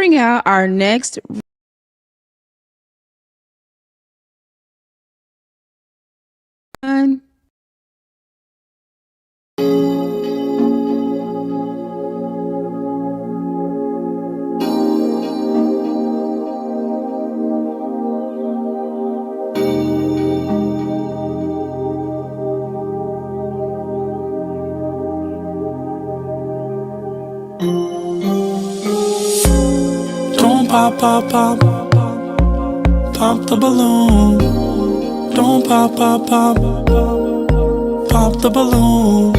bring out our next one. Don't pop, pop, pop, pop the balloon. Don't pop, pop, pop, pop the balloon.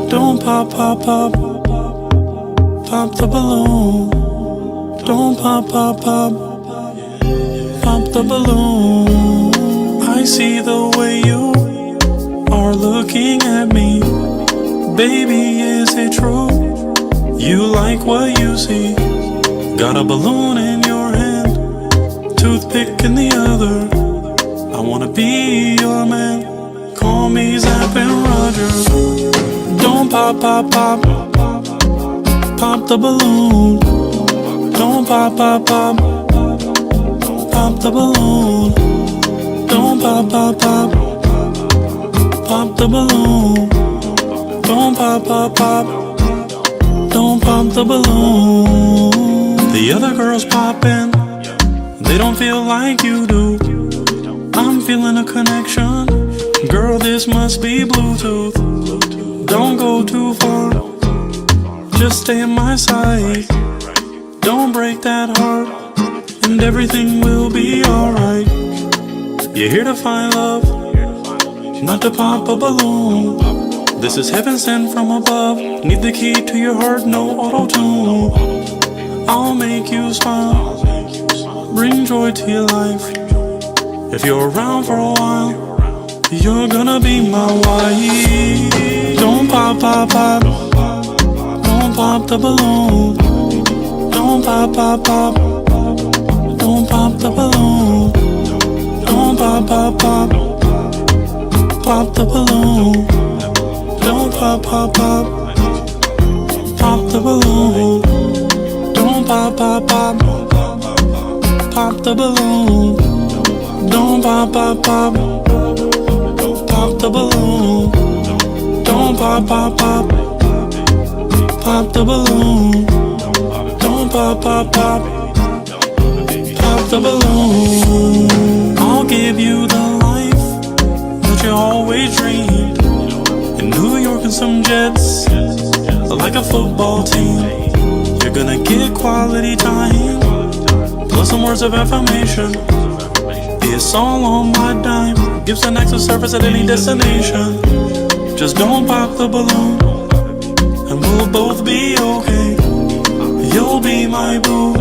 Don't pop, pop, pop, pop the balloon. Don't pop, pop, pop, pop the balloon. I see the way you are looking at me. Baby, is it true? You like what you see? Got a balloon in your hand, toothpick in the other. I wanna be your man. Call me Zapp and Roger. Don't pop, pop, pop, pop the balloon. Don't pop, pop, pop, pop the balloon. Don't pop, pop, pop, pop the balloon. Don't pop, pop, pop, don't pop the balloon. The other girls poppin', they don't feel like you do. I'm feeling a connection, girl, this must be Bluetooth. Don't go too far, just stay in my sight. Don't break that heart, and everything will be alright. You're here to find love, not to pop a balloon. This is heaven sent from above. Need the key to your heart, no auto-tune. I'll make you smile, bring joy to your life. If you're around for a while, you're gonna be my wife. Don't pop, pop, pop, don't pop the balloon. Don't pop, pop, pop, don't pop the balloon. Don't pop, pop, pop, pop the balloon. Don't pop, pop, pop, pop the balloon. Don't pop, pop, pop, pop the balloon. Don't pop, pop, pop, pop the balloon. Don't pop, pop, pop, pop the balloon. Don't pop, pop, pop, pop the balloon. I'll give you the life that you always dreamed. In New York and some jets, like a football team. You're gonna get quality time, plus some words of affirmation. It's all on my dime, gives an access service at any destination. Just don't pop the balloon, and we'll both be okay. You'll be my boo,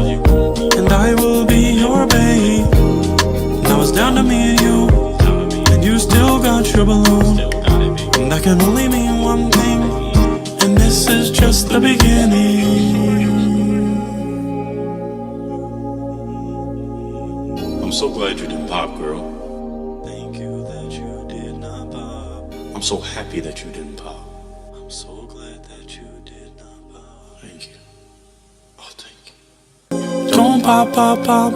and I will be your babe. Now it's down to me and you still got your balloon. And that can only mean one thing, and this is just the beginning. I'm so glad you didn't pop, girl. Thank you that you did not pop. I'm so happy that you didn't pop. I'm so glad that you did not pop. Thank you. Oh, thank you. Don't pop, pop, pop,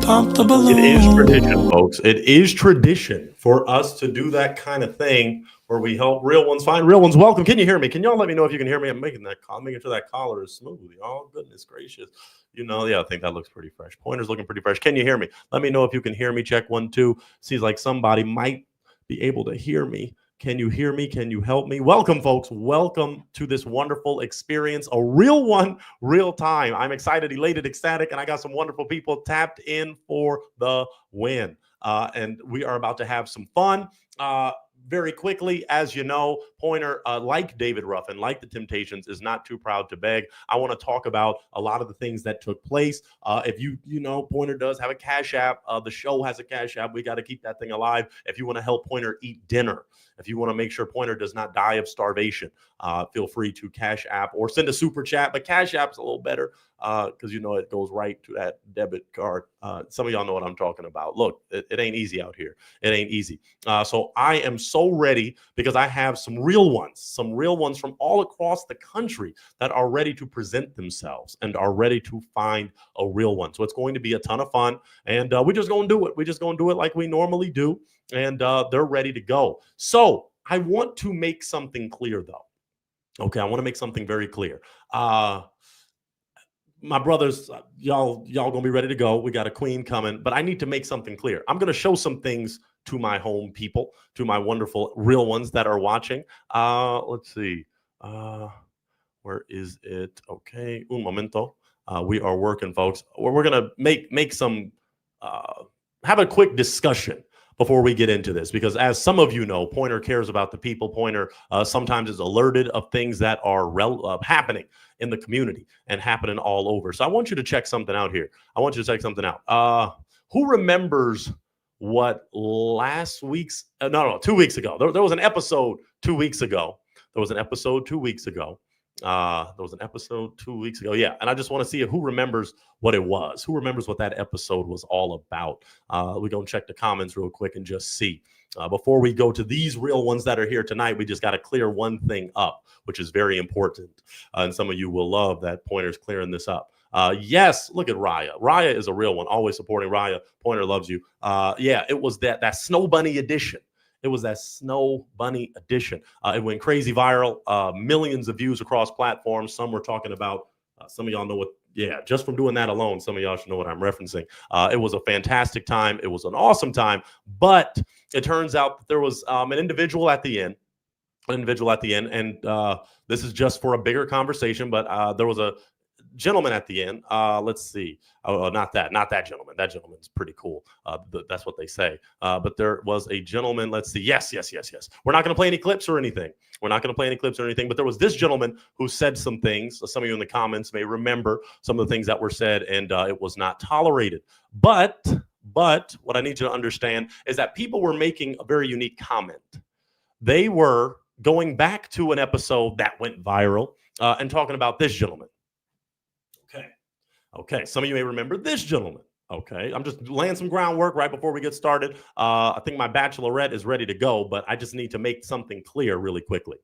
pop the balloon. It is tradition, folks. It is tradition for us to do that kind of thing where we help real ones find real ones. Welcome. Can you hear me? Can y'all let me know if you can hear me? I'm making that call, making sure that collar is smooth. Oh, goodness gracious. You know, yeah, I think that looks pretty fresh. Pointer's looking pretty fresh. Can you hear me? Let me know if you can hear me. Check 1, 2. Seems like somebody might be able to hear me. Can you hear me? Can you help me? Welcome, folks. Welcome to this wonderful experience, a real one, real time. I'm excited, elated, ecstatic, and I got some wonderful people tapped in for the win. And we are about to have some fun. Very quickly, as you know, Pointer, like David Ruffin, like the Temptations, is not too proud to beg. I want to talk about a lot of the things that took place. If you know, Pointer does have a Cash App. The show has a Cash App. We got to keep that thing alive. If you want to help Pointer eat dinner, if you want to make sure Pointer does not die of starvation, feel free to Cash App or send a super chat. But Cash App's a little better because, you know, it goes right to that debit card. Some of y'all know what I'm talking about. Look, it ain't easy out here. It ain't easy. So I am so ready because I have some real ones from all across the country that are ready to present themselves and are ready to find a real one. So it's going to be a ton of fun, and we're just going to do it. We're just going to do it like we normally do, and they're ready to go. So I want to make something clear, though. Okay, I want to make something very clear. My brothers, y'all gonna be ready to go. We got a queen coming, but I need to make something clear. I'm gonna show some things to my home people, to my wonderful real ones that are watching. Let's see. Where is it? Okay, un momento. We are working, folks. We're gonna make some have a quick discussion before we get into this, because as some of you know, Pointer cares about the people. Pointer sometimes is alerted of things that are happening in the community and happening all over. So I want you to check something out here. I want you to check something out. Who remembers what last week's, 2 weeks ago, there was an episode 2 weeks ago. There was an episode 2 weeks ago. Yeah. And I just want to see who remembers what it was. Who remembers what that episode was all about? We're going to check the comments real quick and just see. Before we go to these real ones that are here tonight, we just got to clear one thing up, which is very important. And some of you will love that Pointer's clearing this up. Yes, look at Raya. Raya is a real one, always supporting Raya. Pointer loves you. Yeah, it was that Snow Bunny edition. It was that Snow Bunny edition. It went crazy viral, millions of views across platforms. Some were talking about, some of y'all know what, yeah, just from doing that alone, some of y'all should know what I'm referencing. It was a fantastic time. It was an awesome time. But it turns out that there was an individual at the end, and this is just for a bigger conversation, but there was a gentleman at the end. Let's see. Oh, not that gentleman. That gentleman's pretty cool. That's what they say. But there was a gentleman. Let's see. Yes. We're not going to play any clips or anything. But there was this gentleman who said some things. Some of you in the comments may remember some of the things that were said, and it was not tolerated. But what I need you to understand is that people were making a very unique comment. They were going back to an episode that went viral and talking about this gentleman. Okay. Some of you may remember this gentleman. Okay. I'm just laying some groundwork right before we get started. I think my bachelorette is ready to go, but I just need to make something clear really quickly.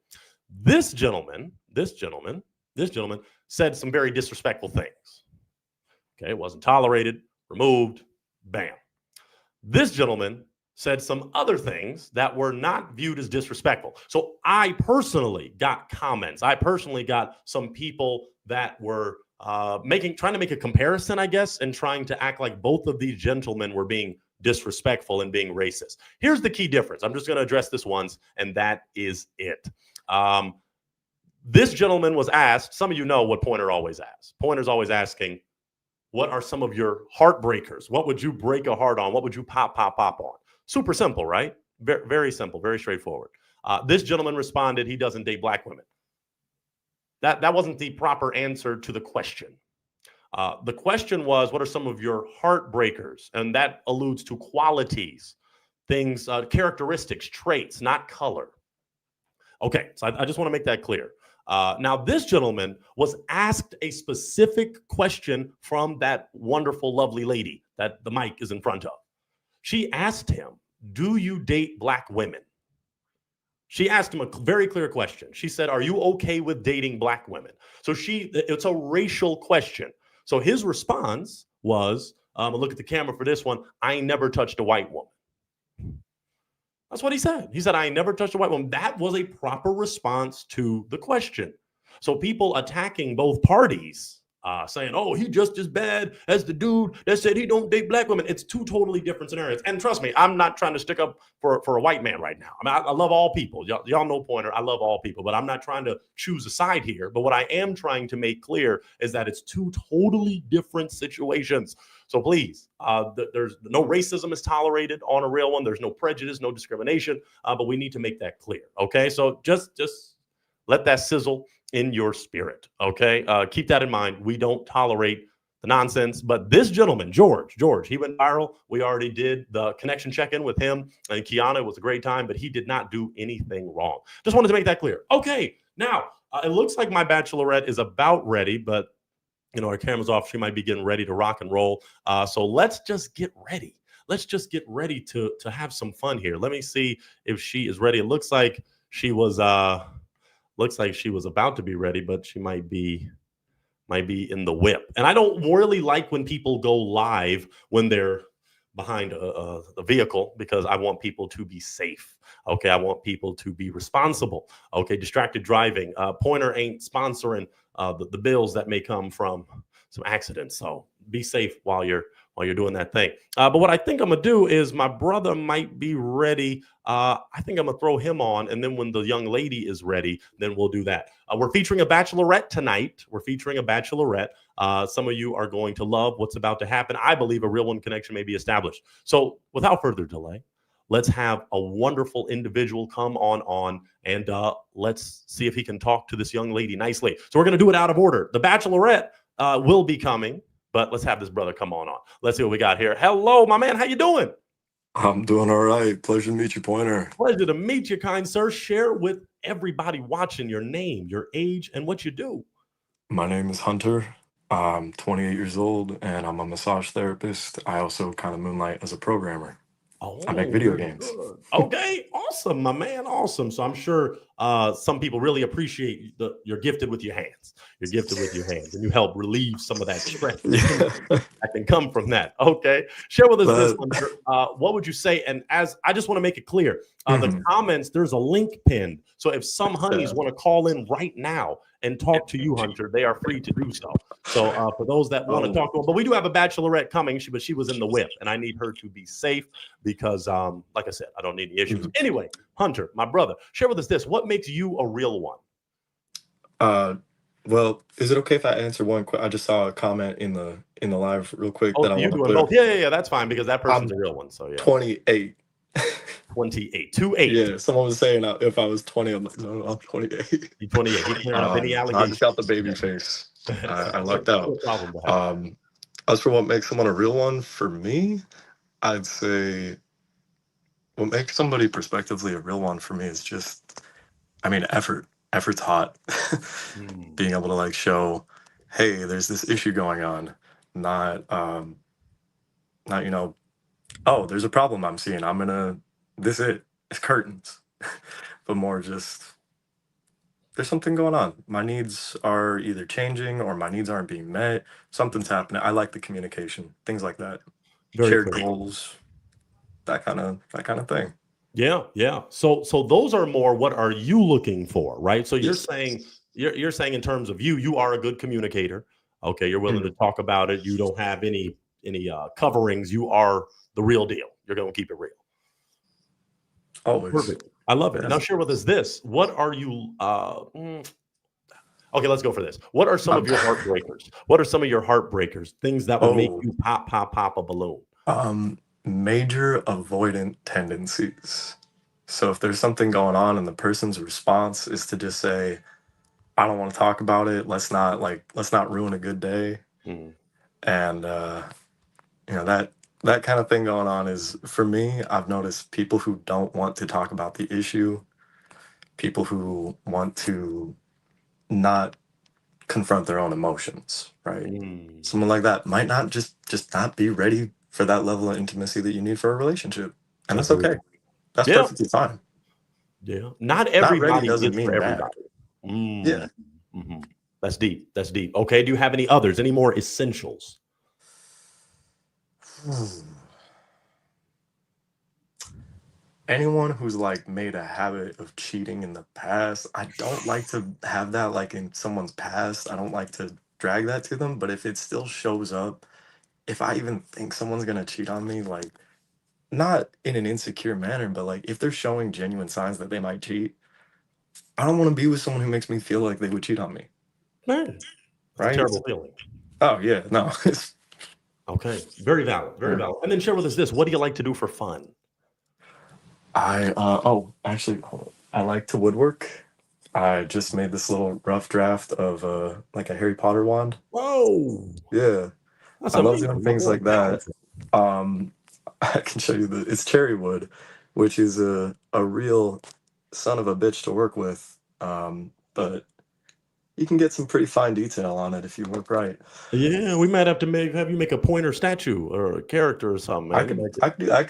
This gentleman said some very disrespectful things. Okay. It wasn't tolerated, removed, bam. This gentleman said some other things that were not viewed as disrespectful. So I personally got comments. I personally got some people that were trying to make a comparison, I guess, and trying to act like both of these gentlemen were being disrespectful and being racist. Here's the key difference. I'm just going to address this once, and that is it. This gentleman was asked, some of you know what Pointer always asks. Pointer's always asking, what are some of your heartbreakers? What would you break a heart on? What would you pop on? Super simple, right? Very, very simple, very straightforward. This gentleman responded, he doesn't date black women. That wasn't the proper answer to the question. The question was, what are some of your heartbreakers? And that alludes to qualities, things, characteristics, traits, not color. Okay, so I just want to make that clear. Now, this gentleman was asked a specific question from that wonderful, lovely lady that the mic is in front of. She asked him, do you date black women? She asked him a very clear question. She said, are you okay with dating black women? So it's a racial question. So his response was, look at the camera for this one, I ain't never touched a white woman. That's what he said. He said, I ain't never touched a white woman. That was a proper response to the question. So people attacking both parties, saying, oh, he just as bad as the dude that said he don't date black women. It's two totally different scenarios. And trust me, I'm not trying to stick up for a white man right now. I mean, I love all people. Y'all know Pointer. I love all people, but I'm not trying to choose a side here. But what I am trying to make clear is that it's two totally different situations. So please, there's no racism is tolerated on a real one. There's no prejudice, no discrimination, but we need to make that clear. Okay, so just let that sizzle in your spirit. Okay, keep that in mind. We don't tolerate the nonsense. But this gentleman, George, he went viral. We already did the connection check-in with him and Kiana. It was a great time, but he did not do anything wrong. Just wanted to make that clear. Okay, now it looks like my bachelorette is about ready, but Our camera's off. She might be getting ready to rock and roll. So let's just get ready. Let's just get ready to have some fun here. Let me see if she is ready. It looks like she was about to be ready, but she might be in the whip. And I don't really like when people go live when they're behind a vehicle, because I want people to be safe. Okay, I want people to be responsible. Okay, distracted driving. Pointer ain't sponsoring the bills that may come from some accidents. So be safe while you're doing that thing. But what I think I'm gonna do is, my brother might be ready. I think I'm gonna throw him on, and then when the young lady is ready, then we'll do that. We're featuring a bachelorette tonight. Some of you are going to love what's about to happen. I believe a real one connection may be established. So without further delay, let's have a wonderful individual come on, and let's see if he can talk to this young lady nicely. So we're gonna do it out of order. The bachelorette will be coming, but let's have this brother come on. Let's see what we got here. Hello, my man. How you doing? I'm doing all right. Pleasure to meet you, Pointer. Pleasure to meet you, kind sir. Share with everybody watching your name, your age, and what you do. My name is Hunter. I'm 28 years old, and I'm a massage therapist. I also kind of moonlight as a programmer. I make video games. Good. Okay, awesome, my man. Awesome. So I'm sure some people really appreciate you're gifted with your hands. You're gifted with your hands, and you help relieve some of that stress that can come from that. Okay, share with us this, Hunter. What would you say? And as I just want to make it clear, the comments, there's a link pinned. So if some honeys want to call in right now and talk to you, Hunter, they are free to do so. So for those that want to talk to them, but we do have a bachelorette coming, but she was in the whip, and I need her to be safe because, like I said, I don't need any issues. Anyway, Hunter, my brother, share with us this. What makes you a real one? Well, is it okay if I answer one quick? I just saw a comment in the live real quick that I want to put. Both? Yeah, that's fine, because that person's a real one. So yeah. 28. 28. 28. Yeah, someone was saying if I was 20, I'm like, no, I'm 28. You're 28. He clearing up any allegations. I just got the baby face. I lucked out. As for what makes someone a real one, for me, I'd say what makes somebody prospectively a real one for me is just, effort. Effort's hot. Being able to show, hey, there's this issue going on. Not oh, there's a problem I'm seeing. It's curtains. But more just, there's something going on. My needs are either changing or my needs aren't being met. Something's happening. I like the communication, things like that. Shared goals, that kind of thing. Yeah. So those are more, what are you looking for, right? So you're saying in terms of you are a good communicator. Okay, you're willing to talk about it. You don't have any coverings. You are the real deal. You're going to keep it real. Always. Perfect. I love it. Yes. Now share with us this. What are you okay, let's go for this. What are some of your heartbreakers? What are some of your heartbreakers? Things that will make you pop a balloon? Major avoidant tendencies. So if there's something going on and the person's response is to just say, I don't want to talk about it. Let's not ruin a good day. And that kind of thing going on is, for me, I've noticed people who don't want to talk about the issue, people who want to not confront their own emotions, right? Someone like that might not just not be ready for that level of intimacy that you need for a relationship. And that's okay. That's perfectly fine. Yeah. Not everybody doesn't mean for everybody. Yeah. That's deep. Okay. Do you have any others? Any more essentials? Anyone who's made a habit of cheating in the past, I don't like to have that in someone's past. I don't like to drag that to them. But if it still shows up, if I even think someone's gonna cheat on me, not in an insecure manner, but if they're showing genuine signs that they might cheat, I don't want to be with someone who makes me feel like they would cheat on me. Man, right? Terrible feeling. Oh yeah, no. Okay, very valid, very valid. And then share with us this. What do you like to do for fun? I like to woodwork. I just made this little rough draft of a Harry Potter wand. Whoa! Yeah, I love doing things like that. I can show you it's cherry wood, which is a real son of a bitch to work with. But You can get some pretty fine detail on it if you work right. Yeah, we might have to have you make a pointer statue or a character or something, I man. You could might I could I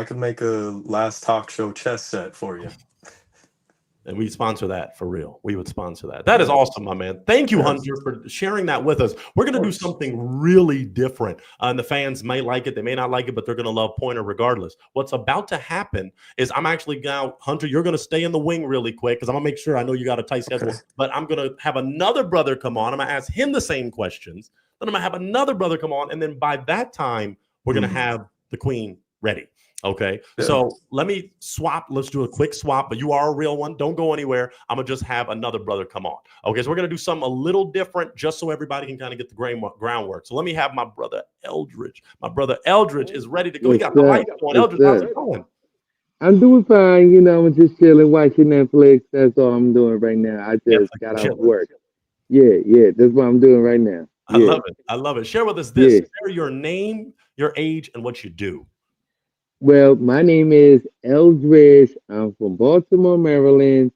could make a last talk show chess set for you. And we sponsor that for real. We would sponsor that. That is Yeah. awesome, my man. Thank you, Yeah, Hunter, for sharing that with us. We're going to of do course. something really different. And the fans may like it. They may not like it, but they're going to love Pointer regardless. What's about to happen is I'm actually now, Hunter, you're going to stay in the wing really quick because I'm going to make sure I know you got a tight schedule. Okay. But I'm going to have another brother come on. I'm going to ask him the same questions. Then I'm going to have another brother come on. And then by that time, we're going to have the queen ready. Okay. Yeah. So let me swap. Let's do a quick swap, but you are a real one. Don't go anywhere. I'm going to just have another brother come on. Okay. So we're going to do something a little different just so everybody can kind of get the groundwork. So let me have my brother Eldridge. My brother Eldridge is ready to go. He got the lights on. Eldridge, how's it going? I'm doing fine. You know, I'm just chilling, watching Netflix. That's all I'm doing right now. I just Netflix got off chilling. work. Yeah. That's what I'm doing right now. I Yeah. love it. I love it. Share with us this. Yeah. Share your name, your age, and what you do. Well, my name is Eldridge. I'm from Baltimore, Maryland.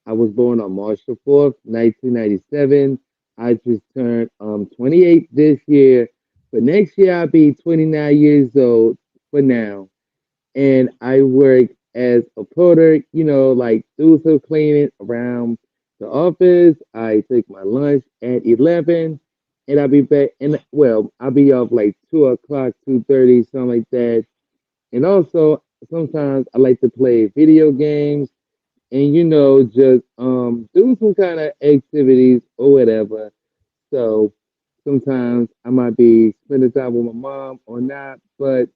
I was born on March the 4th, 1997. I just turned 28 this year. But next year, I'll be 29 years old for now. And I work as a porter, you know, like do some cleaning around the office. I take my lunch at 11 and I'll be back. And well, I'll be off like 2 o'clock, 2:30, something like that. And also, sometimes I like to play video games and, you know, just do some kind of activities or whatever. So sometimes I might be spending time with my mom or not, but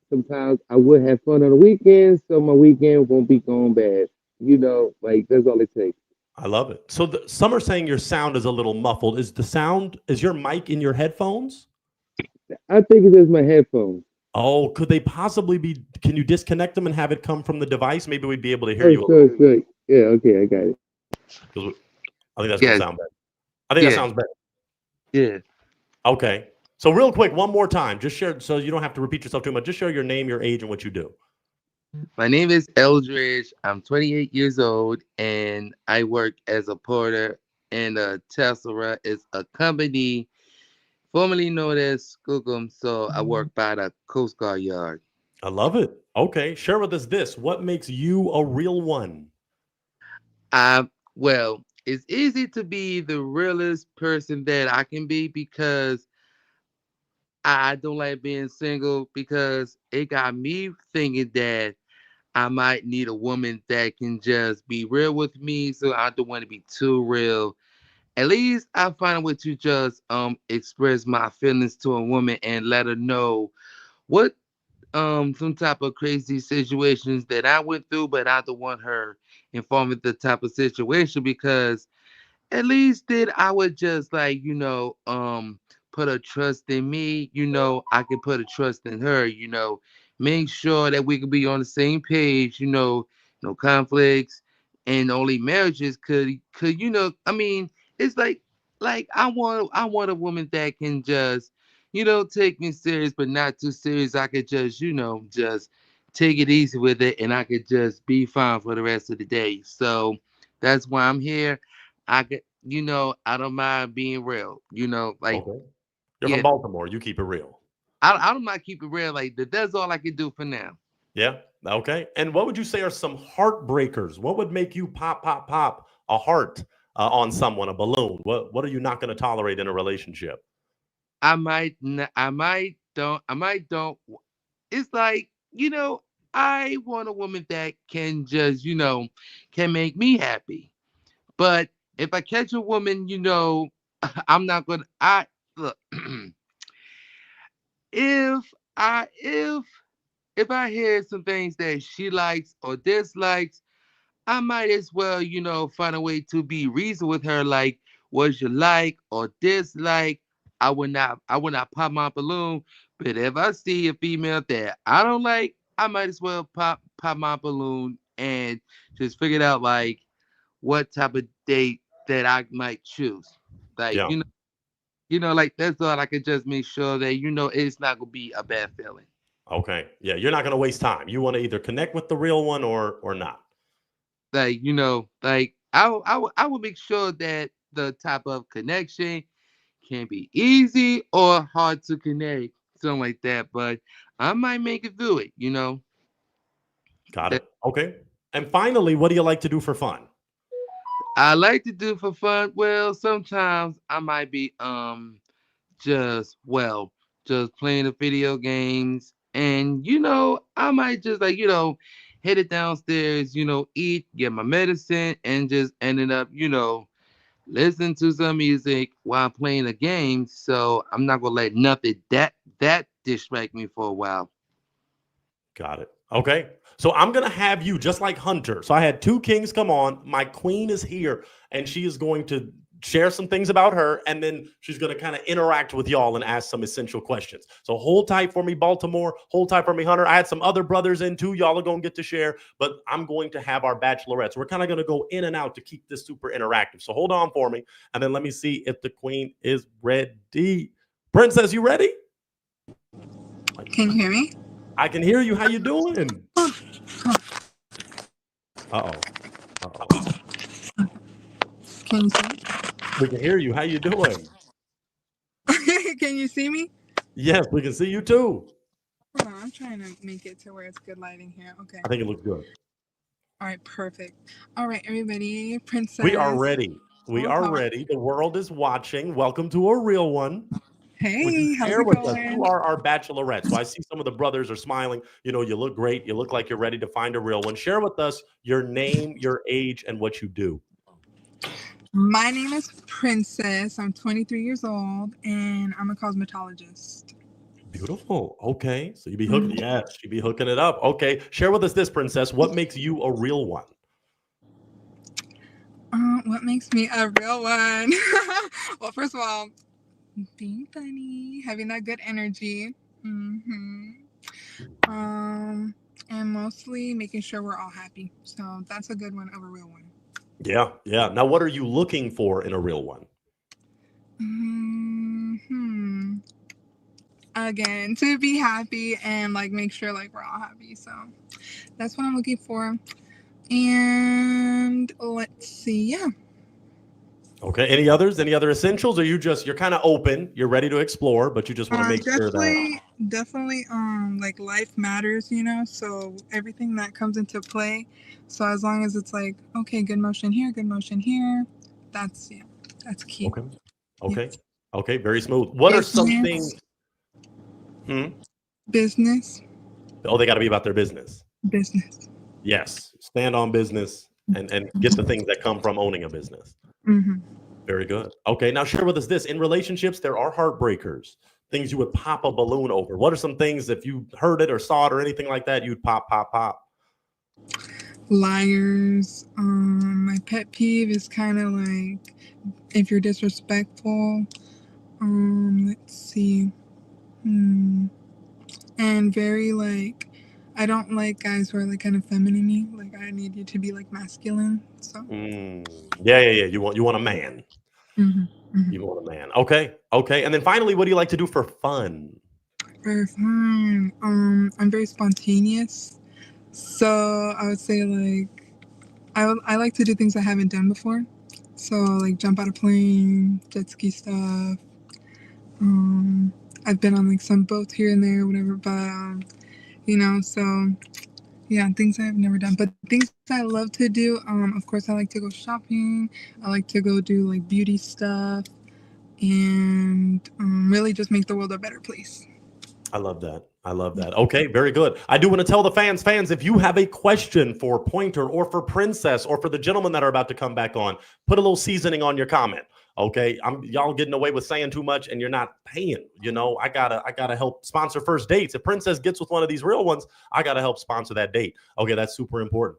sometimes I would have fun on the weekends, so my weekend won't be going bad. You know, like that's all it takes. I love it. So some are saying your sound is a little muffled. Is your mic in your headphones? I think it's just my headphones. Oh, could they possibly be? Can you disconnect them and have it come from the device? Maybe we'd be able to hear Oh, you. sure. Yeah, okay, I got it. I think that's gonna Yes. sound better. I think that Yeah. sounds better. Yeah. Okay. So real quick, one more time, just share so you don't have to repeat yourself too much. Just share your name, your age, and what you do. My name is Eldridge. I'm 28 years old, and I work as a porter in Tessera. It's a company formerly known as Skookum. So I work by the Coast Guard Yard. I love it. Okay. Share with us this. What makes you a real one? Well, it's easy to be the realest person that I can be because I don't like being single because it got me thinking that I might need a woman that can just be real with me. So I don't want to be too real. At least I find a way to just express my feelings to a woman and let her know what some type of crazy situations that I went through, but I don't want her informed with the type of situation because at least then I would just like, put a trust in me, I can put a trust in her, make sure that we can be on the same page, no conflicts and only marriages could, it's like I want a woman that can just, take me serious but not too serious. I could just, just take it easy with it and I could just be fine for the rest of the day. So that's why I'm here. I could, I don't mind being real. Like Okay. You're yeah, from Baltimore. You keep it real. I don't mind keeping real. Like that's all I can do for now. Yeah. Okay. And what would you say are some heartbreakers? What would make you pop a heart on someone, a balloon? What are you not going to tolerate in a relationship? I might don't. It's like I want a woman that can just can make me happy. But if I catch a woman, I'm not gonna. I look. if I if I hear some things that she likes or dislikes, I might as well, find a way to be reasonable with her, like what you like or dislike. I would not pop my balloon. But if I see a female that I don't like, I might as well pop my balloon and just figure it out like what type of date that I might choose. Like, Yeah. like that's all I could just make sure that it's not gonna be a bad feeling. Okay. Yeah. You're not going to waste time. You want to either connect with the real one or not. Like like I would make sure that the type of connection can be easy or hard to connect, something like that. But I might make it through it, you know. Got That it. Okay. And finally, what do you like to do for fun? I like to do for fun. Well, sometimes I might be just well just playing the video games, and I might just like hit it downstairs, eat, get my medicine, and just ended up listen to some music while playing a game. So I'm not gonna let nothing that distract me for a while. Got it. Okay. So I'm going to have you just like Hunter. So I had two kings come on. My queen is here, and she is going to share some things about her, and then she's going to kind of interact with y'all and ask some essential questions. So hold tight for me, Baltimore. Hold tight for me, Hunter. I had some other brothers in too. Y'all are going to get to share, but I'm going to have our bachelorettes. We're kind of going to go in and out to keep this super interactive. So hold on for me, and then let me see if the queen is ready. Princess, you ready? Can you hear me? I can hear you. How you doing? Uh-oh. Can you see me? We can hear you. How you doing? Can you see me? Yes, we can see you too. Hold on, I'm trying to make it to where it's good lighting here. Okay. I think it looks good. All right, perfect. All right, everybody, Princess. We are ready. We Oh, are how- ready. The world is watching. Welcome to A Real One. Would Hey, you how's share it with us? going? You are our bachelorette. So I see some of the brothers are smiling. You look great. You look like you're ready to find a real one. Share with us your name, your age, and what you do. My name is Princess. I'm 23 years old, and I'm a cosmetologist. Beautiful. Okay. So you be hooking. Yes, you be hooking it up. Okay. Share with us this, Princess. What makes you a real one? What makes me a real one? Well, first of all, being funny, having that good energy. And mostly making sure we're all happy. So that's a good one of a real one. Yeah. Yeah. Now, what are you looking for in a real one? Again, to be happy and like make sure like we're all happy. So that's what I'm looking for. And let's see, yeah. Okay. Any others? Any other essentials? Or you're kind of open, you're ready to explore, but you just want to make sure that definitely like life matters, so everything that comes into play. So as long as it's like, okay, good motion here, that's key. Okay. Okay. Yes. Okay. Very smooth. What are some Business. things? Business. Oh, they got to be about their business. Business. Yes. Stand on business and get the things that come from owning a business. Mm-hmm. Very good. Okay. Now share with us this. In relationships, there are heartbreakers, things you would pop a balloon over. What are some things, if you heard it or saw it or anything like that, you'd pop? Liars. My pet peeve is kind of like if you're disrespectful. Let's see. And very like, I don't like guys who are like kind of feminine. Like I need you to be like masculine. So. Yeah. You want a man. Mm-hmm. You want a man. Okay. And then finally, what do you like to do for fun? For fun, I'm very spontaneous. So I would say like, I like to do things I haven't done before. So like jump out of plane, jet ski stuff. I've been on like some boats here and there, whatever. But so yeah, things I've never done. But things I love to do. Of course, I like to go shopping. I like to go do like beauty stuff, and really just make the world a better place. I love that. Okay, very good. I do want to tell the fans, if you have a question for Pointer or for Princess or for the gentlemen that are about to come back on, put a little seasoning on your comment. Okay, y'all getting away with saying too much and you're not paying. I gotta help sponsor first dates. If Princess gets with one of these real ones, I gotta help sponsor that date. Okay, that's super important.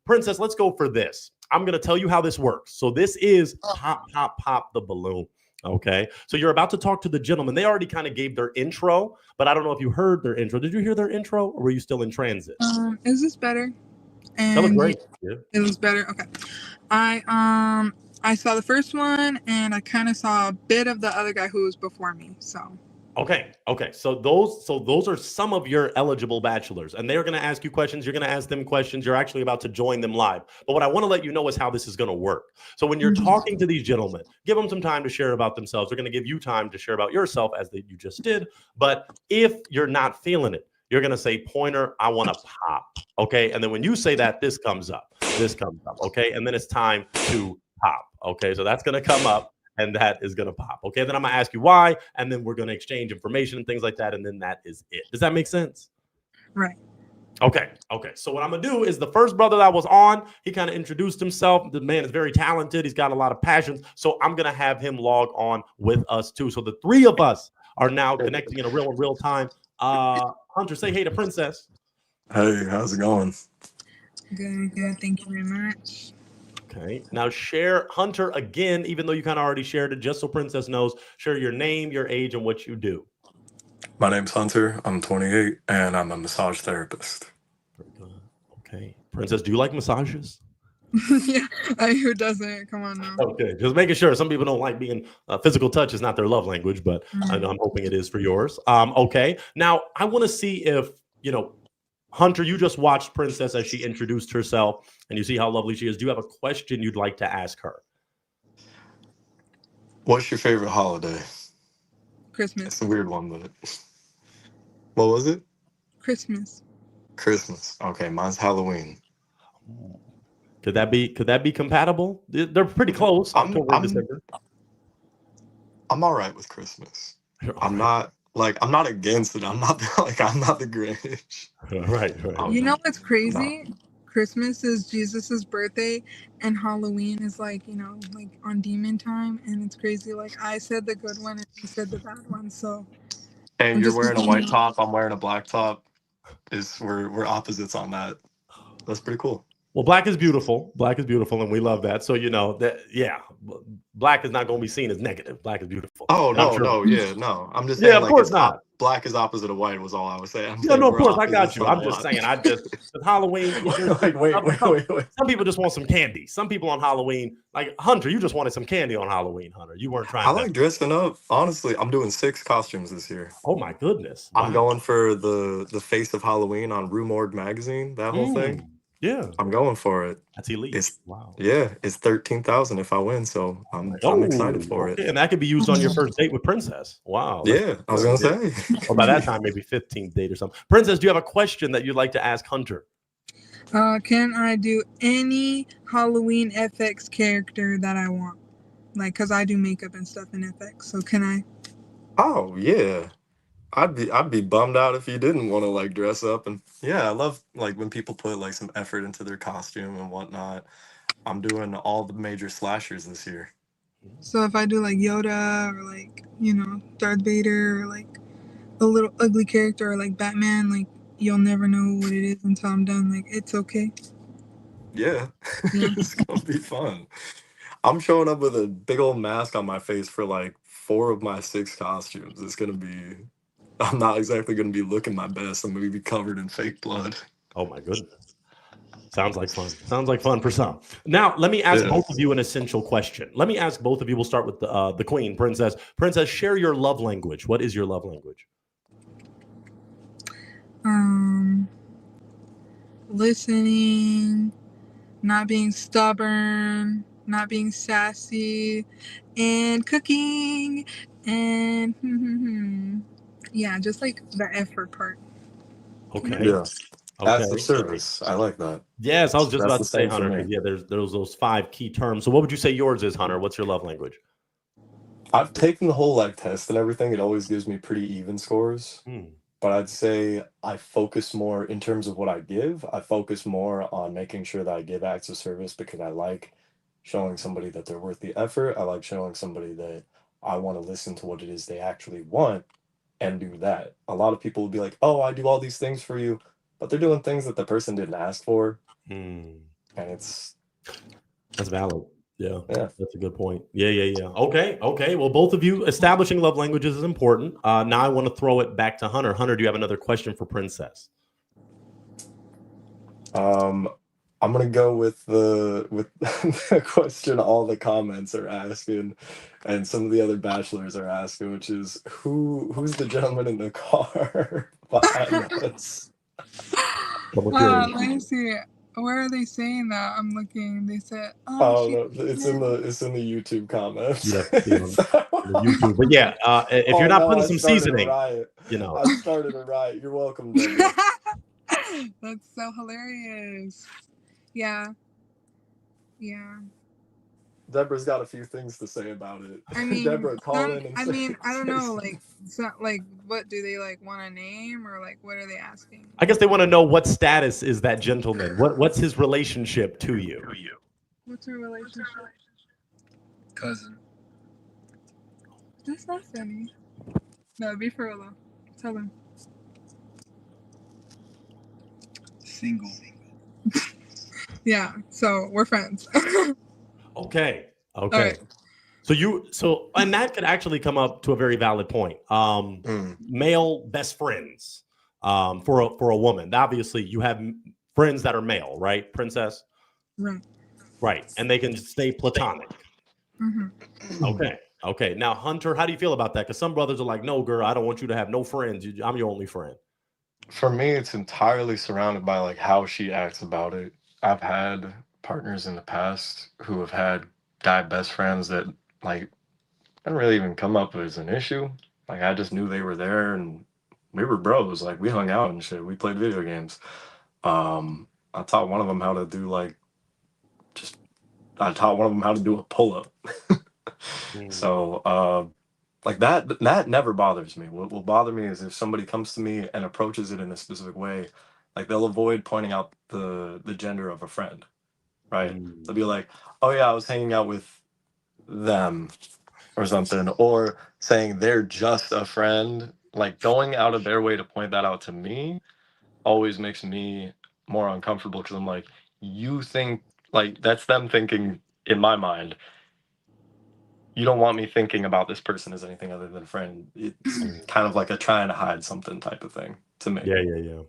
Princess, let's go for this. I'm gonna tell you how this works. So this is pop the balloon. Okay, so you're about to talk to the gentleman. They already kind of gave their intro, but I don't know if you heard their intro. Did you hear their intro, or were you still in transit? Is this better? And that was great. Yeah. It was better. Okay, I saw the first one, and I kind of saw a bit of the other guy who was before me. So Okay. So those are some of your eligible bachelors, and they're going to ask you questions. You're going to ask them questions. You're actually about to join them live. But what I want to let you know is how this is going to work. So when you're talking to these gentlemen, give them some time to share about themselves. They're going to give you time to share about yourself, as you just did. But if you're not feeling it, you're going to say, Pointer, I want to pop. Okay. And then when you say that, this comes up. Okay. And then it's time to pop. Okay. So that's going to come up. And that is going to pop. Okay. Then I'm going to ask you why. And then we're going to exchange information and things like that. And then that is it. Does that make sense? Right. Okay. So what I'm going to do is the first brother that was on, he kind of introduced himself. The man is very talented. He's got a lot of passions. So I'm going to have him log on with us too. So the three of us are now connecting in real time. Hunter, say hey to Princess. Hey, how's it going? Good. Thank you very much. Okay. Now share Hunter again, even though you kind of already shared it, just so Princess knows. Share your name, your age, and what you do. My name's Hunter. I'm 28, and I'm a massage therapist. Okay. Princess, do you like massages? Yeah, who doesn't? Come on now. Okay, just making sure. Some people don't like being physical touch is not their love language, but I'm hoping it is for yours. Okay. Now I want to see if Hunter, you just watched Princess as she introduced herself, and you see how lovely she is. Do you have a question you'd like to ask her? What's your favorite holiday? Christmas. It's a weird one, but what was it? Christmas. Okay, mine's Halloween. Could that be compatible? They're pretty close. October and December. I'm all right with Christmas. I'm not against it. I'm not the Grinch. Right. You know what's crazy? No. Christmas is Jesus's birthday, and Halloween is like on demon time, and it's crazy. Like I said the good one, and you said the bad one. So. And you're wearing a white top. I'm wearing a black top. We're opposites on that. That's pretty cool. Well, black is beautiful, and we love that. So black is not going to be seen as negative. Black is beautiful. Oh no. I'm just saying. Yeah, of course not. Black is opposite of white was all I was saying. Of course I got you. I'm just saying. Halloween. Wait. Some people just want some candy. Some people on Halloween, like Hunter, you just wanted some candy on Halloween, Hunter. You weren't trying. I like dressing up. Honestly, I'm doing 6 costumes this year. Oh my goodness! Wow. I'm going for the face of Halloween on Rue Morgue magazine. That whole thing. Yeah, I'm going for it. That's elite. Wow. Yeah, it's 13,000 if I win, so I'm excited for it. And that could be used on your first date with Princess. Wow. Yeah, I was gonna say. Well, by that time, maybe 15th date or something. Princess, do you have a question that you'd like to ask Hunter? Can I do any Halloween FX character that I want? Like, cause I do makeup and stuff in FX, so can I? Oh yeah. I'd be bummed out if you didn't want to dress up, and I love when people put some effort into their costume and whatnot. I'm doing all the major slashers this year. So if I do Yoda or Darth Vader or a little ugly character or Batman, you'll never know what it is until I'm done. It's okay. Yeah. It's gonna be fun. I'm showing up with a big old mask on my face for 4 of my 6 costumes. It's gonna be. I'm not exactly going to be looking my best. I'm going to be covered in fake blood. Oh my goodness. Sounds like fun for some. Now, let me ask both of you an essential question. Let me ask both of you. We'll start with the queen, Princess. Princess, share your love language. What is your love language? Listening, not being stubborn, not being sassy, and cooking, and yeah, just the effort part. Okay. Yeah. Acts of service. I like that. Yes, I was just about to say, Hunter. Yeah, there's those 5 key terms. So what would you say yours is, Hunter? What's your love language? I've taken the whole test and everything. It always gives me pretty even scores. But I'd say I focus more in terms of what I give. I focus more on making sure that I give acts of service because I like showing somebody that they're worth the effort. I like showing somebody that I want to listen to what it is they actually want and do that. A lot of people will be like, oh, I do all these things for you, but they're doing things that the person didn't ask for. And that's valid. Yeah, that's a good point. Yeah. Okay. Well, both of you, establishing love languages is important. Now I want to throw it back to Hunter. Hunter, do you have another question for Princess? I'm gonna go with the question all the comments are asking, and some of the other bachelors are asking, which is who's the gentleman in the car behind us? I'm curious. Let me see. Where are they saying that? I'm looking. They said, "Oh, Oh she." no, it's in the YouTube comments. You'd have to see on the YouTube. But yeah, if you're Oh not no, putting I some started a seasoning, riot. you know. I started a riot. You're welcome, Deborah. That's so hilarious. Yeah, yeah. Deborah's got a few things to say about it. I mean, Deborah, call in and I say, mean, I don't say know. something. Like, so, like, what do they like want a name or like what are they asking? I guess they want to know what status is that gentleman? What's his relationship to you? What's your relationship? Cousin. That's not funny. No, be for real though. Tell them. Single. Yeah. So we're friends. Okay. Okay. So and that could actually come up to a very valid point. Male best friends for a woman. Obviously, you have friends that are male, right, Princess? Right. Right, and they can stay platonic. Mm-hmm. Okay. Now, Hunter, how do you feel about that? Because some brothers are like, "No, girl, I don't want you to have no friends. I'm your only friend." For me, it's entirely surrounded by like how she acts about it. I've had partners in the past who have had guy best friends that like didn't really even come up as an issue. Like I just knew they were there and we were bros. Like we hung out and shit. We played video games. I taught one of them how to do like just I taught one of them how to do a pull up. So like that never bothers me. What will bother me is if somebody comes to me and approaches it in a specific way, like they'll avoid pointing out the gender of a friend, right? They'll be like, "Oh yeah, I was hanging out with them," or something, or saying they're just a friend. Like going out of their way to point that out to me always makes me more uncomfortable because I'm like, you think like that's them thinking in my mind you don't want me thinking about this person as anything other than a friend. It's kind of like a trying to hide something type of thing to me. Yeah.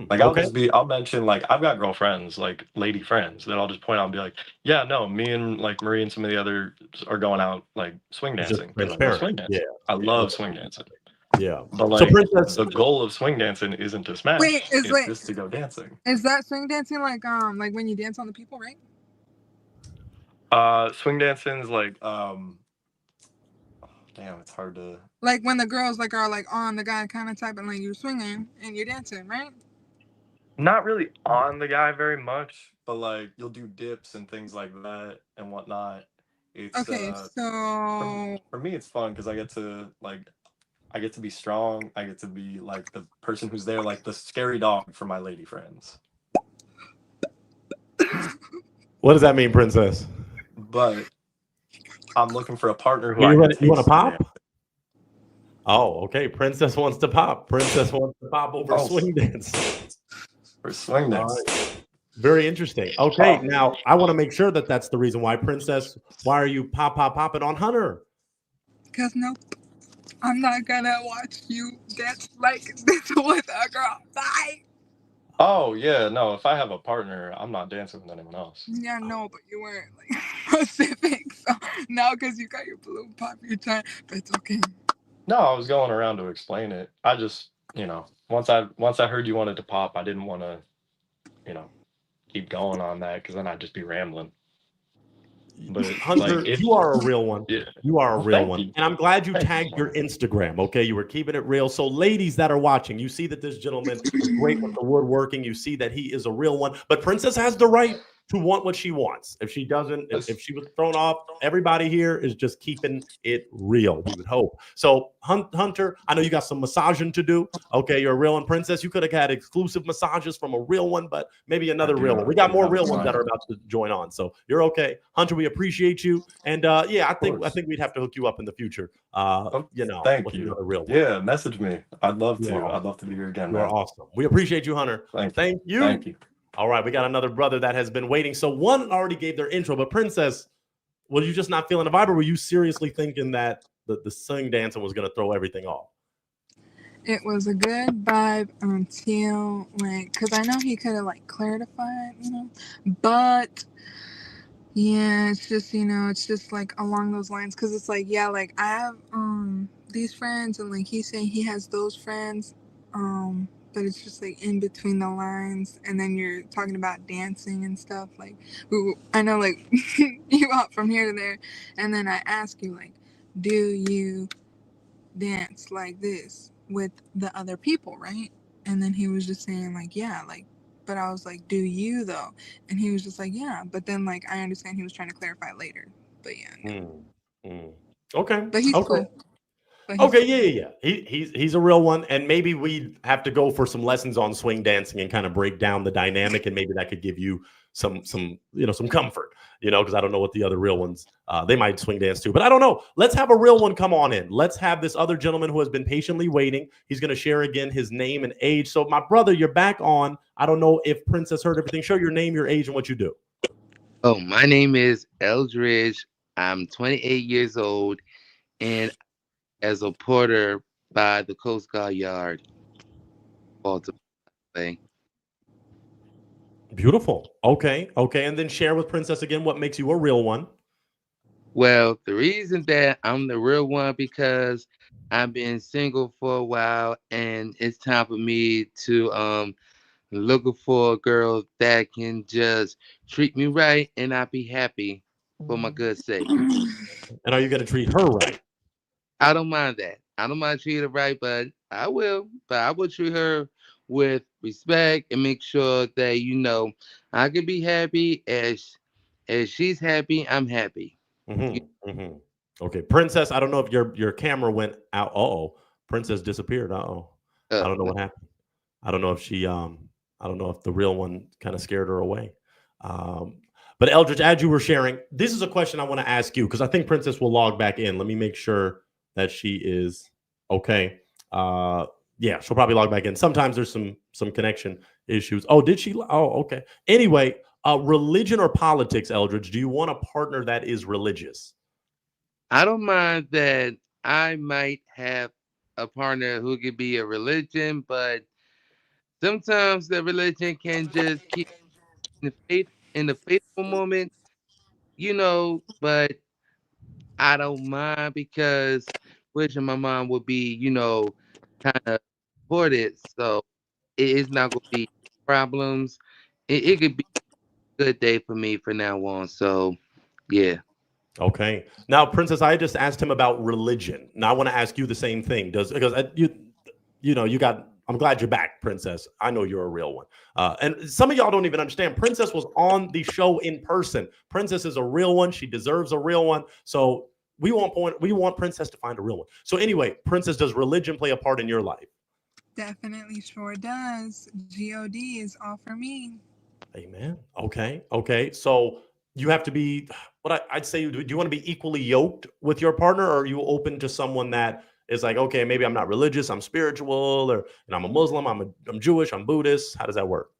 Like I'll mention like I've got girlfriends, like lady friends that I'll just point out and be like, yeah, no, me and like Marie and some of the others are going out like swing It's just dancing. 'Cause I love transparent. swing dancing. I love swing dancing. Yeah. But So like Princess, the goal of swing dancing isn't to smash. Wait, It's just to go dancing. Is that swing dancing like when you dance on the people, right? Swing dancing is like damn, it's hard to Like when the girls like are like on the guy kind of type and like you're swinging and you're dancing, right? not really on the guy very much, but like you'll do dips and things like that and whatnot. It's Okay, so for me it's fun because I get to be strong. I get to be like the person who's there, like the scary dog for my lady friends. what does that mean, Princess? But I'm looking for a partner who You I want can to take pop? some Oh, okay. Princess wants to pop. Princess wants to pop over swing dance. for swing dance. All right. Very interesting. Okay, now I want to make sure that that's the reason why, Princess. Why are you popping on Hunter? because nope, I'm not gonna watch you dance like this with a girl. Bye. Oh yeah, no. If I have a partner, I'm not dancing with anyone else. Yeah, no, but you weren't like specific. So now because you got your balloon pop, you're trying, but it's okay. No, I was going around to explain it. I just, once I heard you wanted to pop, I didn't want to, keep going on that because then I'd just be rambling. But Hunter, like, if you are a real one. Yeah. You are a Well, real thank one. you. And I'm glad you Thank you, tagged your Mark. Instagram. Okay. You were keeping it real. So, ladies that are watching, you see that this gentleman is great with the woodworking. You see that he is a real one. But Princess has the right to want what she wants. If she doesn't, if she was thrown off, everybody here is just keeping it real, we would hope. So, Hunter, I know you got some massaging to do. Okay, you're a real one, Princess. You could have had exclusive massages from a real one, but maybe another real one. We got more real ones that are about to join on. So you're okay. Hunter, we appreciate you. And I think we'd have to hook you up in the future. Thank with you. another real one. Yeah, message me. I'd love to. You're I'd love to be here again, You're man. awesome. We appreciate you, Hunter. Thank you. Thank you. All right, we got another brother that has been waiting. So one already gave their intro, but Princess, were you just not feeling the vibe, or were you seriously thinking that the swing dancing was going to throw everything off? it was a good vibe until like, cause I know he could have like clarified, but yeah, it's just it's just like along those lines, cause it's like like I have these friends and like he's saying he has those friends, but it's just like in between the lines, and then you're talking about dancing and stuff like I know like you hop from here to there, and then I ask you like, do you dance like this with the other people, right? And then he was just saying like, yeah, like, but I was like, do you though? And he was just like, yeah. But then like I understand he was trying to clarify later. But yeah, no. Okay. But he's Okay. cool. But he's Okay, cool. yeah. He's a real one, and maybe we have to go for some lessons on swing dancing and kind of break down the dynamic, and maybe that could give you some some comfort, because I don't know what the other real ones they might swing dance too, but I don't know. Let's have a real one come on in. Let's have this other gentleman who has been patiently waiting. He's going to share again his name and age. So, my brother, you're back on. I don't know if Princess heard everything. Show your name, your age, and what you do. Oh, my name is Eldridge. I'm 28 years old, and as a porter by the Coast Guard Yard, Baltimore. Beautiful. Okay. And then share with Princess again what makes you a real one. Well, the reason that I'm the real one because I've been single for a while, and it's time for me to looking for a girl that can just treat me right, and I'll be happy for my good sake. And are you going to treat her right? I don't mind that. I don't mind treating her right, but I will. But I will treat her with respect and make sure that I can be happy as she's happy. I'm happy. Okay, Princess. I don't know if your camera went out. Princess disappeared. I don't know what happened. I don't know if she. I don't know if the real one kind of scared her away. But Eldridge, as you were sharing, this is a question I want to ask you because I think Princess will log back in. Let me make sure that she is okay. Yeah, she'll probably log back in. Sometimes there's some connection issues. Oh, did she? Oh, okay. Anyway, religion or politics, Eldridge? Do you want a partner that is religious? I don't mind that I might have a partner who could be a religion, but sometimes the religion can just keep in the faithful moment, but I don't mind because wishing my mom would be kind of supported. So it is not going to be problems. It could be a good day for me from now on. So, yeah. Okay. Now, Princess, I just asked him about religion. Now I want to ask you the same thing. I'm glad you're back, Princess. I know you're a real one. And some of y'all don't even understand. Princess was on the show in person. Princess is a real one. She deserves a real one. So we want Princess to find a real one. So anyway, Princess, does religion play a part in your life? Definitely sure does. God is all for me. Amen. Okay. So you have to be, I'd say, do you want to be equally yoked with your partner, or are you open to someone that is like, okay, maybe I'm not religious, I'm spiritual, or I'm a Muslim, I'm Jewish, I'm Buddhist? How does that work?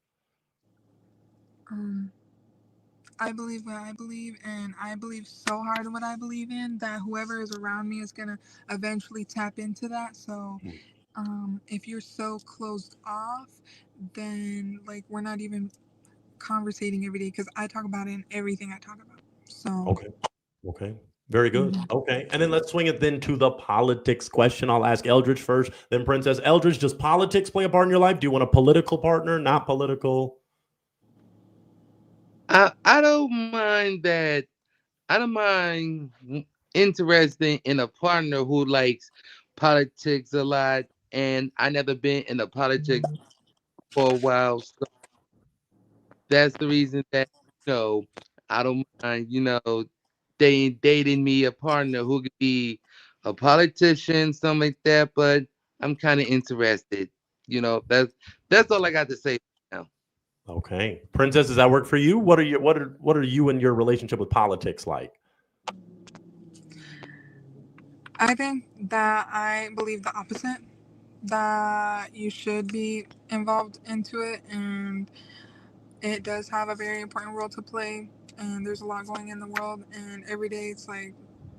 I believe what I believe, and I believe so hard in what I believe in that whoever is around me is gonna eventually tap into that. So if you're so closed off, then like we're not even conversating every day, because I talk about it in everything I talk about. So Okay. Very good. Okay. And then let's swing it then to the politics question. I'll ask Eldridge first, then Princess. Eldridge, does politics play a part in your life? Do you want a political partner, not political? I don't mind that. I don't mind interested in a partner who likes politics a lot, and I never been in a politics for a while. So that's the reason that I don't mind dating me a partner who could be a politician, something like that. But I'm kind of interested. That's all I got to say now. Okay. Princess, does that work for you? What are you and your relationship with politics like? I think that I believe the opposite, that you should be involved into it, and it does have a very important role to play, and there's a lot going in the world, and every day it's like,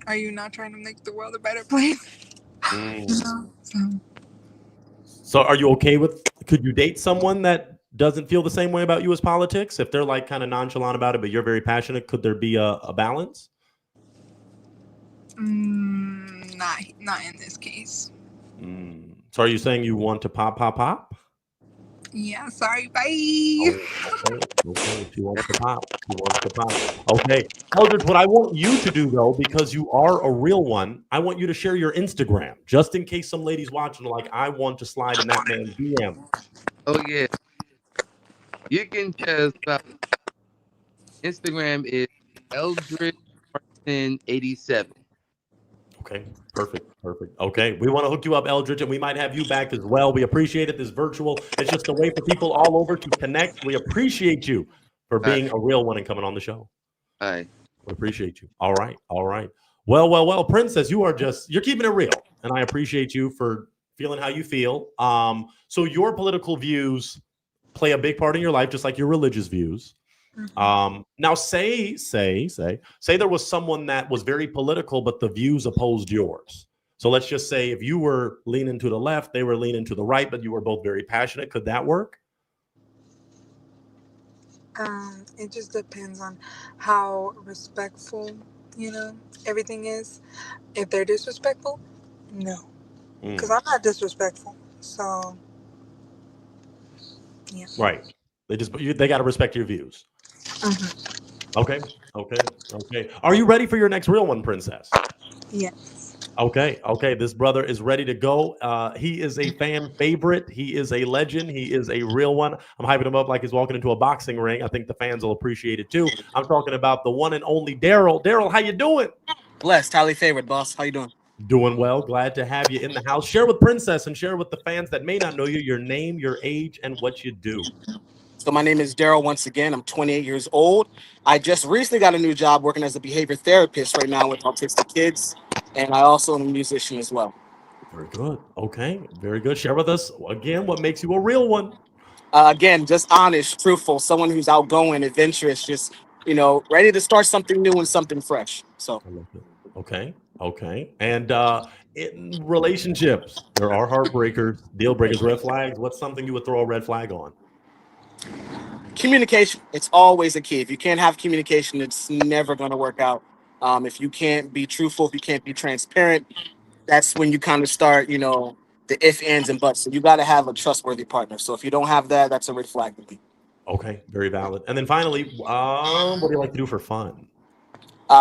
are you not trying to make the world a better place? Mm. So So are you okay with, could you date someone that doesn't feel the same way about you as politics? If they're like kind of nonchalant about it, but you're very passionate, could there be a balance? Not in this case. So are you saying you want to pop? Yeah, sorry, bye. Okay. She wants to pop. Okay. Eldridge, what I want you to do, though, because you are a real one, I want you to share your Instagram, just in case some ladies watching are like, I want to slide in that man's DM. Oh yeah. You can just Instagram is Eldridge Martin 87. Okay, perfect. Okay, we want to hook you up, Eldridge, and we might have you back as well. We appreciate it. This virtual, it's just a way for people all over to connect. We appreciate you for being a real one and coming on the show. All right. We appreciate you. All right. Well, Princess, you're keeping it real, and I appreciate you for feeling how you feel. So your political views play a big part in your life, just like your religious views. Now say there was someone that was very political, but the views opposed yours. So let's just say if you were leaning to the left, they were leaning to the right, but you were both very passionate. Could that work? It just depends on how respectful, everything is. If they're disrespectful, no. Because I'm not disrespectful. So, yeah. Right. They got to respect your views. Okay. Are you ready for your next real one, Princess? Yes. Okay. This brother is ready to go. He is a fan favorite. He is a legend. He is a real one. I'm hyping him up like he's walking into a boxing ring. I think the fans will appreciate it too. I'm talking about the one and only Daryl. Daryl, how you doing? Blessed, highly favored, boss. How you doing? Doing well. Glad to have you in the house. Share with Princess and share with the fans that may not know you your name, your age, and what you do. So my name is Daryl once again. I'm 28 years old. I just recently got a new job working as a behavior therapist right now with autistic kids. And I also am a musician as well. Very good. Okay. Very good. Share with us again what makes you a real one. Again, just honest, truthful, someone who's outgoing, adventurous, just, ready to start something new and something fresh. So. I love it. Okay. And in relationships, there are heartbreakers, deal breakers, red flags. What's something you would throw a red flag on? Communication. It's always a key. If you can't have communication, it's never going to work out. If you can't be truthful, if you can't be transparent, that's when you kind of start, the if, ands, and buts. So you got to have a trustworthy partner. So if you don't have that, that's a red flag to me. Okay, very valid. And then finally, what do you like to do for fun?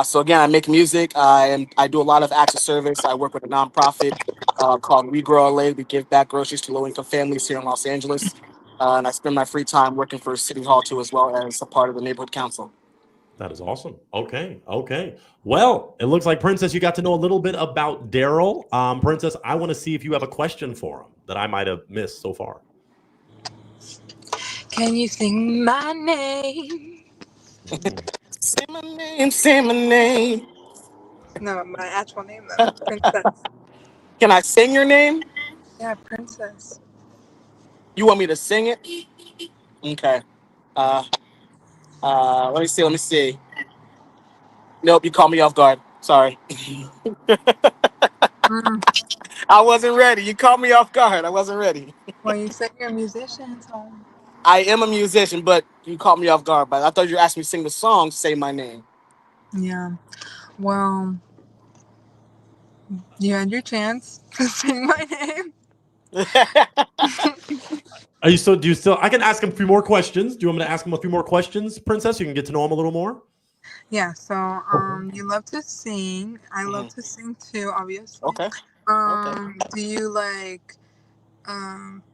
So again, I make music. I do a lot of acts of service. I work with a nonprofit called We Grow LA. We give back groceries to low-income families here in Los Angeles. And I spend my free time working for City Hall too, as well as a part of the neighborhood council. That is awesome. Okay. Well, it looks like, Princess, you got to know a little bit about Daryl. Princess, I want to see if you have a question for him that I might have missed so far. Can you sing my name? Say my name, say my name. No, my actual name though. Princess. Can I sing your name? Yeah, Princess. You want me to sing it? Okay. Let me see. Nope, you caught me off guard. Sorry. I wasn't ready. You caught me off guard. I wasn't ready. Well, you said you're a musician, so. I am a musician, but you caught me off guard. But I thought you asked me to sing the song, Say My Name. Yeah. Well, you had your chance to sing my name. Do you still, I can ask him a few more questions. Do you want me to ask him a few more questions, Princess? You can get to know him a little more. Yeah, so you love to sing. I love to sing too, obviously. Okay. Do you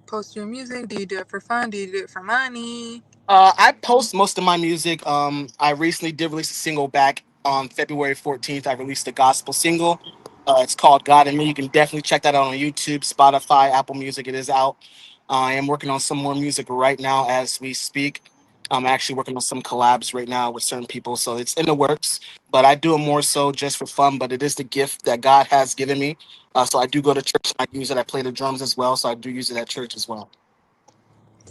post your music? Do you do it for fun? Do you do it for money? I post most of my music. I recently did release a single back on February 14th. I released a gospel single. It's called God and Me. You can definitely check that out on YouTube, Spotify, Apple Music. It is out. I am working on some more music right now as we speak. I'm actually working on some collabs right now with certain people, so it's in the works. But I do it more so just for fun, but it is the gift that God has given me. So I do go to church. I use it. I play the drums as well, so I do use it at church as well.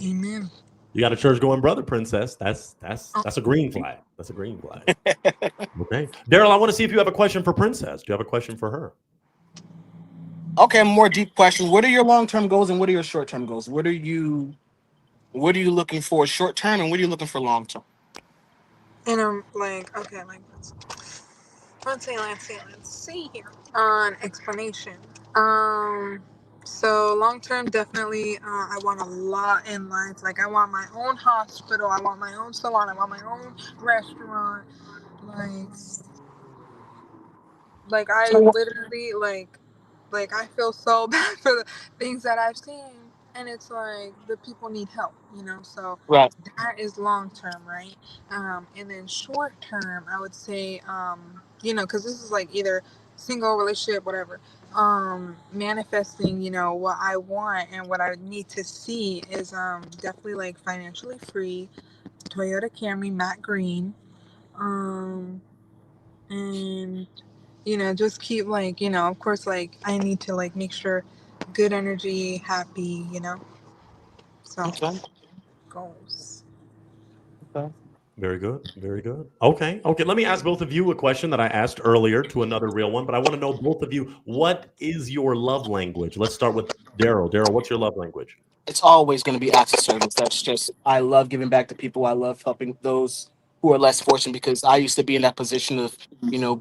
Amen. You got a church-going brother, Princess. That's a green flag. That's a green flag. Okay. Daryl, I want to see if you have a question for Princess. Do you have a question for her? Okay, a more deep question. What are your long-term goals and what are your short-term goals? What are you looking for short term and what are you looking for long term? And I'm like, okay, like let's see here. On explanation. So long term, definitely, I want a lot in life. Like I want my own hospital. I want my own salon. I want my own restaurant. Like, I So literally like I feel so bad for the things that I've seen, and it's like the people need help, So right. that is long term, right? And then short term, I would say, because this is like either single relationship, whatever. Manifesting, what I want and what I need to see is definitely like financially free, Toyota Camry, matte green, and just keep like of course like I need to like make sure good energy, happy, so Okay. goals. Okay. Very good. Very good. Okay. Okay. Let me ask both of you a question that I asked earlier to another real one, but I want to know both of you, what is your love language? Let's start with Daryl. Daryl, what's your love language? It's always going to be acts of service. That's just, I love giving back to people. I love helping those who are less fortunate because I used to be in that position of,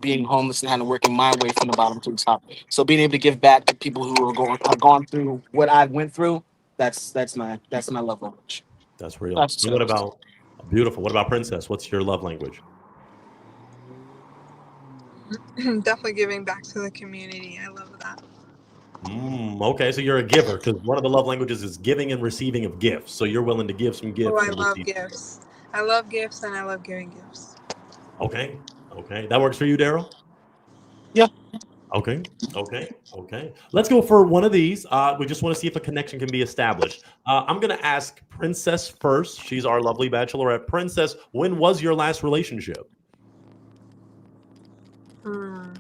being homeless and having to working my way from the bottom to the top. So being able to give back to people who have gone through what I went through, that's my love language. That's real. Acts of And what service. about beautiful? What about Princess? What's your love language? Definitely giving back to the community. I love that. Okay, so you're a giver because one of the love languages is giving and receiving of gifts. So you're willing to give some Oh, gifts I and love receive. gifts. I love gifts and I love giving gifts. Okay, okay, that works for you, Daryl. Yeah. Okay, okay, okay. Let's go for one of these. We just want to see if a connection can be established. I'm going to ask Princess first. She's our lovely bachelorette. Princess, when was your last relationship? Hmm.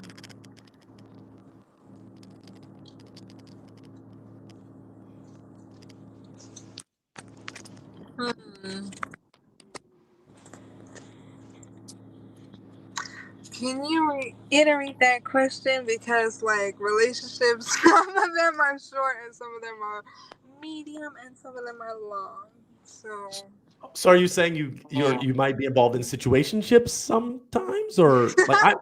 Hmm. Can you reiterate that question? Because like relationships, some of them are short and some of them are medium and some of them are long. So So are you saying you might be involved in situationships sometimes, or like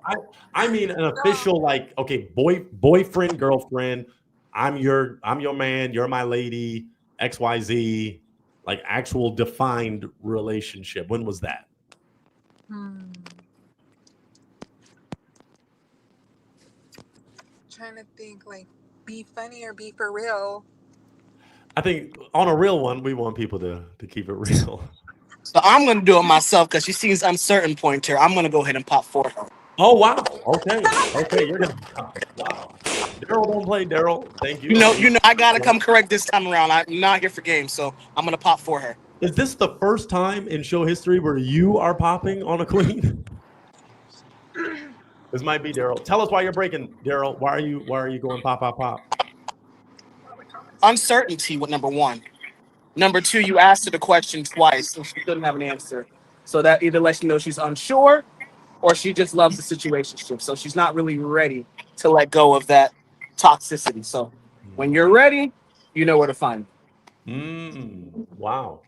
I mean an no, official like okay boyfriend girlfriend, I'm your man, you're my lady, XYZ, like actual defined relationship. When was that? hmm. Trying to think like be funny or be for real. I think on a real one, we want people to keep it real. So I'm going to do it myself because she seems uncertain pointer. I'm going to go ahead and pop for her. Oh wow, okay, okay, you're gonna wow. Daryl don't play Daryl. Thank you. I got to come correct this time around. I'm not here for games, so I'm going to pop for her. Is this the first time in show history where you are popping on a queen? This might be Daryl. Tell us why you're breaking, Daryl. Why are you going pop pop pop? Uncertainty with number one. Number two, you asked her the question twice and she couldn't have an answer. So that either lets you know she's unsure or she just loves the situationship. So she's not really ready to let go of that toxicity. So when you're ready, you know where to find me. Wow.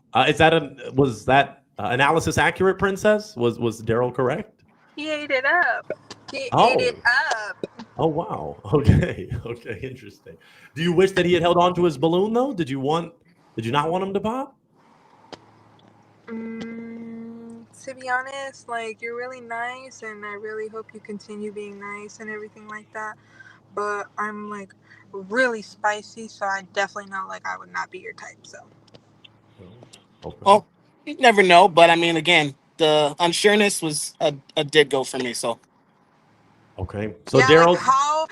Was that analysis accurate, Princess? Was Daryl correct? He ate it up. He ate it Oh. up. Oh wow. Okay. Okay. Interesting. Do you wish that he had held on to his balloon though? Did you not want him to pop? To be honest, like you're really nice, and I really hope you continue being nice and everything like that. But I'm like really spicy, so I definitely know like I would not be your type. So. Okay. Well, you never know. But I mean, again, the unsureness was a dead go for me. So Okay. So Yeah, like Daryl, how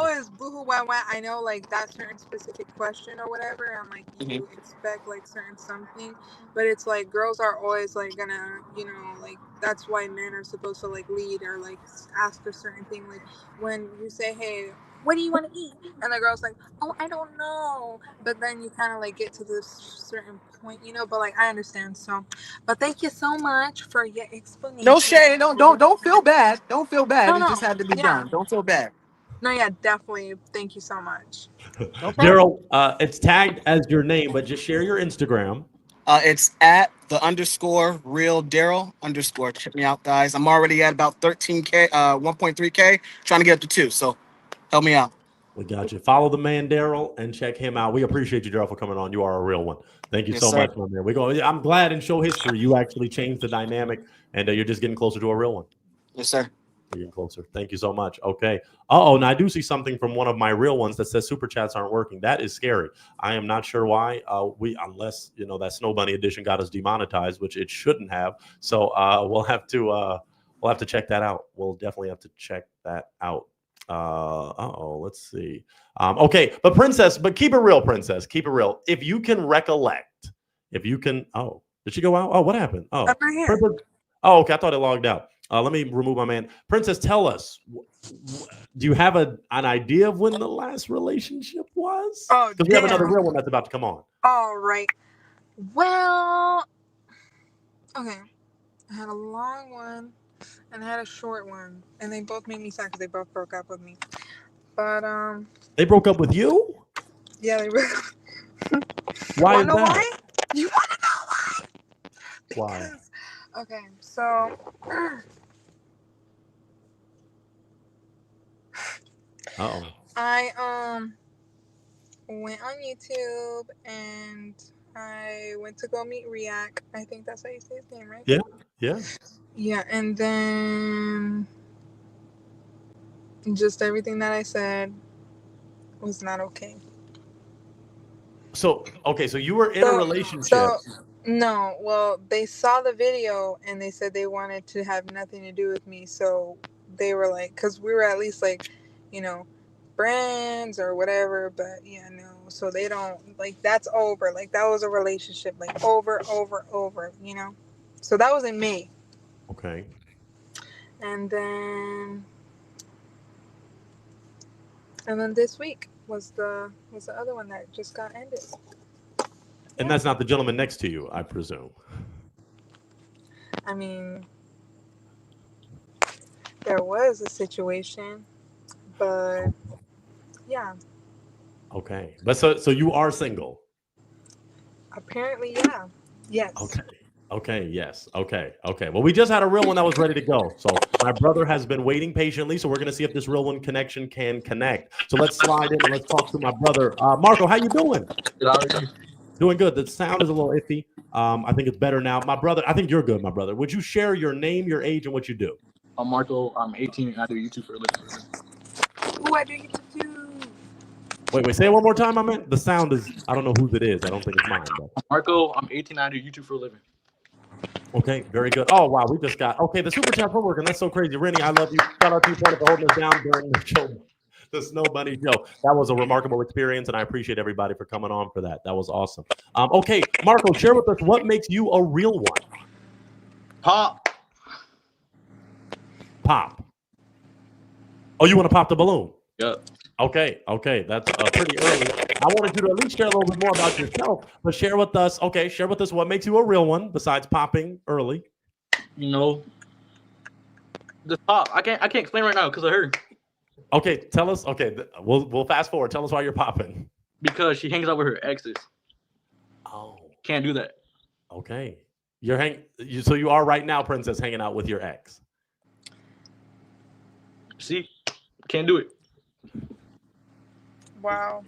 is Boohoo Wah Wah? I know like that certain specific question or whatever, and like you expect like certain something, but it's like girls are always like gonna, like that's why men are supposed to like lead or like ask a certain thing. Like when you say, "Hey, what do you want to eat?" and the girl's like, "Oh, I don't know," but then you kind of like get to this certain point, But like I understand. So, but thank you so much for your explanation. no shade. Don't feel bad. Don't feel bad. No, It no, just had to be yeah. done. Don't feel bad. No, yeah, definitely. Thank you so much. No problem. Daryl, it's tagged as your name, but just share your Instagram. It's at the _real Daryl _ check me out, guys. I'm already at about 13K, 1.3K, trying to get up to 2. So help me out. We got you. Follow the man Daryl and check him out. We appreciate you, Daryl, for coming on. You are a real one. Thank you Yes, so sir. much, my man. I'm glad in show history you actually changed the dynamic, and you're just getting closer to a real one. Yes, sir. You're getting closer. Thank you so much. Okay. Oh, now I do see something from one of my real ones that says super chats aren't working. That is scary. I am not sure why. Unless that Snow Bunny edition got us demonetized, which it shouldn't have. So we'll have to check that out. We'll definitely have to check that out. Let's see. Okay, but keep it real, Princess. Keep it real. If you can recollect, did she go out? Oh, what happened? Oh, I'm right here. okay. I thought it logged out. Let me remove my man. Princess, tell us. Do you have an idea of when the last relationship was? Oh, because we have another damn. real one that's about to come on. All right. Well, okay. I had a long one and I had a short one, and they both made me sad because they both broke up with me. But They broke up with you? yeah, they broke. Why is Wanna know that? why? You wanna know why? Why? Because, okay, so I went on YouTube and I went to go meet Riak. I think that's how you say his name, right? Yeah. Yeah, and then just everything that I said was not okay. So you were in a relationship. No, well, they saw the video and they said they wanted to have nothing to do with me. So they were like, because we were at least like, friends or whatever. But yeah, no. So they don't, like, that's over. Like, that was a relationship, like, over. So that was in May. Okay. And then this week was the other one that just got ended. And that's not the gentleman next to you, I presume. I mean, there was a situation, but yeah. Okay. But so you are single? Apparently, yeah. Yes. Okay. Yes. Okay. Well, we just had a real one that was ready to go. So my brother has been waiting patiently. So we're going to see if this real one connection can connect. So let's slide in and let's talk to my brother. Marco, how you doing? Good, how are you? Doing good. The sound is a little iffy. I think it's better now. My brother, I think you're good, my brother. Would you share your name, your age, and what you do? I'm Marco. I'm 18 and I do YouTube for a living. Ooh, I do YouTube too. Wait, say it one more time, my man. The sound is, I don't know whose it is. I don't think it's mine. But. I'm Marco. I'm 18 and I do YouTube for a living. Okay, very good. Oh, wow, we just got, the super chat for working. That's so crazy. Rennie, I love you. Shout out to you for holding us down during the show. The Snow Bunny show. That was a remarkable experience, and I appreciate everybody for coming on for that. That was awesome. Okay, Marco, share with us what makes you a real one. Pop. Oh, you want to pop the balloon? Yep. Okay, that's pretty early. I wanted you to at least share a little bit more about yourself, but share with us what makes you a real one besides popping early. Just pop. I can't explain right now because of her. Okay, tell us. Okay, we'll fast forward. Tell us why you're popping. Because she hangs out with her exes. Oh, can't do that. Okay, so you are right now, Princess, hanging out with your ex. See, can't do it. Wow,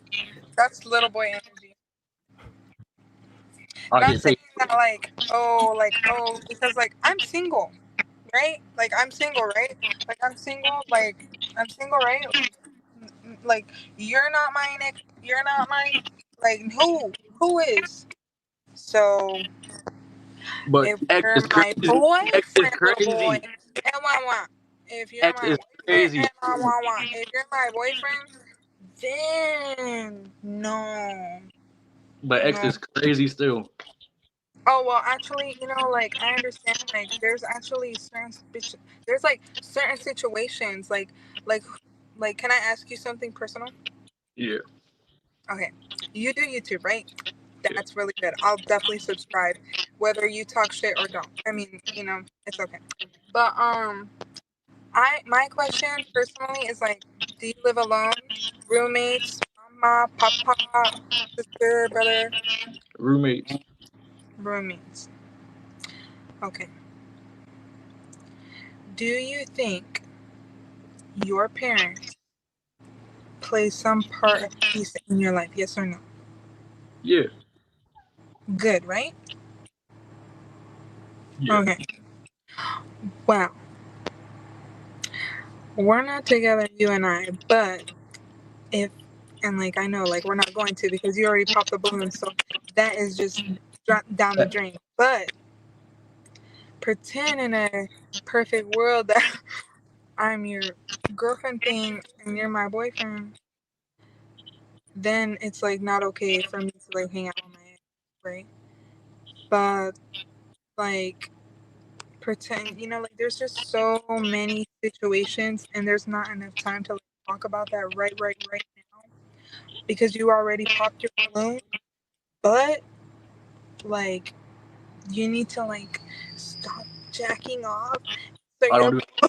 that's little boy energy. Not saying that because I'm single, right? I'm single, right? I'm single, right? Like, you're not mine, you're not mine. Like, who is? So, but if you're my boyfriend, little boy, if you're my boyfriend, if you're my boyfriend, then no. But X is crazy still. Oh, well, actually, I understand, there's actually certain situations, like, can I ask you something personal? Yeah. Okay. You do YouTube, right? That's really good. I'll definitely subscribe, whether you talk shit or don't. I mean, it's okay. But, My question personally is like, do you live alone, roommates, mama, papa, sister, brother, Roommates. roommates? Okay. Do you think your parents play some part of piece in your life? Yes or no? Yeah. Good, right? Yeah. Okay. Wow. We're not together, you and I, but if and like I know like we're not going to because you already popped the balloon, so that is just down the drain. But pretend in a perfect world that I'm your girlfriend thing and you're my boyfriend, then it's like not okay for me to like hang out with my ex, right? But like pretend, like there's just so many situations and there's not enough time to like, talk about that right now because you already popped your balloon. But like you need to like stop jacking off so I your don't do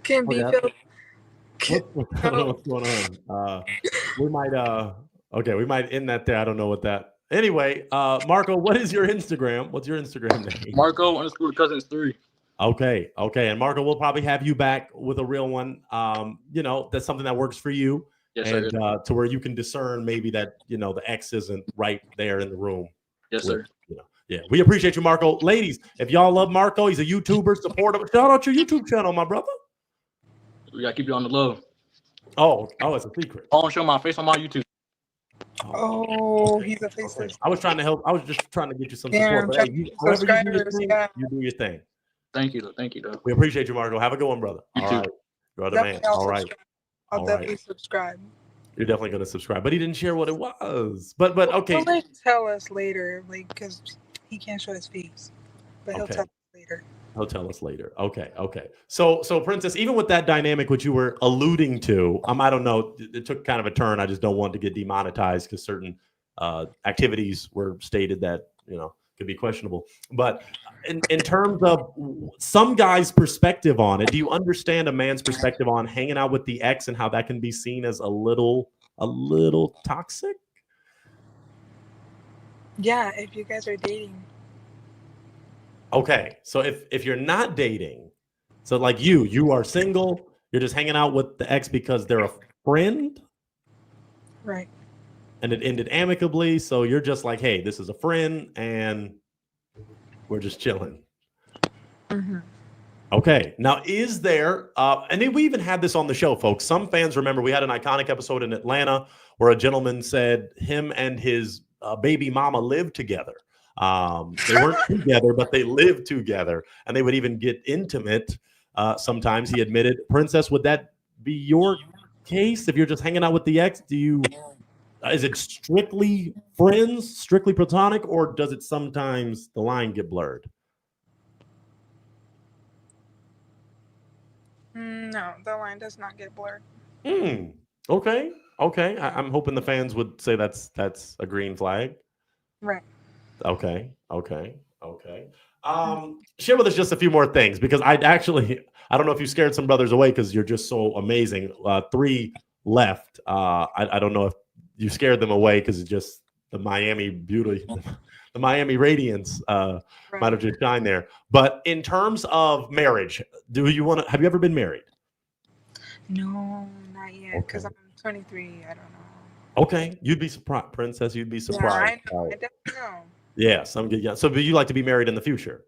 can be filled. I don't know what's going on. We might okay, we might end that there. I don't know what that. Anyway, Marco, what is your Instagram? What's your Instagram name? Marco_Cousins3. Okay, and Marco, we'll probably have you back with a real one. That's something that works for you, Yes, and sir. to where you can discern maybe that the ex isn't right there in the room. Yes, sir. Yeah, we appreciate you, Marco. Ladies, if y'all love Marco, he's a YouTuber. Support him. Shout out your YouTube channel, my brother. We gotta keep you on the low. Oh, it's a secret. I don't show my face on my YouTube. Oh, he's a face. Okay. I was trying to help. I was just trying to get you some Damn, support. But hey, whatever you do your thing, yeah. you do your thing. Thank you, though. We appreciate you, Marco. Have a good one, brother. You All too. right. Brother Definitely man. All right. I'll All definitely right. subscribe. You're definitely going to subscribe. But he didn't share what it was. But okay. He'll like tell us later, like, because he can't show his face. But he'll tell us later. He'll tell us later. Okay. So Princess, even with that dynamic which you were alluding to, I don't know, it took kind of a turn. I just don't want to get demonetized because certain activities were stated that, could be questionable. But in terms of some guy's perspective on it, do you understand a man's perspective on hanging out with the ex and how that can be seen as a little toxic? Yeah, if you guys are dating. Okay, so if you're not dating, so like you are single, you're just hanging out with the ex because they're a friend, right? And it ended amicably, so you're just like, hey, this is a friend, and we're just chilling. Mm-hmm. Okay, now is there, and we even had this on the show, folks. Some fans remember we had an iconic episode in Atlanta where a gentleman said him and his baby mama lived together. They weren't together, but they lived together, and they would even get intimate. Sometimes he admitted. Princess, would that be your case? If you're just hanging out with the ex, is it strictly friends, strictly platonic, or does it sometimes the line get blurred? No, the line does not get blurred. Okay. I'm hoping the fans would say that's a green flag. Right. Okay. Share with us just a few more things because I don't know if you scared some brothers away because you're just so amazing. 3 left. I don't know if you scared them away because it's just the Miami beauty, the Miami radiance might have just shined there. But in terms of marriage, have you ever been married? No, not yet. Because I'm 23. I don't know. Okay, you'd be surprised, Princess. You'd be surprised. Yeah, I know. I definitely know. Yeah, some get. Yeah. So, do you like to be married in the future?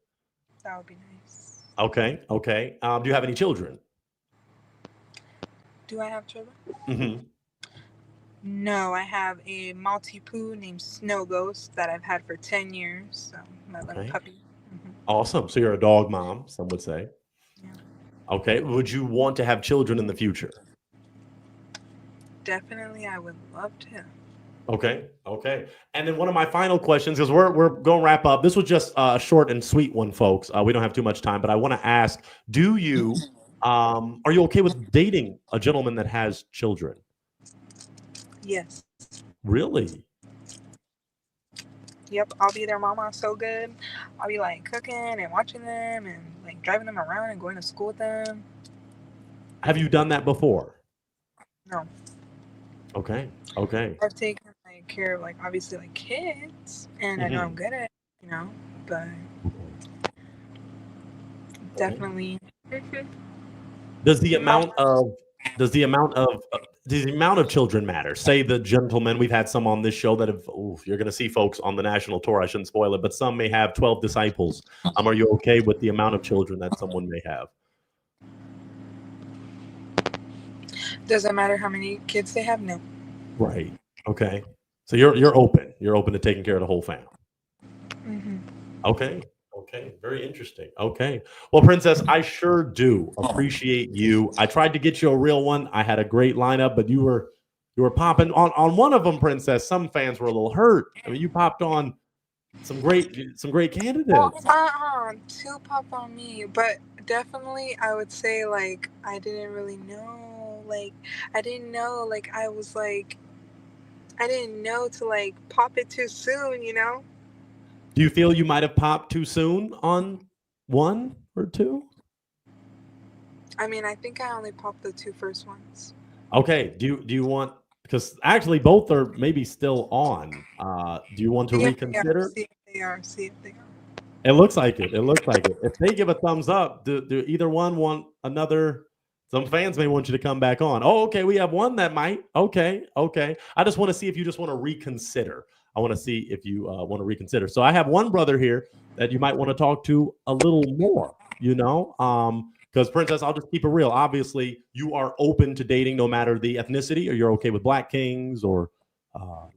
That would be nice. Okay. Do you have any children? Do I have children? Mm-hmm. No, I have a Maltipoo named Snow Ghost that I've had for 10 years. So my little puppy. Mm-hmm. Awesome. So you're a dog mom, some would say. Yeah. Okay. Would you want to have children in the future? Definitely, I would love to. Okay. And then one of my final questions, because we're going to wrap up. This was just a short and sweet one, folks. We don't have too much time, but I want to ask, are you okay with dating a gentleman that has children? Yes. Really? Yep, I'll be their mama so good. I'll be like cooking and watching them and like driving them around and going to school with them. Have you done that before? No. Okay. Okay. I've taken like care of like obviously like kids, and I know I'm Mhm. good at it, you know, but Okay. definitely. Mhm. Does the Mom. amount of does the amount of does the amount of children matter? Say the gentlemen, we've had some on this show that have. Oof, you're going to see folks on the national tour. I shouldn't spoil it, but some may have 12 disciples. Are you okay with the amount of children that someone may have? Does it matter how many kids they have? No. Right. Okay. So you're open. You're open to taking care of the whole family. Mm-hmm. Okay. Okay. Very interesting. Okay. Well, Princess, I sure do appreciate you. I tried to get you a real one. I had a great lineup, but you were popping on one of them, Princess. Some fans were a little hurt. I mean, you popped on some great candidates. Well, two pop on me, but definitely I would say like I didn't really know, like I didn't know, like I was like I didn't know to like pop it too soon, you know. Do you feel you might have popped too soon on one or two? I mean, I think I only popped the two first ones. Okay. Do you want, because actually both are maybe still on. Do you want to reconsider? See if they are. See if they are. It looks like it. It looks like it. If they give a thumbs up, do either one want another? Some fans may want you to come back on. Oh, okay. We have one that might. Okay. Okay. I just want to see if you just want to reconsider. I want to see if you want to reconsider. So I have one brother here that you might want to talk to a little more, you know, because Princess, I'll just keep it real. Obviously, you are open to dating no matter the ethnicity, or you're okay with Black kings or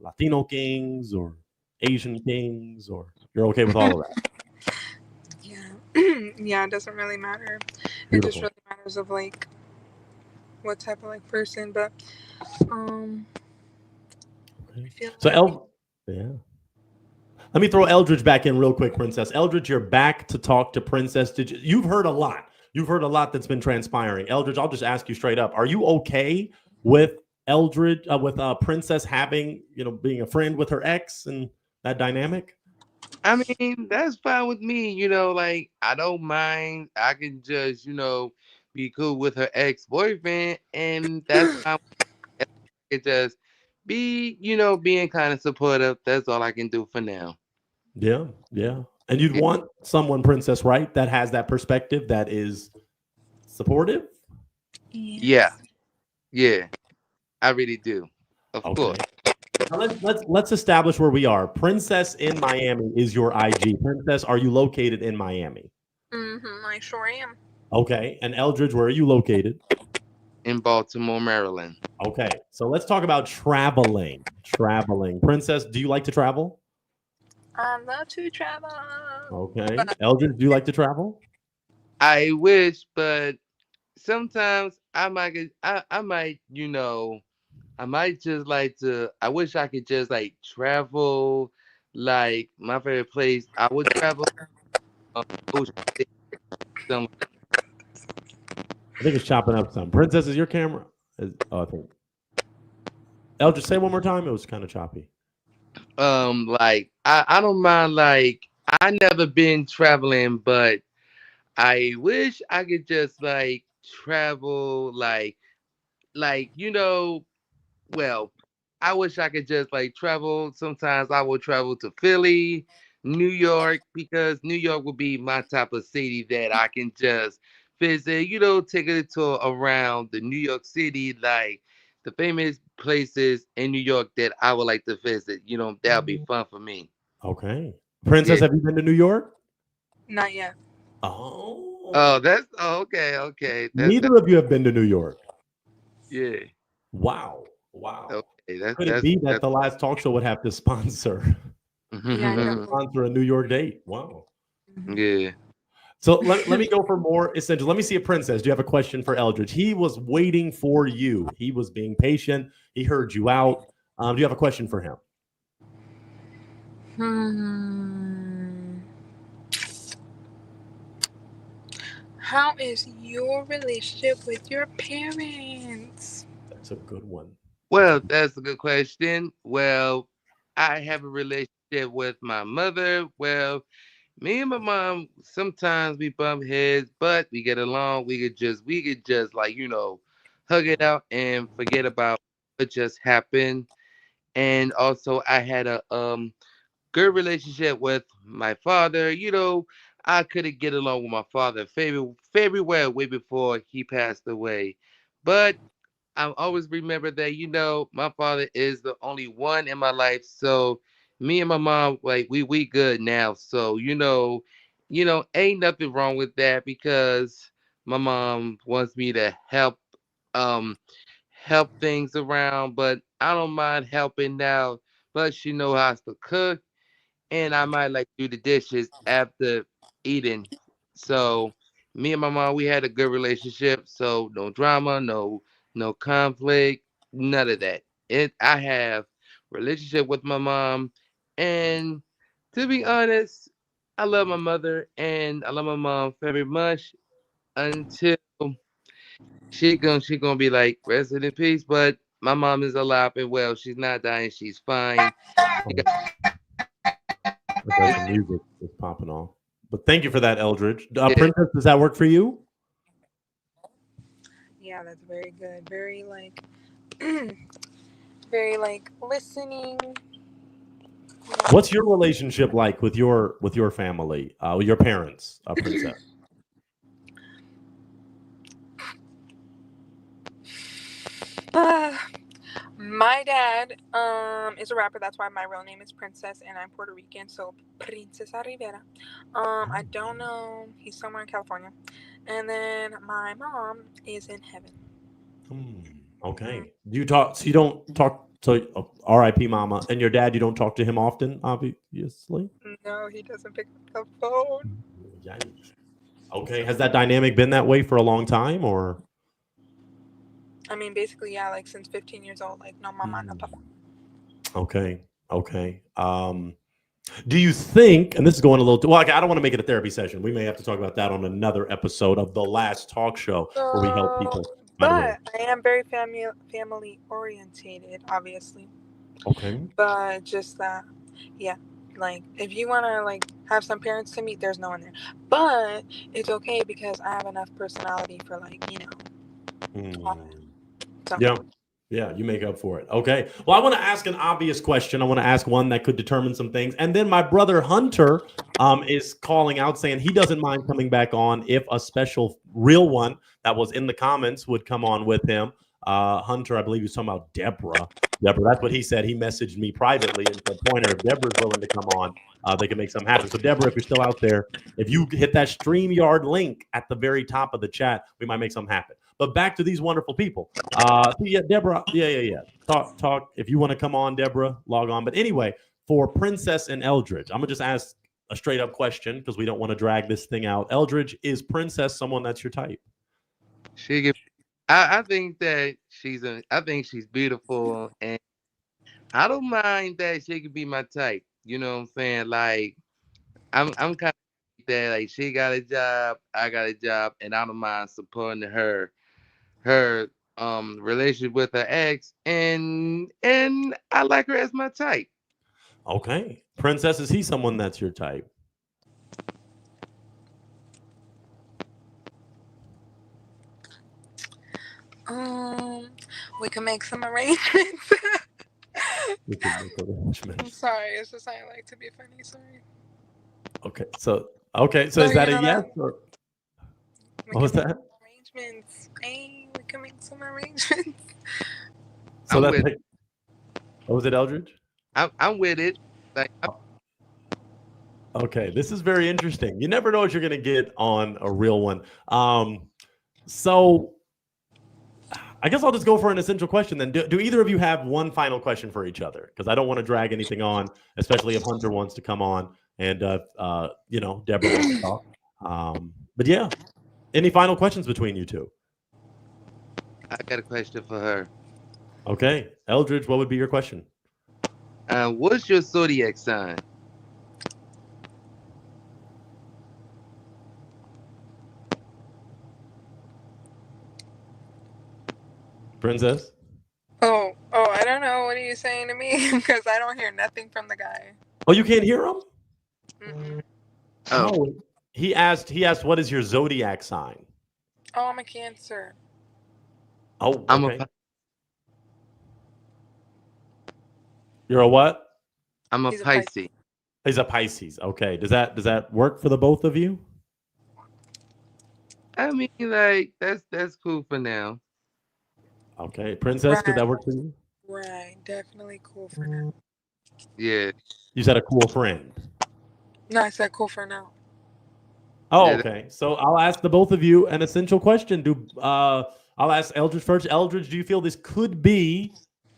Latino kings or Asian kings, or you're okay with all of that. Yeah, it doesn't really matter. Beautiful. It just really matters of like what type of like person, but Okay. So yeah. Let me throw Eldridge back in real quick, Princess. Eldridge, you're back to talk to Princess. You've heard a lot. You've heard a lot that's been transpiring. Eldridge, I'll just ask you straight up. Are you okay with Eldridge, with Princess having, being a friend with her ex and that dynamic? I mean, that's fine with me. Like I don't mind. I can just, be cool with her ex-boyfriend, and that's fine. It just be, being kind of supportive. That's all I can do for now. Yeah, yeah. And you'd want someone, Princess, right, that has that perspective, that is supportive? Yeah. Yeah. I really do. Of course. Now let's establish where we are. Princess in Miami is your IG. Princess, are you located in Miami? Mm-hmm, I sure am. Okay. And Eldridge, where are you located? In Baltimore, Maryland. Okay. So let's talk about traveling. Princess, do you like to travel? I love to travel. Okay. Eldridge, do you like to travel? I wish, but sometimes I might, I might just like to. I wish I could just like travel. Like my favorite place, I would travel. Ocean State, I think it's chopping up some. Princess, is your camera? I think. Eldridge, say one more time. It was kind of choppy. Like I don't mind. Like I never been traveling, but I wish I could just like travel. Well, I wish I could just like travel. Sometimes I will travel to Philly, New York, because New York would be my type of city that I can just visit, take a tour around the New York City, like the famous places in New York that I would like to visit. That'll be fun for me. Okay. Princess, have you been to New York? Not yet. Oh, that's okay. Okay. Neither of you have been to New York. Yeah. Wow. Okay. Could it be that the last talk show would have to sponsor sponsor a New York date? Wow. Yeah. So let me go for more essential. Let me see a Princess. Do you have a question for Eldridge? He was waiting for you. He was being patient. He heard you out. Do you have a question for him? How is your relationship with your parents? That's a good one. Well, that's a good question. Well, I have a relationship with my mother. Well, Me and my mom sometimes we bump heads, but we get along. We could just like hug it out and forget about what just happened. And also, I had a good relationship with my father. I couldn't get along with my father very well way before he passed away. But I always remember that, my father is the only one in my life. So me and my mom, like we good now. So, ain't nothing wrong with that because my mom wants me to um help things around, but I don't mind helping now. But she know how to cook and I might like do the dishes after eating. So me and my mom, we had a good relationship. So no drama, no conflict, none of that. I have relationship with my mom, and to be honest, I love my mother and I love my mom very much until she gonna be like rest in peace. But my mom is alive and well. She's not dying. She's fine. She got, Okay, some music is popping off. But thank you for that, Eldridge. yeah. Princess, does that work for you? Yeah, that's very good. Very like, very like listening. What's your relationship like with your family, with your parents, Princess? Uh, my dad is a rapper. That's why my real name is Princess, and I'm Puerto Rican. So Princesa Rivera. I don't know. He's somewhere in California, and then my mom is in heaven. Okay. Do you talk? So you don't talk to R.I.P. Mama, and your dad. You don't talk to him often, obviously. No, he doesn't pick up the phone. Yikes. Okay. Has that dynamic been that way for a long time, or? I mean, basically, yeah, like since 15 years old, like no mama, no papa. Okay. Okay. Do you think, and this is going a little too, well, I don't want to make it a therapy session. We may have to talk about that on another episode of The Last Talk Show where we help people. But I am very family orientated, obviously. Okay. But just that, yeah. Like, if you want to, like, have some parents to meet, there's no one there. But it's okay because I have enough personality for, like, all that. So. Yeah. Yeah, you make up for it. Okay. Well, I want to ask an obvious question. I want to ask one that could determine some things. And then my brother Hunter is calling out saying he doesn't mind coming back on if a special real one that was in the comments would come on with him. Hunter, I believe he was talking about Deborah. Deborah, that's what he said. He messaged me privately and said, Pointer, if Deborah's willing to come on, they can make something happen. So, Deborah, if you're still out there, if you hit that StreamYard link at the very top of the chat, we might make something happen. But back to these wonderful people. So yeah, Deborah, yeah. Talk. If you want to come on, Deborah, log on. But anyway, for Princess and Eldridge, I'm going to just ask a straight up question because we don't want to drag this thing out. Eldridge, is Princess someone that's your type? I think that I think she's beautiful, and I don't mind that she could be my type. You know what I'm saying? Like, I'm kind of that. Like, she got a job, I got a job, and I don't mind supporting her relationship with her ex, and I like her as my type. Okay, Princess, is he someone that's your type? We can make some arrangements. I'm sorry, it's just I like to be funny. Sorry. Okay, so is that a yes or what was that? Arrangements. Hey, we can make some arrangements. So that's what was it, Eldridge? I'm with it. Like, okay, this is very interesting. You never know what you're gonna get on a real one. So I guess I'll just go for an essential question then. Do either of you have one final question for each other? Because I don't want to drag anything on, especially if Hunter wants to come on and Deborah wants to talk. But yeah, any final questions between you two? I got a question for her. Okay, Eldridge, what would be your question? What's your zodiac sign? Princess? Oh, I don't know. What are you saying to me? Because I don't hear nothing from the guy. Oh, you can't hear him? Mm-mm. Oh, Oh, he asked. What is your zodiac sign? Oh, I'm a Cancer. Oh, I'm okay. a You're a what? I'm a He's a Pisces. Pisces. He's a Pisces. Okay. Does that work for the both of you? I mean, like that's cool for now. Okay, Princess, could Right, that work for you? right. Definitely cool for now. Yeah, You said a cool friend. No, I said cool for now. Oh, yeah. okay. So I'll ask the both of you an essential question. I'll ask Eldridge first. Eldridge, do you feel this could be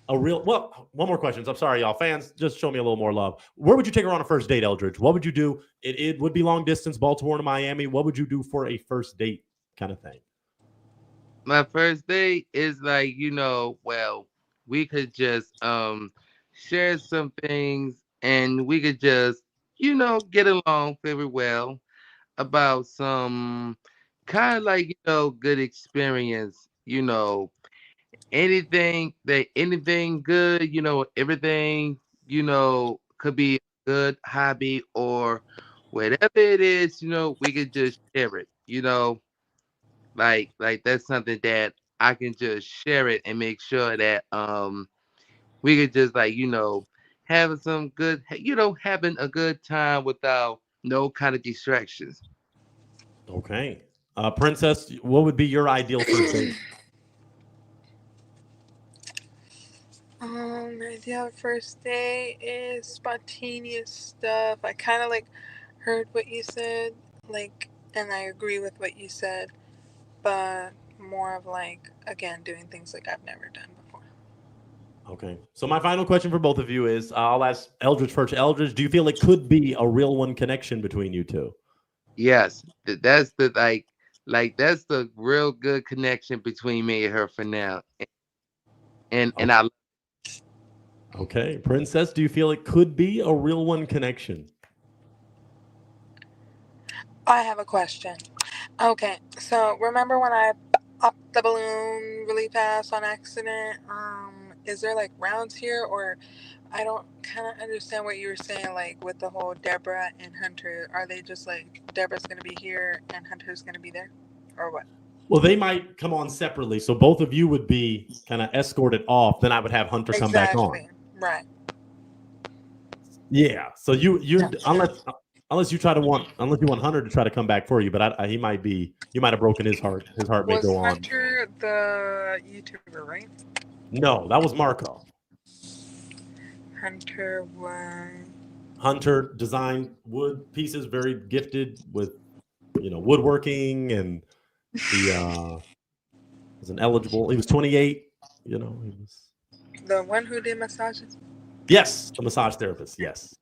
a real? Well, one more question. I'm sorry, y'all. Fans, just show me a little more love. Where would you take her on a first date, Eldridge? What would you do? It would be long distance, Baltimore to Miami. What would you do for a first date kind of thing? My first date is like, well, we could just share some things and we could just, get along very well about some kind of like, good experience, anything good, everything, could be a good hobby or whatever it is, we could just share it, like that's something that I can just share it and make sure that we could just like having some good having a good time without no kind of distractions. Okay. Princess, what would be your ideal first date? My ideal first day is spontaneous stuff. I kind of like heard what you said, like, and I agree with what you said, but more of like, again, doing things like I've never done before. Okay. So my final question for both of you is I'll ask Eldridge first. Eldridge, do you feel it could be a real one connection between you two? Yes, that's the like that's the real good connection between me and her for now. And I Okay. Princess, do you feel it could be a real one connection? I have a question. Okay, so remember when I popped the balloon really fast on accident? Is there like rounds here, or I don't kind of understand what you were saying, like with the whole Deborah and Hunter. Are they just like Deborah's gonna be here and Hunter's gonna be there, or what? Well, they might come on separately. So both of you would be kind of escorted off. Then I would have Hunter come back on. Exactly. Right. Yeah. So you Gotcha. unless you want Hunter to try to come back for you, but you might have broken his heart. His heart may Was go on. Hunter the YouTuber, right? No, that was Marco. Hunter designed wood pieces, very gifted with woodworking, and he was an eligible. He was 28. He was the one who did massages. yes, a massage therapist. Yes.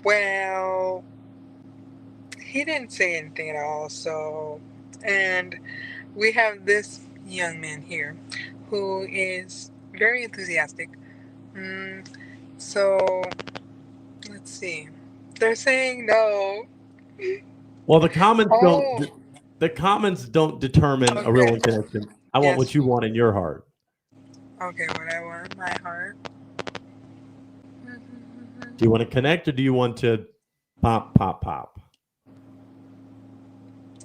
Well, he didn't say anything at all. So, and we have this young man here who is very enthusiastic. So, let's see. They're saying no. Well, the comments Oh, don't determine a real okay. connection. I want Yes. what you want in your heart. Okay, what I want in my heart. Do you want to connect, or do you want to pop, pop, pop?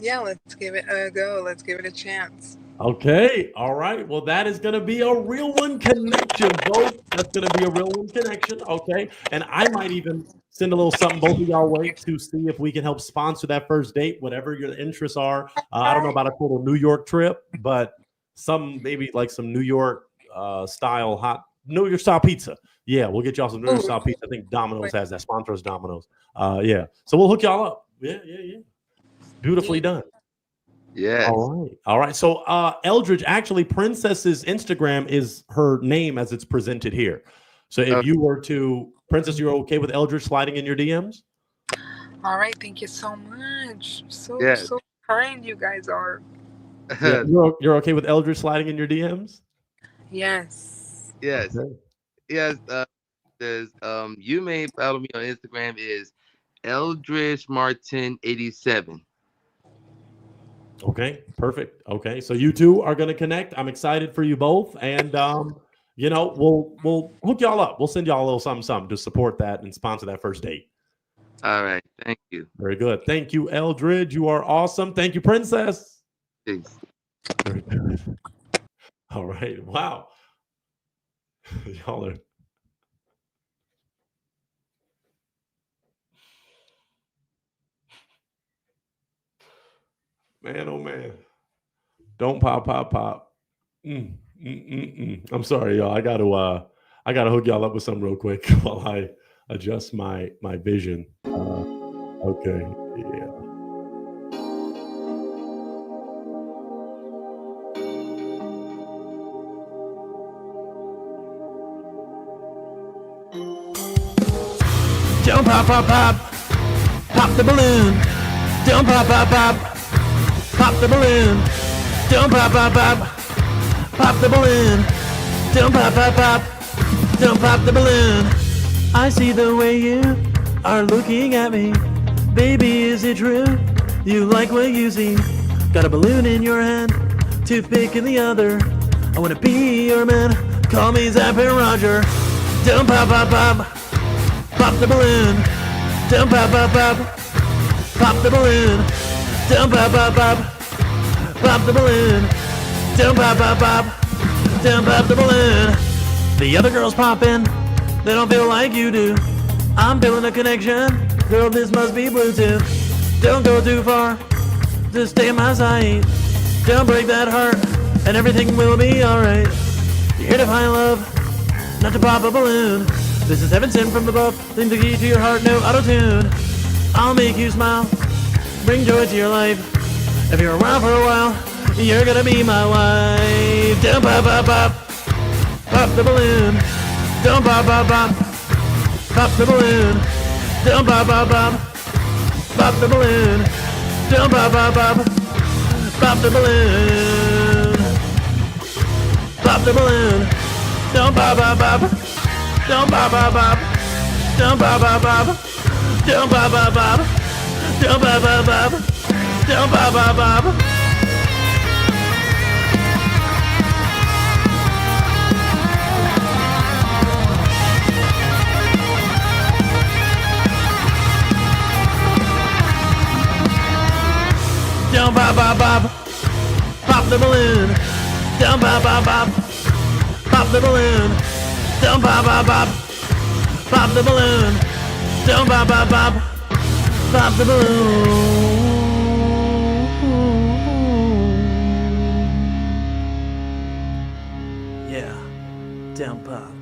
Yeah, let's give it a go. Let's give it a chance. Okay. All right. Well, that is going to be a real one connection, folks. That's going to be a real one connection. Okay. And I might even send a little something both of y'all way to see if we can help sponsor that first date, whatever your interests are. I don't know about a total New York trip, but maybe like some New York style New York style pizza. Yeah, we'll get y'all some New York style pizza. I think Domino's has that. Sponsor us, Domino's. Yeah. So we'll hook y'all up. Yeah. Beautifully done. yes. All right. So Eldridge, actually, Princess's Instagram is her name as it's presented here. So if you were to, Princess, you're okay with Eldridge sliding in your DMs? All right, thank you so much. So kind you guys are. Yeah, you're okay with Eldridge sliding in your DMs? Yes. Yes. Okay. Yes. There's you may follow me on Instagram is Eldridge Martin 87. Okay, perfect. Okay, so you two are going to connect. I'm excited for you both, and we'll hook y'all up. We'll send y'all a little something to support that and sponsor that first date. All right. Thank you. Very good. Thank you, Eldridge. You are awesome. Thank you, Princess. Peace. Very good. All right. Wow. Y'all are. Man, oh man. Don't pop. I'm sorry, y'all. I gotta hook y'all up with something real quick while I adjust my vision. Okay. Yeah. Don't pop. Pop the balloon. Don't pop. Pop the balloon. Don't pop. Pop the balloon. Don't pop. Don't pop the balloon. I see the way you are looking at me. Baby, is it true? You like what you see? Got a balloon in your hand, toothpick in the other. I wanna be your man. Call me Zapp and Roger. Don't pop. Pop the balloon. Don't pop. Pop the balloon. Don't pop. Pop the balloon. Don't pop. Don't pop the balloon. The other girls popping, they don't feel like you do. I'm feeling a connection. Girl, this must be Bluetooth. Don't go too far, just stay in my sight. Don't break that heart, and everything will be alright. You're here to find love, not to pop a balloon. This is heaven sent from above, thing to key to your heart, no auto-tune. I'll make you smile, bring joy to your life. If you're around for a while, you're gonna be my wife. Don't pop. Pop the balloon. Don't pop. Pop the balloon. Don't pop. Pop the balloon. Don't pop. Pop the balloon. Pop the balloon. Don't pop. Don't pop. Don't pop. Don't pop. Don't pop. Don't pop. Don't pop. Pop the balloon. Don't pop. Pop the balloon. Don't pop. Pop the balloon. Don't pop. Pop the balloon. Yeah. Don't pop.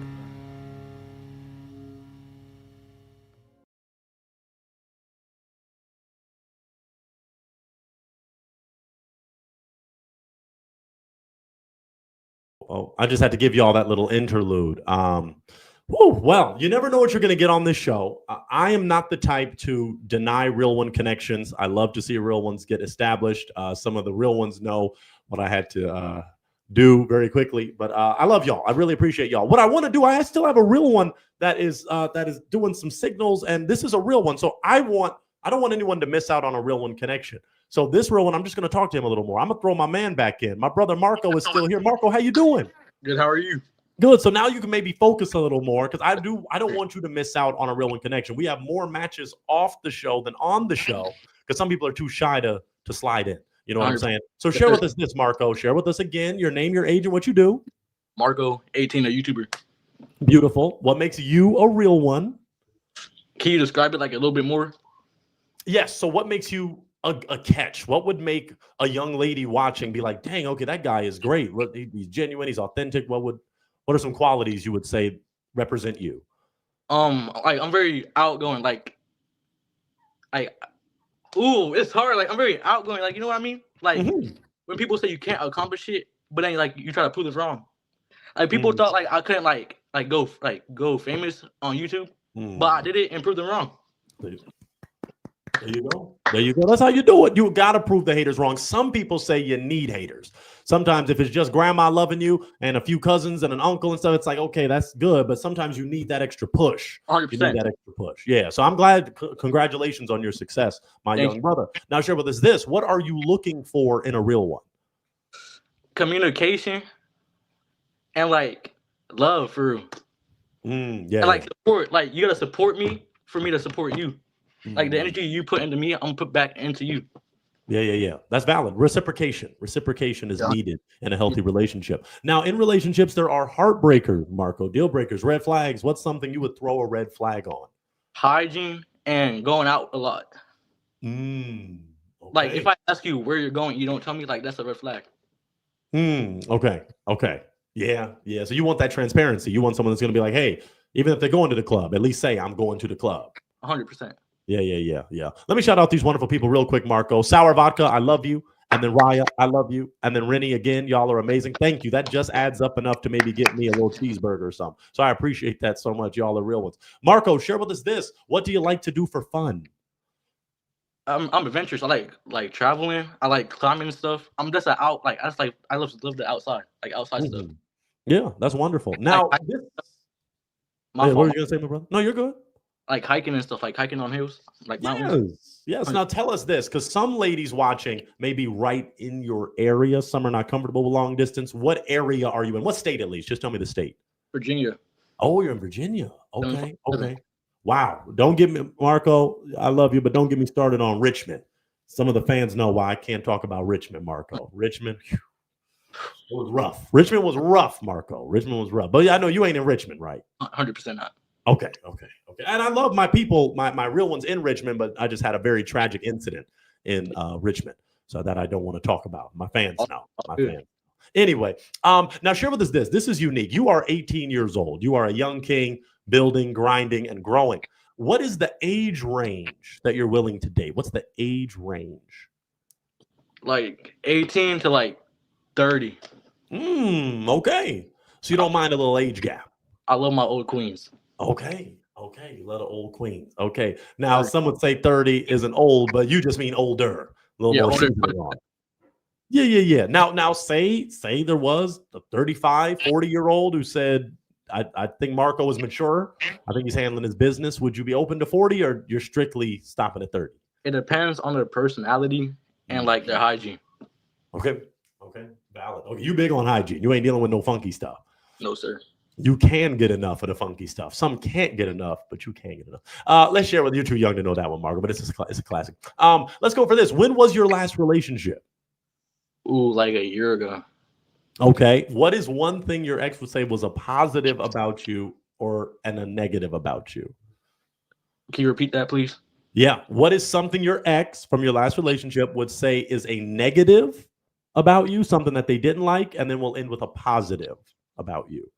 Oh, I just had to give you all that little interlude. Well, you never know what you're going to get on this show. I am not the type to deny real one connections. I love to see real ones get established. Some of the real ones know what I had to do very quickly, but I love y'all. I really appreciate y'all. What I want to do, I still have a real one that is doing some signals, and this is a real one. So I don't want anyone to miss out on a real one connection. So this real one, I'm just going to talk to him a little more. I'm going to throw my man back in. My brother Marco is still here. Marco, how you doing? Good. How are you? Good. So now you can maybe focus a little more, because I don't want you to miss out on a real one connection. We have more matches off the show than on the show, because some people are too shy to slide in. You know what I'm saying? So share with us this, Marco. Share with us again your name, your age, and what you do. Marco, 18, a YouTuber. Beautiful. What makes you a real one? Can you describe it like a little bit more? Yes. So what makes you a catch? What would make a young lady watching be like, dang, okay, that guy is great. He's genuine. He's authentic. What are some qualities you would say represent you? Like I'm very outgoing. It's hard. Like I'm very outgoing. Like, you know what I mean? Like when people say you can't accomplish it, but then like you try to prove it wrong. Like people thought like I couldn't like go famous on YouTube, but I did it and proved them wrong. There you go. There you go. That's how you do it. You got to prove the haters wrong. Some people say you need haters. Sometimes if it's just grandma loving you and a few cousins and an uncle and stuff, it's like, okay, that's good. But sometimes you need that extra push. 100%. You need that extra push. Yeah. So I'm glad. Congratulations on your success, my young brother. Now share with us this. What are you looking for in a real one? Communication and like love for real. Yeah. And like support. Like you got to support me for me to support you. Like the Mm. energy you put into me, I'm gonna put back into you. Yeah. That's valid. Reciprocation. Reciprocation is Yeah. needed in a healthy relationship. Now, in relationships, there are heartbreakers, Marco, deal breakers, red flags. What's something you would throw a red flag on? Hygiene and going out a lot. Mm, Like okay. if I ask you where you're going, you don't tell me, like that's a red flag. Okay. Yeah. So you want that transparency. You want someone that's going to be like, hey, even if they're going to the club, at least say, I'm going to the club. 100%. Yeah. Let me shout out these wonderful people real quick, Marco. Sour Vodka, I love you. And then Raya, I love you. And then Rennie, again, y'all are amazing. Thank you. That just adds up enough to maybe get me a little cheeseburger or something. So I appreciate that so much. Y'all are real ones. Marco, share with us this. What do you like to do for fun? I'm adventurous. I like traveling. I like climbing and stuff. I'm just I love to live the outside, like outside stuff. Mhm. Yeah, that's wonderful. Now, Like, My what were fault. you going to say, my brother? No, you're good. Like hiking and stuff, like hiking on hills, like mountains. Yes. Now tell us this, because some ladies watching may be right in your area. Some are not comfortable with long distance. What area are you in? What state, at least? Just tell me the state. Virginia. Oh, you're in Virginia. Okay. 747. Wow. Don't get me, Marco. I love you, but don't get me started on Richmond. Some of the fans know why I can't talk about Richmond, Marco. Richmond, it was rough. Richmond was rough, Marco. Richmond was rough. But yeah, I know you ain't in Richmond, right? 100% not. Okay. And I love my people, my real ones in Richmond, but I just had a very tragic incident in Richmond, so that I don't want to talk about. My fans know. My good. fans. Anyway, now share with us this. This is unique. You are 18 years old. You are a young king, building, grinding, and growing. What is the age range that you're willing to date? What's the age range? Like 18 to like 30. Okay. So you don't mind a little age gap. I love my old queens. Okay. You love the old queens. Okay. Now, some would say 30 isn't old, but you just mean older. A little more older. seasoned on. Yeah. Now say there was a 35, 40-year-old who said, I think Marco is mature. I think he's handling his business. Would you be open to 40, or you're strictly stopping at 30? It depends on their personality and like their hygiene. Okay. Valid. Okay. You big on hygiene. You ain't dealing with no funky stuff. No, sir. You can get enough of the funky stuff. Some can't get enough, but you can get enough. Let's share with you. You're too young to know that one, Marco, but it's a classic. Let's go for this. When was your last relationship? Ooh, like a year ago. Okay. What is one thing your ex would say was a positive about you and a negative about you? Can you repeat that, please? Yeah. What is something your ex from your last relationship would say is a negative about you, something that they didn't like, and then we'll end with a positive about you?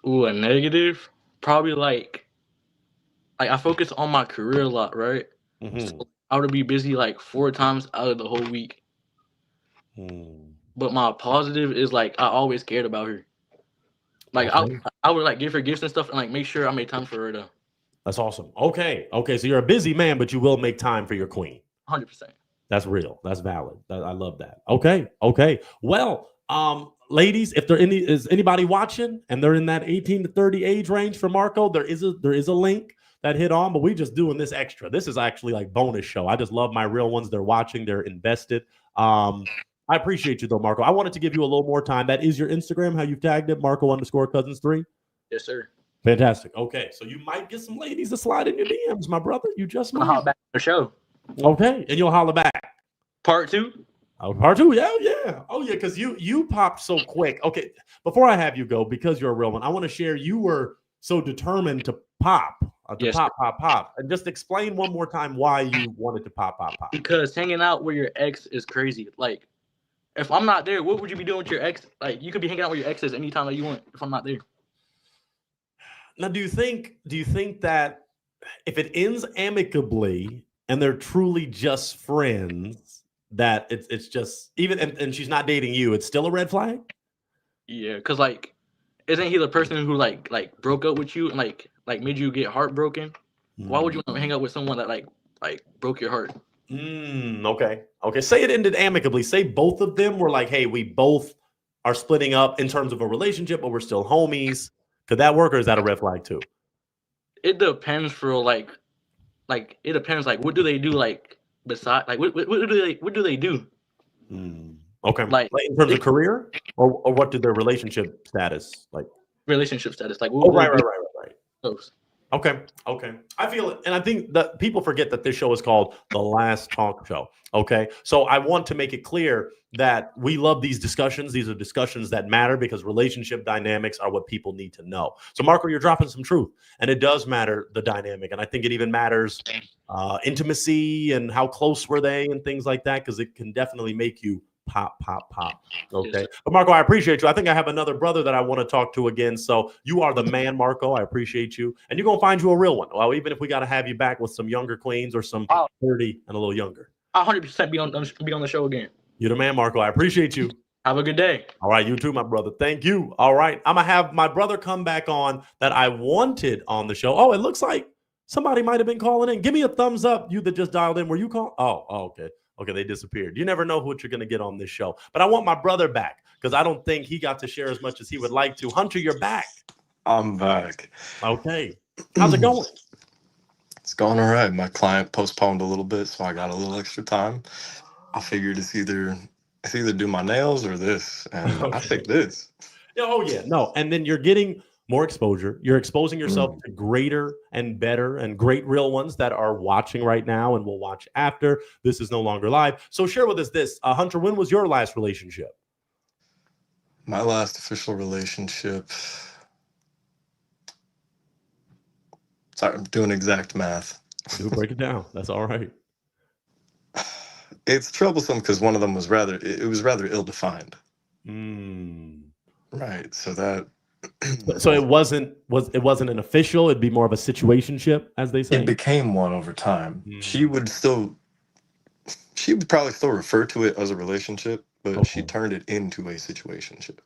Ooh, a negative? Probably like I focus on my career a lot, right? So I would be busy like 4 times out of the whole week. But my positive is like I always cared about her. Like I would like give her gifts and stuff and like make sure I made time for her though. That's awesome. Okay. So you're a busy man, but you will make time for your queen. 100%. That's real. That's valid. I love that. Okay. Well, ladies, if is anybody watching and they're in that 18 to 30 age range for Marco, there is a link that hit on, but we just doing this extra. This is actually like bonus show. I just love my real ones. They're watching. They're invested. I appreciate you though, Marco. I wanted to give you a little more time. That is your Instagram, how you've tagged it, Marco_Cousins3. Yes, sir. Fantastic. Okay, so you might get some ladies to slide in your DMs, my brother. You just might. I'll holler back on the show. Okay, and you'll holler back. Part 2? Part 2, yeah. Oh yeah, because you popped so quick. Okay, before I have you go, because you're a real one, I want to share. You were so determined to pop, Yes, pop, and just explain one more time why you wanted to pop. Because hanging out with your ex is crazy. Like, if I'm not there, what would you be doing with your ex? Like, you could be hanging out with your exes anytime that you want. If I'm not there. Now, do you think that if it ends amicably and they're truly just friends, that it's just even and she's not dating you, it's still a red flag? Yeah, because like, isn't he the person who like broke up with you and like made you get heartbroken? Why would you want to hang out with someone that like broke your heart? Okay. Say it ended amicably. Say both of them were like, hey, we both are splitting up in terms of a relationship, but we're still homies. Could that work, or is that a red flag too? It depends for like it depends. Like, what do they do? Like, beside like what do they do? Okay. Like in terms of career, or what did their relationship status like? Relationship status. Like, right. Those. Okay. Okay. I feel it. And I think that people forget that this show is called The Last Talk Show. Okay. So I want to make it clear that we love these discussions. These are discussions that matter because relationship dynamics are what people need to know. So, Marco, you're dropping some truth. And it does matter, the dynamic. And I think it even matters intimacy and how close were they and things like that, because it can definitely make you pop, pop, pop. Okay. But Marco, I appreciate you. I think I have another brother that I want to talk to again. So you are the man, Marco. I appreciate you. And you're going to find you a real one. Well, even if we got to have you back with some younger queens or some 30 and a little younger. 100% be on the show again. You're the man, Marco. I appreciate you. Have a good day. All right. You too, my brother. Thank you. All right. I'm going to have my brother come back on that I wanted on the show. Oh, it looks like somebody might have been calling in. Give me a thumbs up. You that just dialed in. Were you calling? Oh, okay. Okay, they disappeared. You never know what you're going to get on this show. But I want my brother back because I don't think he got to share as much as he would like to. Hunter, you're back. I'm back. Okay. How's it going? It's going all right. My client postponed a little bit, so I got a little extra time. I figured it's either do my nails or this, and I think this. Oh, yeah. No, and then you're getting more exposure. You're exposing yourself to greater and better and great real ones that are watching right now and will watch after. This is no longer live. So share with us this. Hunter, when was your last relationship? My last official relationship. Sorry, I'm doing exact math. Do break it down. That's all right. It's troublesome because one of them was rather ill-defined. Right. So that. So it wasn't an official. It'd be more of a situationship, as they say. It became one over time. She would probably still refer to it as a relationship, but she turned it into a situationship.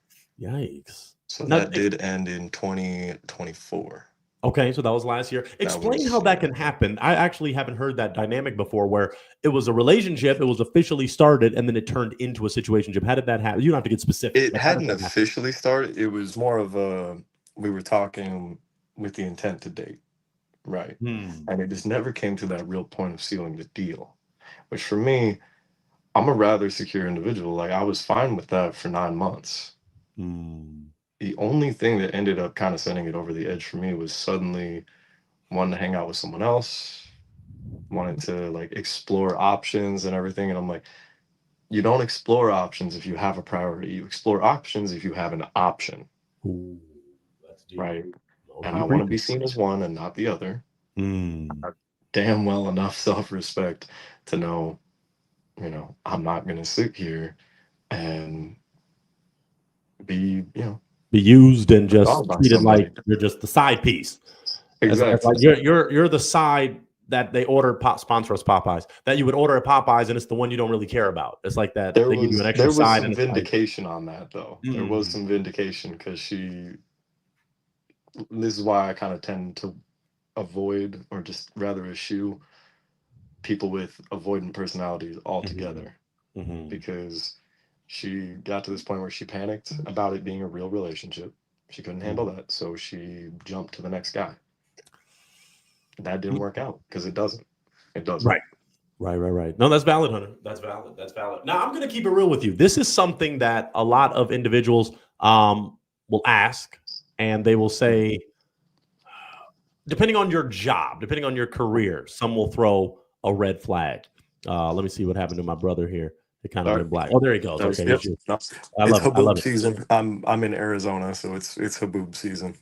Yikes! So that did end in 2024. Okay, so that was last year. Explain how that can happen. I actually haven't heard that dynamic before, where it was a relationship, it was officially started, and then it turned into a situationship. How did that happen? You don't have to get specific. It hadn't officially started. It was more of we were talking with the intent to date, right? And it just never came to that real point of sealing the deal, which for me, I'm a rather secure individual. Like I was fine with that for 9 months. The only thing that ended up kind of sending it over the edge for me was suddenly wanting to hang out with someone else, wanting to like explore options and everything. And I'm like, you don't explore options if you have a priority. You explore options if you have an option. Ooh, that's deep. Right. And I want to be seen as one and not the other. I have damn well enough self-respect to know, I'm not going to sit here and be used and just treated like you're just the side piece. Exactly. Like you're the side that they order sponsor us Popeyes, that you would order at Popeyes, and it's the one you don't really care about. It's like that. They give you an extra side. There was some vindication on that, though. There was some vindication because this is why I kind of tend to avoid, or just rather eschew, people with avoidant personalities altogether, because she got to this point where she panicked about it being a real relationship. She couldn't handle that, so she jumped to the next guy. That didn't work out because it doesn't. It doesn't. Right. No, that's valid, Hunter. That's valid. Now, I'm going to keep it real with you. This is something that a lot of individuals will ask, and they will say, depending on your job, depending on your career, some will throw a red flag. Let me see what happened to my brother here. It kind of went black. Oh, there he goes. Okay, it's Haboob season. I'm in Arizona, so it's Haboob season.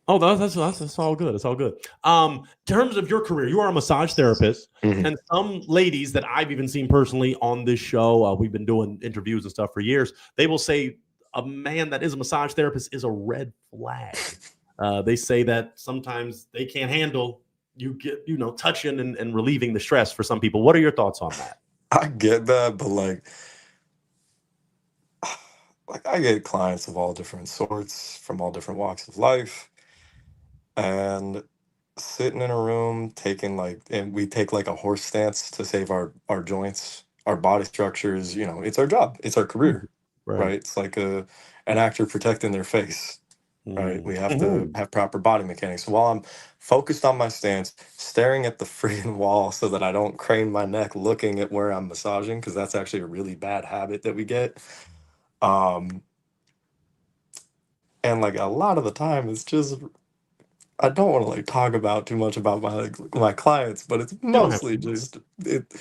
Oh, that's all good. It's all good. In terms of your career, you are a massage therapist, and some ladies that I've even seen personally on this show, we've been doing interviews and stuff for years. They will say a man that is a massage therapist is a red flag. They say that sometimes they can't handle you touching and relieving the stress for some people. What are your thoughts on that? I get that, but like I get clients of all different sorts from all different walks of life, and sitting in a room and we take like a horse stance to save our joints, our body structures. It's our job, it's our career, right? It's like an actor protecting their face. Right, we have to have proper body mechanics. So while I'm focused on my stance, staring at the freaking wall so that I don't crane my neck looking at where I'm massaging, because that's actually a really bad habit that we get. And like a lot of the time, it's just I don't want to like talk about too much about my clients, but it's You don't have mostly to. just it.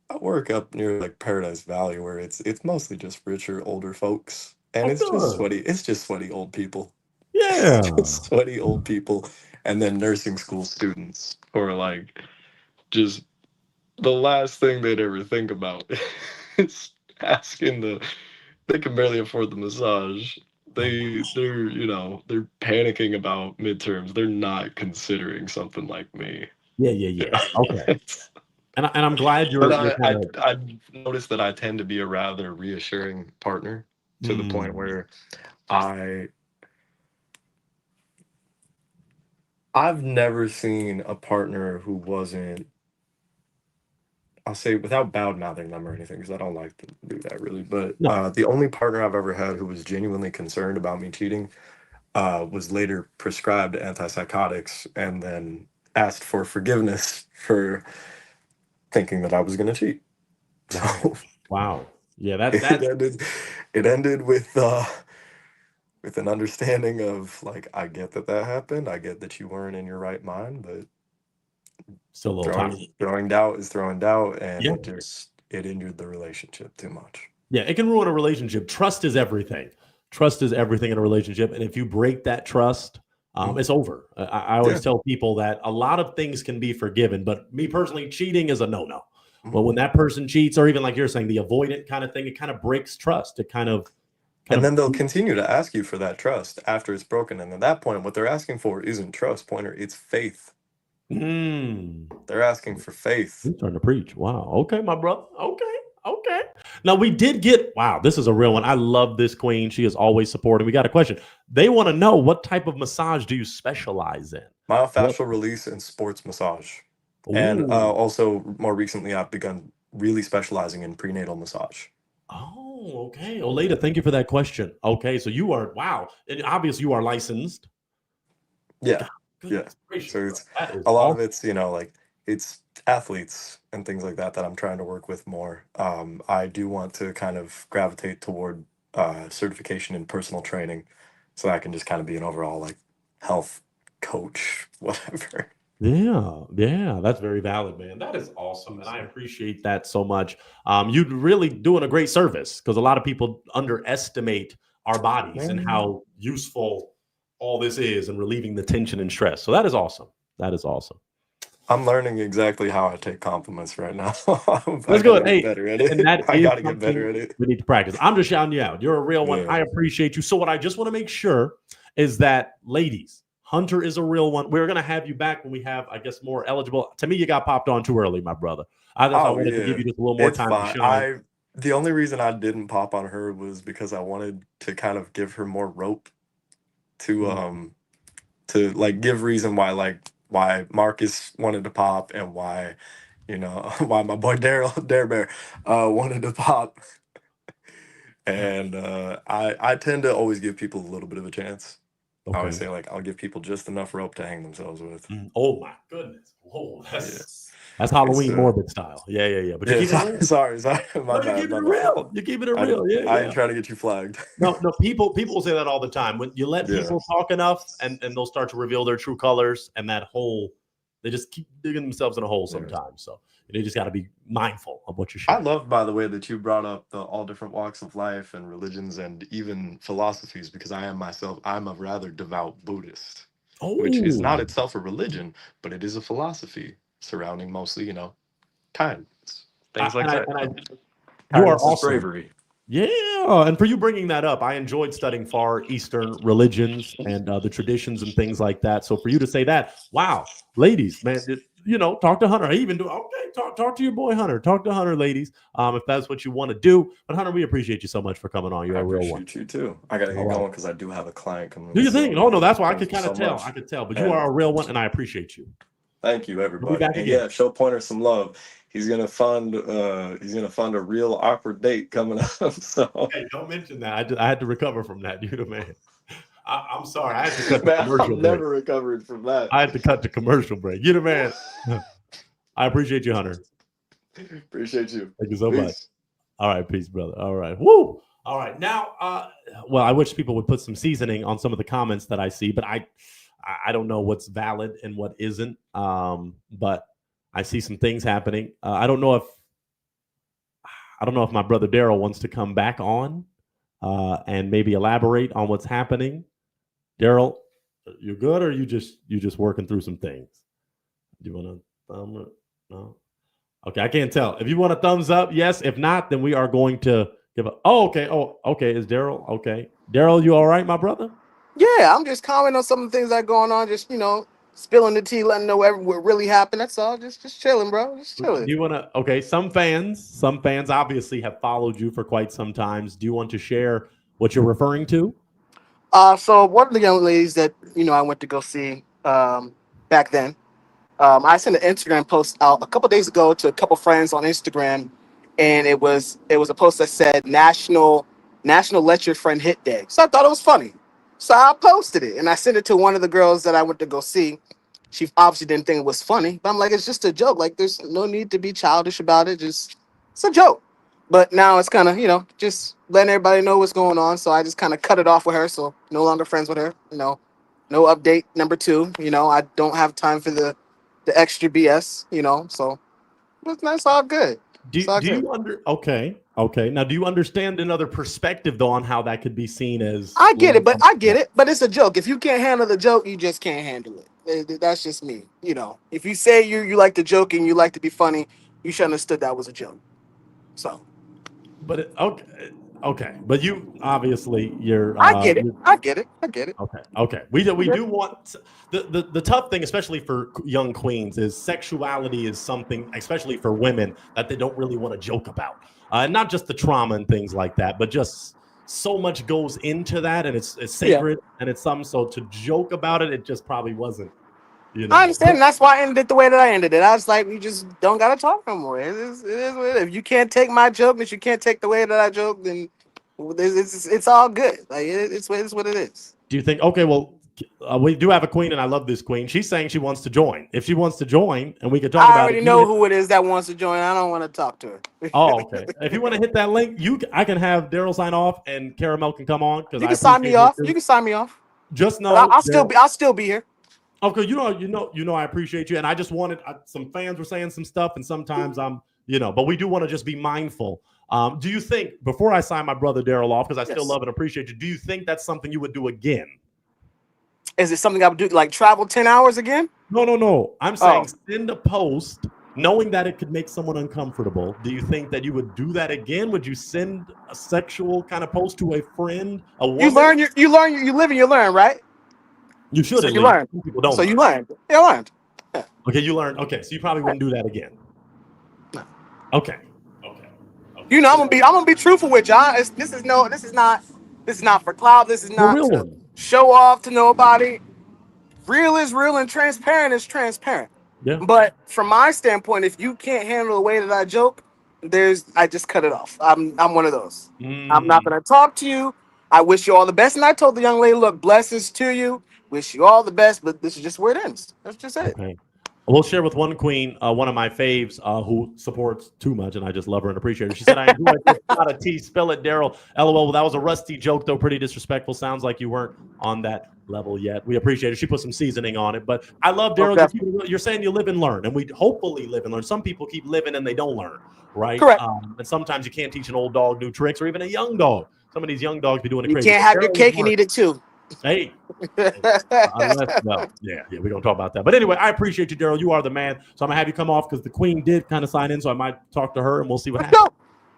I work up near like Paradise Valley where it's mostly just richer older folks, and Oh, it's just good. sweaty. It's just sweaty old people. Yeah. Just sweaty old people, and then nursing school students who are like just the last thing they'd ever think about is asking they can barely afford the massage. Oh, They're panicking about midterms. They're not considering something like me. yeah. Okay. It's- And I'm glad but you're kind of. I noticed that I tend to be a rather reassuring partner to the point Mm, where I I've never seen a partner who wasn't, I'll say without bad mouthing them or anything, because I don't like to do that really. But no. the only partner I've ever had who was genuinely concerned about me cheating was later prescribed antipsychotics and then asked for forgiveness for thinking that I was going to cheat. So Wow. Yeah. it ended, it ended with an understanding of like, I get that that happened. I get that you weren't in your right mind, but Still a little toxic. throwing doubt is throwing doubt, and Yeah. it injured the relationship too much. Yeah. It can ruin a relationship. Trust is everything. Trust is everything in a relationship. And if you break that trust, Mhm. it's over. I always Yeah. tell people that a lot of things can be forgiven, but me personally, cheating is a no-no. Mhm. But when that person cheats, or even like you're saying, the avoidant kind of thing, it kind of breaks trust. It kind of And then they'll continue to ask you for that trust after it's broken. And at that point, what they're asking for isn't trust, Pointer, it's faith. They're asking for faith. You're starting to preach. Wow. Okay, my brother. Okay. Now we did get, wow, this is a real one. I love this queen. She is always supporting. We got a question. They want to know, what type of massage do you specialize in? Myofascial release and sports massage. And Ooh. also, more recently, I've begun really specializing in prenatal massage. Oh, okay. Oleta, thank you for that question. Okay, so you are, wow. And obviously you are licensed. Yeah. Goodness gracious, So bro. it's That is a lot awesome. of it's, like it's athletes and things like that I'm trying to work with more. I do want to kind of gravitate toward certification in personal training so I can just kind of be an overall like health coach, whatever. Yeah, that's very valid, man. That is awesome, and I appreciate that so much. You're really doing a great service, because a lot of people underestimate our bodies and Man. how useful all this is in relieving the tension and stress. So that is awesome. That is awesome. I'm learning exactly how I take compliments right now. Let's go. Hey, better at it. and that I is gotta get better something at it. we need to practice. I'm just shouting you out. You're a real one. I Yeah. appreciate you. So what I just want to make sure is that, ladies, Hunter is a real one. We're gonna have you back when we have, I guess, more eligible. To me, you got popped on too early, my brother. I wanted to give you just a little more It's time fine. to shine. The only reason I didn't pop on her was because I wanted to kind of give her more rope to like give reason why Marcus wanted to pop and why why my boy Dare Bear wanted to pop. And I tend to always give people a little bit of a chance. I always Okay. say like I'll give people just enough rope to hang themselves with. Oh my goodness. Whoa, Yes. that's Halloween It's, morbid style. Yeah. But you keep it real. sorry, No, my you're bad, keeping my it bad. real. You're keeping it real. I Yeah. ain't trying to get you flagged. No, people say that all the time. When you let Yeah. people talk enough, and they'll start to reveal their true colors, and that hole, they just keep digging themselves in a hole sometimes. So you just got to be mindful of what you're I sharing. love, by the way, that you brought up the all different walks of life and religions and even philosophies, because I'm a rather devout Buddhist, which is not Oh, itself a religion, but it is a philosophy surrounding mostly, kindness, things like that. you are Kindness is awesome. bravery. Yeah, and for you bringing that up, I enjoyed studying Far Eastern religions and the traditions and things like that. So for you to say that, wow, ladies, man, talk to Hunter. I even do. Okay, talk to your boy Hunter. Talk to Hunter, ladies, if that's what you want to do. But Hunter, we appreciate you so much for coming on. You're I a real one. appreciate you too. I gotta get All right. going because I do have a client coming. Do you So, think? Oh no, that's why I thank could you kind of so tell. much. I could tell. But And you are a real one, and I appreciate you. thank you, We'll be everybody. back And again. yeah, show Pointer some love. He's gonna fund a real awkward date coming up. So Hey, don't mention that. I had to recover from that. You the man. I'm sorry. I had to cut the man, commercial I'm break. never recovered from that. I had to cut the commercial break. You the man. I appreciate you, Hunter. Appreciate you. Thank you so much. Peace. All right, peace, brother. All right. Woo. All right. Now, well, I wish people would put some seasoning on some of the comments that I see, but I I don't know what's valid and what isn't. But I see some things happening. I don't know if my brother Daryl wants to come back on and maybe elaborate on what's happening. Daryl, you good, or you just working through some things? Do you want to thumb it? No. Okay, I can't tell. If you want a thumbs up, yes. If not, then we are going to give a. Oh, okay. Oh, okay. Is Daryl okay? Daryl, you all right, my brother? Yeah, I'm just commenting on some of the things that are going on. Just spilling the tea, letting know what really happened. That's all. Just chilling, bro. Just chilling. Do you want to? Okay, some fans obviously have followed you for quite some time. Do you want to share what you're referring to? So one of the young ladies that I went to go see back then, I sent an Instagram post out a couple days ago to a couple friends on Instagram, and it was a post that said National Let Your Friend Hit Day. So I thought it was funny, so I posted it and I sent it to one of the girls that I went to go see. She obviously didn't think it was funny, but I'm like, it's just a joke. Like, there's no need to be childish about it. Just it's a joke. But now it's kind of, just letting everybody know what's going on. So I just kind of cut it off with her. So no longer friends with her. No update number 2. I don't have time for the extra BS. So that's all good. Okay. Now, do you understand another perspective though on how that could be seen as? I get it, but it's a joke. If you can't handle the joke, you just can't handle it. That's just me. If you say you like to joke and you like to be funny, you should understood that was a joke. So. But okay. But you obviously you're. I get it. Okay. We do want the tough thing, especially for young queens, is sexuality is something, especially for women, that they don't really want to joke about. Not just the trauma and things like that, but just so much goes into that, and it's sacred and it's something. So to joke about it, it just probably wasn't. I understand. And that's why I ended it the way that I ended it. I was like, we just don't gotta talk no more. It is what it is. If you can't take my joke, if you can't take the way that I joke, then it's all good. Like it's what it is. Do you think? Okay, well, we do have a queen, and I love this queen. She's saying she wants to join. If she wants to join, and we could talk about it. I already know who it is that wants to join. I don't want to talk to her. Oh, okay. If you want to hit that link, I can have Daryl sign off, and Caramel can come on because you can sign me off. You can sign me off. Just know I'll still be here. Okay, you know, I appreciate you, and I just wanted some fans were saying some stuff, and sometimes I'm, but we do want to just be mindful. Do you think before I sign my brother Daryl off, because I still love and appreciate you, do you think that's something you would do again? Is it something I would do, like travel 10 hours again? No. I'm saying send a post knowing that it could make someone uncomfortable. Do you think that you would do that again? Would you send a sexual kind of post to a friend, a woman? You live and you learn, right? You should. So you learned. People don't. So you learned. Yeah, I learned. Yeah. Okay, you learned. Okay, so you probably wouldn't do that again. No. Okay. I'm gonna be truthful with y'all. This is not for clout. This is not to show off to nobody. Real is real and transparent is transparent. Yeah. But from my standpoint, if you can't handle the way that I joke, I just cut it off. I'm one of those. I'm not gonna talk to you. I wish you all the best. And I told the young lady, look, blessings to you. Wish you all the best, but this is just where it ends. That's just it. Okay. We'll share with one queen, one of my faves, who supports too much, and I just love her and appreciate her. She said, I enjoyed this. Not a tea. Spill it, Daryl. LOL. Well, that was a rusty joke, though. Pretty disrespectful. Sounds like you weren't on that level yet. We appreciate it. She put some seasoning on it. But I love Daryl. Okay. You're saying you live and learn, and we hopefully live and learn. Some people keep living and they don't learn, right? Correct. And sometimes you can't teach an old dog new tricks, or even a young dog. Some of these young dogs be doing it crazy. You can't have your cake and eat it too. Hey. Yeah, we're going to talk about that. But anyway, I appreciate you, Daryl. You are the man. So I'm going to have you come off because the queen did kind of sign in. So I might talk to her and we'll see what happens.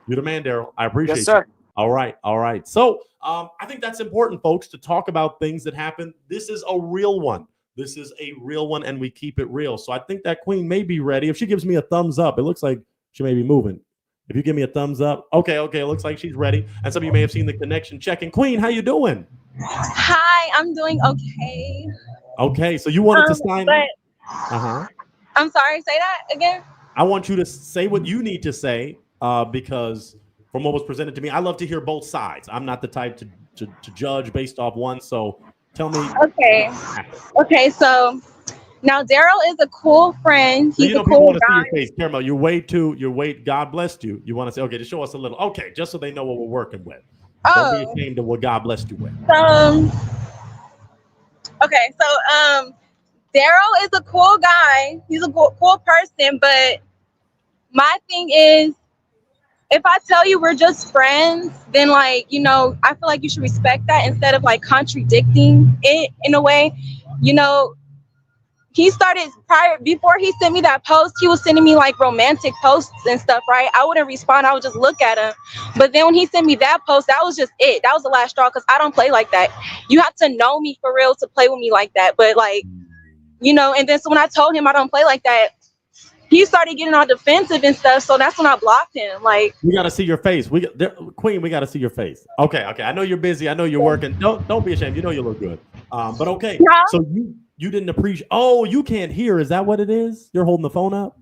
You're the man, Daryl. I appreciate sir. you. All right. So I think that's important, folks, to talk about things that happen. This is a real one. And we keep it real. So I think that queen may be ready. If she gives me a thumbs up, it looks like she may be moving. If you give me a thumbs up, okay, it looks like she's ready. And some of you may have seen the connection checking. Queen, how you doing? Hi, I'm doing okay. Okay, so you wanted to sign. I'm sorry, say that again. I want you to say what you need to say because from what was presented to me, I love to hear both sides. I'm not the type to judge based off one. So tell me. Okay, so now Daryl is a cool friend. He's a cool guy. See your face. Caramel, God blessed you. You want to say, okay, just show us a little. Okay, just so they know what we're working with. Don't be ashamed of what God blessed you with. Okay, so Daryl is a cool guy. He's a cool person, but my thing is, if I tell you we're just friends, then I feel like you should respect that instead of contradicting it in a way. He started before he sent me that post, he was sending me romantic posts and stuff, right? I wouldn't respond, I would just look at him. But then when he sent me that post, that was just it. That was the last straw, because I don't play like that. You have to know me for real to play with me like that. But and then so when I told him I don't play like that, he started getting all defensive and stuff. So that's when I blocked him. We got to see your face. Queen, we got to see your face. Okay. I know you're busy. I know you're working. Don't be ashamed. You know you look good. But okay. Yeah. So you didn't appreciate. Oh, you can't hear. Is that what it is? You're holding the phone up?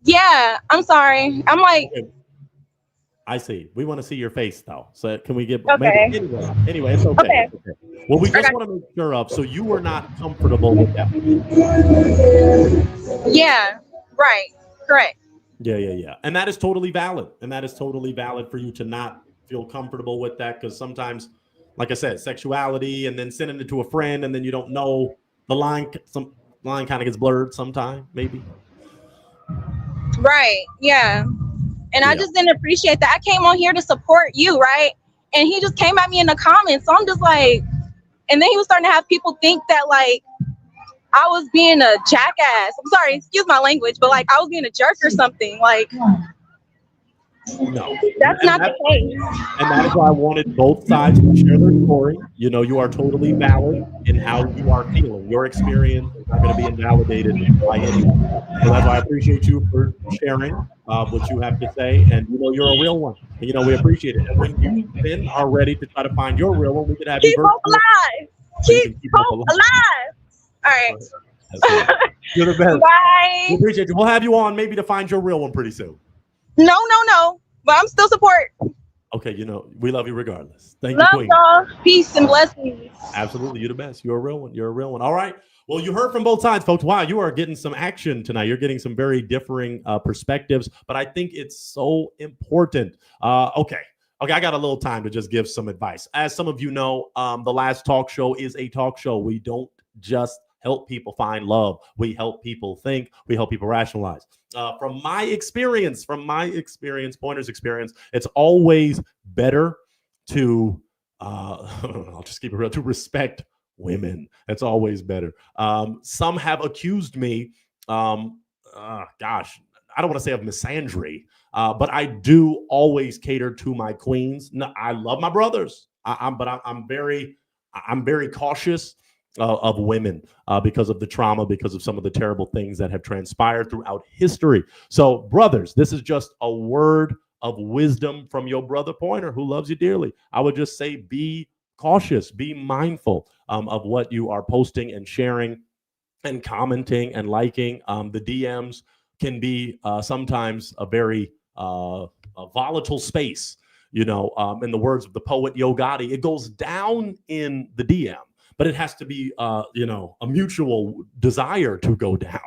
Yeah. I'm sorry. I'm like. Okay. I see. We want to see your face though. So can we get? Okay. Anyway, it's okay. Okay. Well, we just want to make sure of. So you were not comfortable with that. Yeah. Right. Correct. Yeah. And that is totally valid. And that is totally valid for you to not feel comfortable with that, because sometimes, like I said, sexuality and then sending it to a friend and then you don't know the line. Some line kind of gets blurred sometime, maybe. Right. Yeah. And I just didn't appreciate that. I came on here to support you, right? And he just came at me in the comments. So I'm just like, and then he was starting to have people think that I was being a jackass. I'm sorry, excuse my language, but I was being a jerk or something. No, that's not the case. And that is why I wanted both sides to share their story. You are totally valid in how you are feeling. Your experience is not going to be invalidated by anyone. So that's why I appreciate you for sharing what you have to say. And you're a real one. We appreciate it. And when you then are ready to try to find your real one, we could have keep you hope alive. Keep hope alive. All right. You're the best. Bye. We appreciate you. We'll have you on maybe to find your real one pretty soon. No. But I'm still support. Okay, we love you regardless. Thank you, Queen. Love y'all. Peace and blessings. Absolutely. You're the best. You're a real one. You're a real one. All right. Well, you heard from both sides, folks. Wow, you are getting some action tonight. You're getting some very differing perspectives, but I think it's so important. Okay, I got a little time to just give some advice. As some of you know, The Last Talk Show is a talk show. We don't just help people find love. We help people think. We help people rationalize. From my experience, Pointer's experience, it's always better to, I'll just keep it real, to respect women. It's always better. Some have accused me, gosh, I don't want to say of misandry, but I do always cater to my queens. No, I love my brothers, but I'm very cautious of women because of the trauma, because of some of the terrible things that have transpired throughout history. So, brothers, this is just a word of wisdom from your brother Pointer, who loves you dearly. I would just say be cautious, be mindful of what you are posting and sharing and commenting and liking. The DMs can be sometimes a very volatile space. In the words of the poet Yo Gotti, it goes down in the DM. But it has to be, a mutual desire to go down.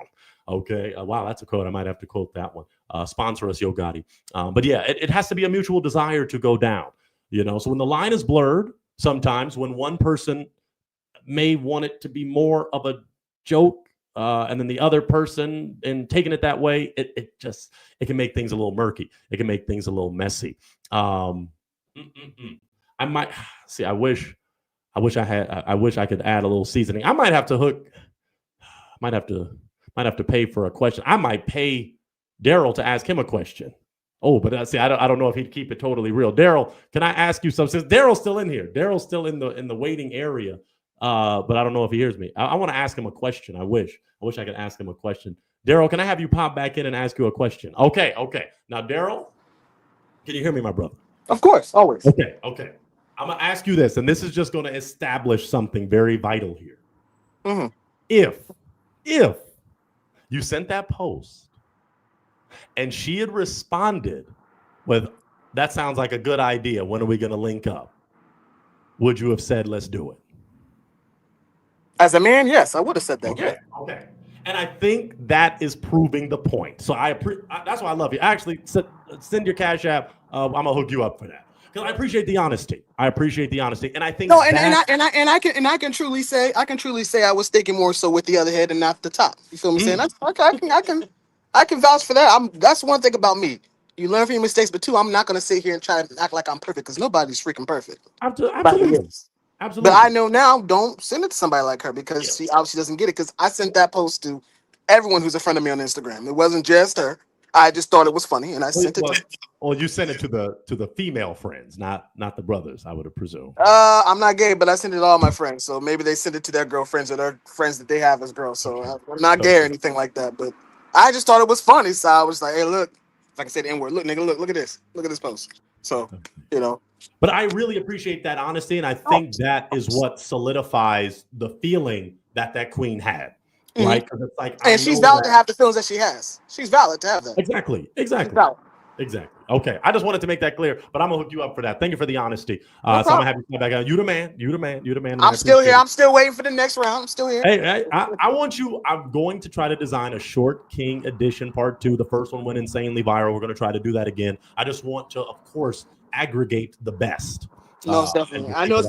Okay. Wow, that's a quote. I might have to quote that one. Sponsor us, Yo Gotti. But yeah, it has to be a mutual desire to go down. So when the line is blurred, sometimes when one person may want it to be more of a joke, and then the other person, and taking it that way, it can make things a little murky. It can make things a little messy. I might see. I wish I could add a little seasoning. I might have to might have to pay for a question. I might pay Daryl to ask him a question. Oh, but I don't know if he'd keep it totally real. Daryl, can I ask you something? Since Daryl's still in here, Daryl's still in the waiting area. But I don't know if he hears me. I want to ask him a question. I wish I could ask him a question. Daryl, can I have you pop back in and ask you a question? Okay. Now, Daryl, can you hear me, my brother? Of course, always. Okay. I'm going to ask you this, and this is just going to establish something very vital here. Mm-hmm. If you sent that post and she had responded with, that sounds like a good idea, when are we going to link up? Would you have said, let's do it? As a man, yes, I would have said that. Okay. And I think that is proving the point. So that's why I love you. Actually, send your Cash App. I'm going to hook you up for that. because I appreciate the honesty. I appreciate the honesty, and I think No, that. I can truly say I was thinking more so with the other head and not the top. You feel me saying? That's okay. I can vouch for that. That's one thing about me. You learn from your mistakes, but two, I'm not gonna sit here and try to act like I'm perfect because nobody's freaking perfect. Absolutely. But I know now, don't send it to somebody like her because she obviously doesn't get it. Because I sent that post to everyone who's a friend of me on Instagram. It wasn't just her. I just thought it was funny, and I sent it to her. Well, you sent it to the female friends, not the brothers, I would presume. I'm not gay, but I sent it to all my friends. So maybe they send it to their girlfriends or their friends that they have as girls. So I'm not gay or anything like that. But I just thought it was funny. So I was like, hey, look, like I said, N-word. Look, nigga, look at this. Look at this post. So, you know. But I really appreciate that honesty, and I think that is what solidifies the feeling that queen had, right? Because it's like, and she's valid to have the feelings that she has. She's valid to have that. Exactly. Okay, I just wanted to make that clear, but I'm gonna hook you up for that. Thank you for the honesty. So I'm gonna have you come back out. You the man. I'm still here. I'm still waiting for the next round. I'm still here. Hey, I want you. I'm going to try to design a short King edition part 2. The first one went insanely viral. We're gonna try to do that again. I just want to, of course, aggregate the best. No, definitely. I know it's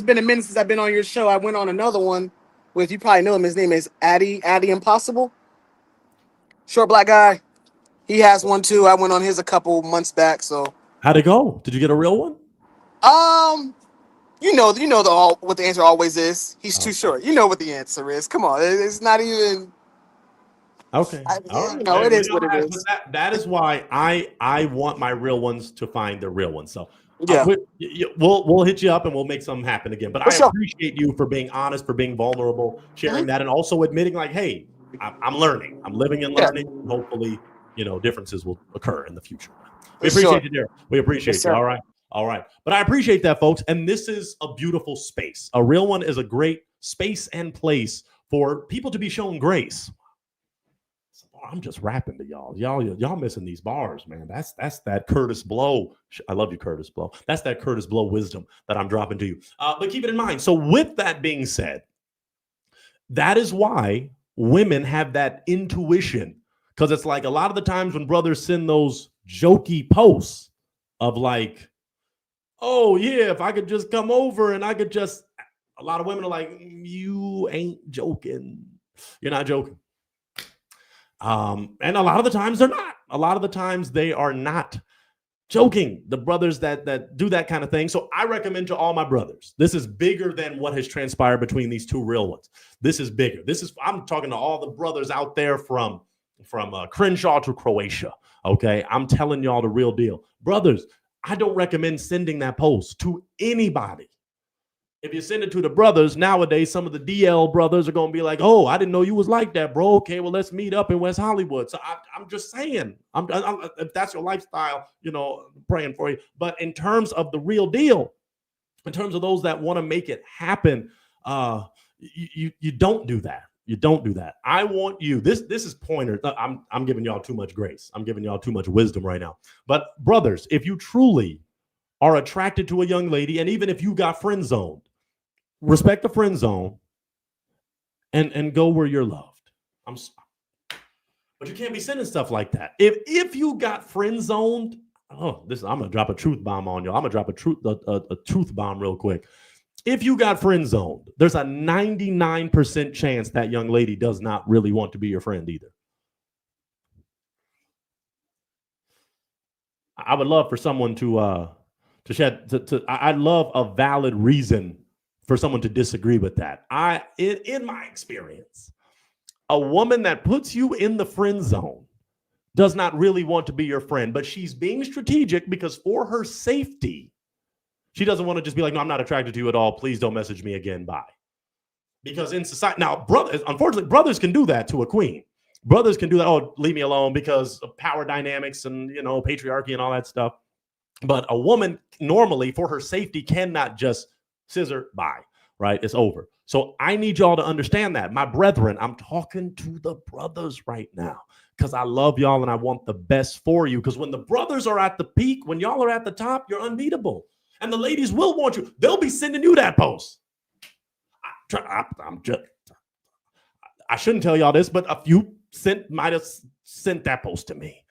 been a minute since I've been on your show. I went on another one with, you probably know him. His name is Addy Impossible. Short black guy. He has one too. I went on his a couple months back. So how'd it go? Did you get a real one? You know what the answer always is. He's too short. You know what the answer is. Come on, it's not even. Okay. It is what it is. That is why I want my real ones to find their real ones. So yeah, we'll hit you up and we'll make something happen again. But I appreciate you for being honest, for being vulnerable, sharing that, and also admitting like, hey, I'm learning. I'm living and learning. And hopefully, differences will occur in the future. We appreciate you, dear. We appreciate you. All right. But I appreciate that, folks. And this is a beautiful space. A real one is a great space and place for people to be shown grace. I'm just rapping to y'all. Y'all missing these bars, man. That's that Curtis Blow. I love you, Curtis Blow. That's that Curtis Blow wisdom that I'm dropping to you. But keep it in mind. So with that being said, that is why women have that intuition. Because it's like a lot of the times when brothers send those jokey posts of like, oh yeah, if I could just come over and I could just, a lot of women are like, you ain't joking. You're not joking. And a lot of the times they're not. A lot of the times they are not joking. The brothers that do that kind of thing. So I recommend to all my brothers, this is bigger than what has transpired between these two real ones. This is bigger. I'm talking to all the brothers out there from Crenshaw to Croatia. Okay. I'm telling y'all the real deal. Brothers, I don't recommend sending that post to anybody. If you send it to the brothers nowadays, some of the DL brothers are going to be like, oh, I didn't know you was like that, bro. Okay, well, let's meet up in West Hollywood. So I'm just saying, if that's your lifestyle, praying for you. But in terms of the real deal, in terms of those that want to make it happen, you don't do that. You don't do that. I want you. This is pointer. I'm giving y'all too much grace. I'm giving y'all too much wisdom right now. But brothers, if you truly are attracted to a young lady, and even if you got friend zoned, respect the friend zone and go where you're loved. But you can't be sending stuff like that. If you got friend zoned, I'm gonna drop a truth bomb on y'all. I'm gonna drop a truth bomb real quick. If you got friend zoned, there's a 99% chance that young lady does not really want to be your friend either. I would love for someone I'd love a valid reason for someone to disagree with that. In my experience, a woman that puts you in the friend zone does not really want to be your friend, but she's being strategic because for her safety, she doesn't want to just be like, no, I'm not attracted to you at all. Please don't message me again. Bye. Because in society, now, unfortunately, brothers can do that to a queen. Brothers can do that. Oh, leave me alone because of power dynamics and, patriarchy and all that stuff. But a woman normally for her safety cannot just scissor, bye, right? It's over. So I need y'all to understand that. My brethren, I'm talking to the brothers right now because I love y'all and I want the best for you. Because when the brothers are at the peak, when y'all are at the top, you're unbeatable. And the ladies will want you. They'll be sending you that post. I shouldn't tell y'all this, but a few might have sent that post to me.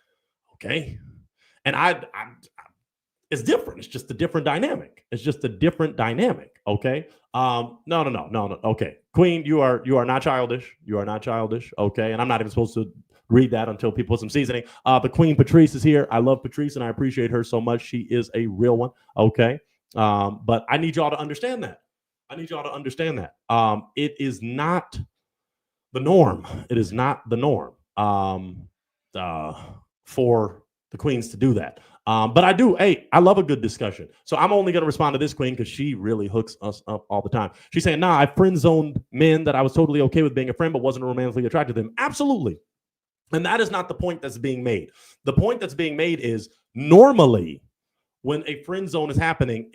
Okay. And it's different. It's just a different dynamic. It's just a different dynamic. Okay. No. Okay. Queen, you are not childish. You are not childish. Okay. And I'm not even supposed to read that until people put some seasoning. But Queen Patrice is here. I love Patrice and I appreciate her so much. She is a real one. Okay. But I need y'all to understand that. It is not the norm. It is not the norm for the queens to do that. But I love a good discussion. So I'm only going to respond to this queen because she really hooks us up all the time. She's saying, I friend zoned men that I was totally okay with being a friend, but wasn't romantically attracted to them. Absolutely. And that is not the point that's being made. The point that's being made is normally when a friend zone is happening,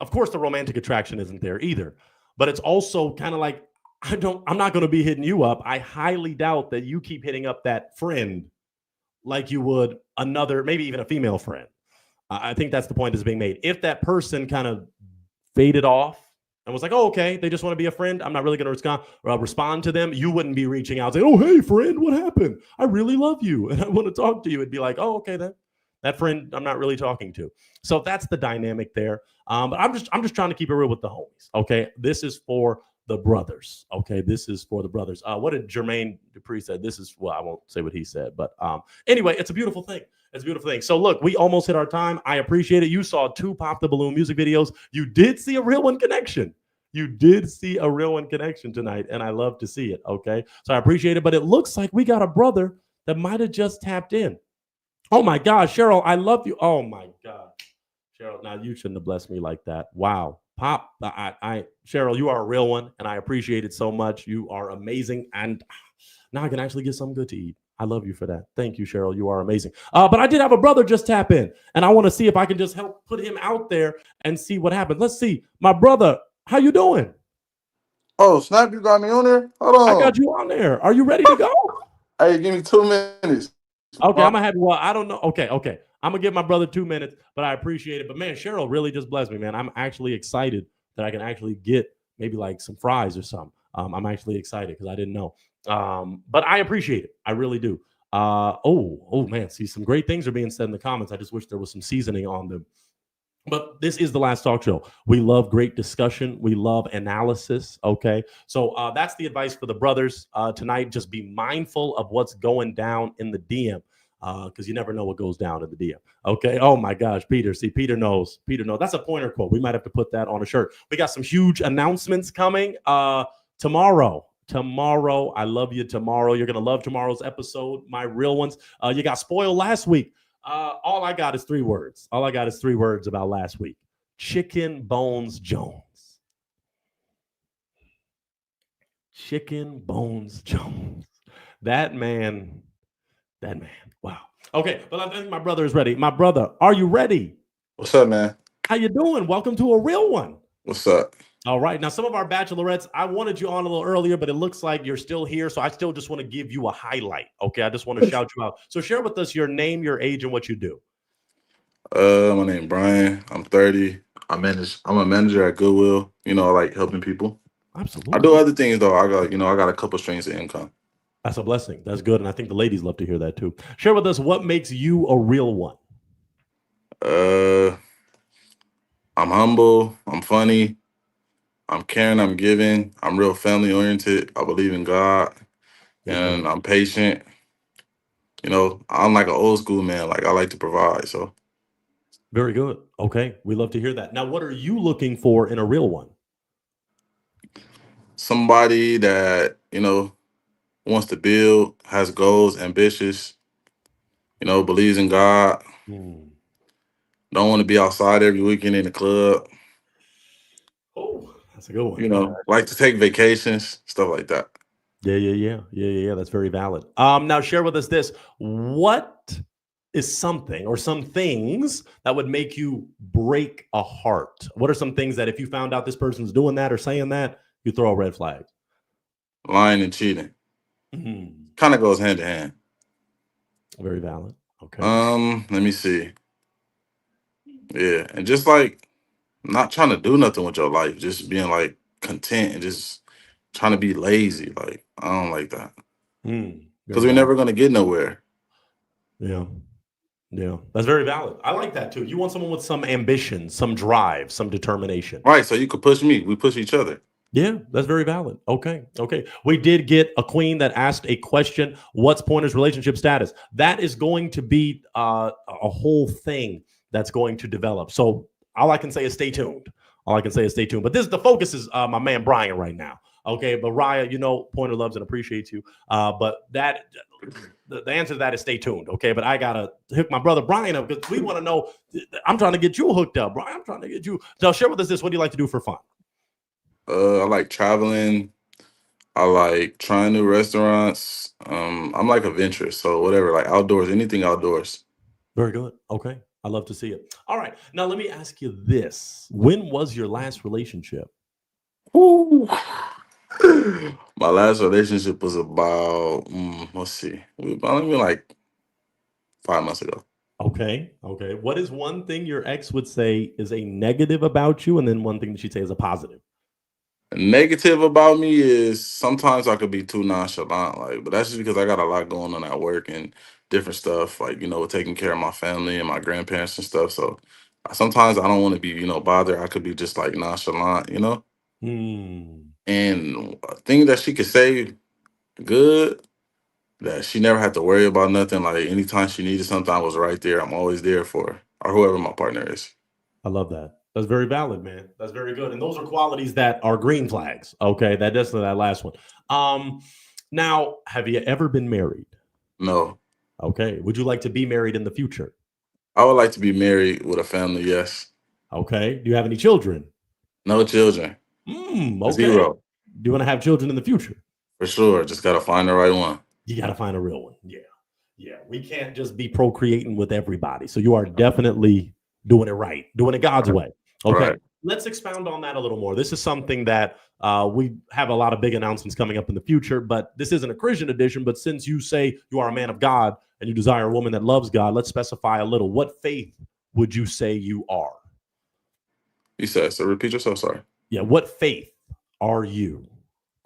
of course the romantic attraction isn't there either, but it's also kind of like, I'm not going to be hitting you up. I highly doubt that you keep hitting up that friend like you would another, maybe even a female friend. I think that's the point that's being made. If that person kind of faded off and was like, oh, okay, they just want to be a friend, I'm not really going to respond to them, you wouldn't be reaching out saying, oh, hey, friend, what happened? I really love you and I want to talk to you. It'd be like, oh, okay, then that friend I'm not really talking to. So that's the dynamic there. But I'm just trying to keep it real with the homies. Okay, this is for the brothers. Okay, this is for the brothers. What did Jermaine Dupri said? I won't say what he said, but anyway, it's a beautiful thing. It's a beautiful thing. So look, we almost hit our time. I appreciate it. You saw 2 Pop the Balloon music videos. You did see a real one connection. Tonight, and I love to see it. Okay, so I appreciate it. But it looks like we got a brother that might have just tapped in. Oh my gosh, Cheryl, I love you. Oh my God, Cheryl, now you shouldn't have blessed me like that. Wow. Pop, Cheryl, you are a real one, and I appreciate it so much. You are amazing, and now I can actually get something good to eat. I love you for that. Thank you, Cheryl. You are amazing. But I did have a brother just tap in, and I want to see if I can just help put him out there and see what happens. Let's see. My brother, how you doing? Oh, Snap, you got me on there? Hold on. I got you on there. Are you ready to go? Hey, give me 2 minutes. Okay, I'm going to have you. Well, I don't know. Okay. I'm going to give my brother 2 minutes, but I appreciate it. But man, Cheryl really just blessed me, man. I'm actually excited that I can actually get maybe like some fries or something. I'm actually excited because I didn't know. But I appreciate it. I really do. Oh man, see, some great things are being said in the comments. I just wish there was some seasoning on them. But this is the Last Talk Show. We love great discussion. We love analysis. Okay. So that's the advice for the brothers tonight. Just be mindful of what's going down in the DM because you never know what goes down in the DM. Okay. Oh my gosh, Peter. See, Peter knows. That's a pointer quote. We might have to put that on a shirt. We got some huge announcements coming tomorrow. I love you tomorrow. You're going to love tomorrow's episode. My real ones. You got spoiled last week. All I got is 3 words. All I got is 3 words about last week. Chicken Bones Jones. Chicken Bones Jones. That man. Wow. Okay, but I think my brother is ready. My brother, are you ready? What's up, man? How you doing? Welcome to a real one. What's up? All right. Now, some of our bachelorettes, I wanted you on a little earlier, but it looks like you're still here. So I still just want to give you a highlight. Okay. I just want to shout you out. So share with us your name, your age, and what you do. My name Brian. I'm 30. I'm a manager at Goodwill. I like helping people. Absolutely. I do other things though. I got a couple streams of income. That's a blessing. That's good. And I think the ladies love to hear that too. Share with us what makes you a real one. I'm humble. I'm funny. I'm caring, I'm giving, I'm real family oriented. I believe in God, and I'm patient. I'm like an old school man. Like I like to provide. So very good. Okay. We love to hear that. Now, what are you looking for in a real one? Somebody that, wants to build, has goals, ambitious, believes in God. Don't want to be outside every weekend in the club. Oh, that's a good one. Like to take vacations, stuff like that. Yeah. That's very valid. Now share with us this. What is something or some things that would make you break a heart? What are some things that if you found out this person's doing that or saying that, you throw a red flag? Lying and cheating. Kind of goes hand in hand. Very valid. Okay. Let me see. Yeah, and just like not trying to do nothing with your life, just being like content and just trying to be lazy. Like I don't like that because we're never gonna get nowhere. Yeah. Yeah, that's very valid. I like that too. You want someone with some ambition, some drive, some determination. Right, so you could push me. We push each other. Yeah, that's very valid. Okay. We did get a queen that asked a question. What's Pointer's relationship status? That is going to be a whole thing that's going to develop. So all I can say is stay tuned. But the focus is my man Brian right now. Okay, but Raya, you know, Pointer loves and appreciates you. But that the answer to that is stay tuned. Okay, but I gotta hook my brother Brian up because we want to know. I'm trying to get you hooked up, Brian. I'm trying to get you. So share with us this. What do you like to do for fun? I like traveling. I like trying new restaurants. I'm like adventurous, so whatever, like outdoors, anything outdoors. Very good. Okay, I love to see it. All right, now let me ask you this: when was your last relationship? Ooh. My last relationship was about let's see, about maybe like 5 months ago. Okay. What is one thing your ex would say is a negative about you, and then one thing that she'd say is a positive? Negative about me is sometimes I could be too nonchalant, like, but that's just because I got a lot going on at work and different stuff, like, taking care of my family and my grandparents and stuff. So sometimes I don't want to be, bothered. I could be just like nonchalant. Hmm. And a thing that she could say good, that she never had to worry about nothing. Like anytime she needed something, I was right there. I'm always there for her or whoever my partner is. I love that. That's very valid, man. That's very good. And those are qualities that are green flags. Okay. That's that last one. Now, have you ever been married? No. Okay. Would you like to be married in the future? I would like to be married with a family, yes. Okay. Do you have any children? No children. Okay. 0. Do you want to have children in the future? For sure. Just got to find the right one. You got to find a real one. Yeah. We can't just be procreating with everybody. So you are definitely doing it right, doing it God's way. Okay. Right. Let's expound on that a little more. This is something that we have a lot of big announcements coming up in the future, but this isn't a Christian edition. But since you say you are a man of God and you desire a woman that loves God, let's specify a little. What faith would you say you are? You said, so repeat yourself, sorry. Yeah, what faith are you?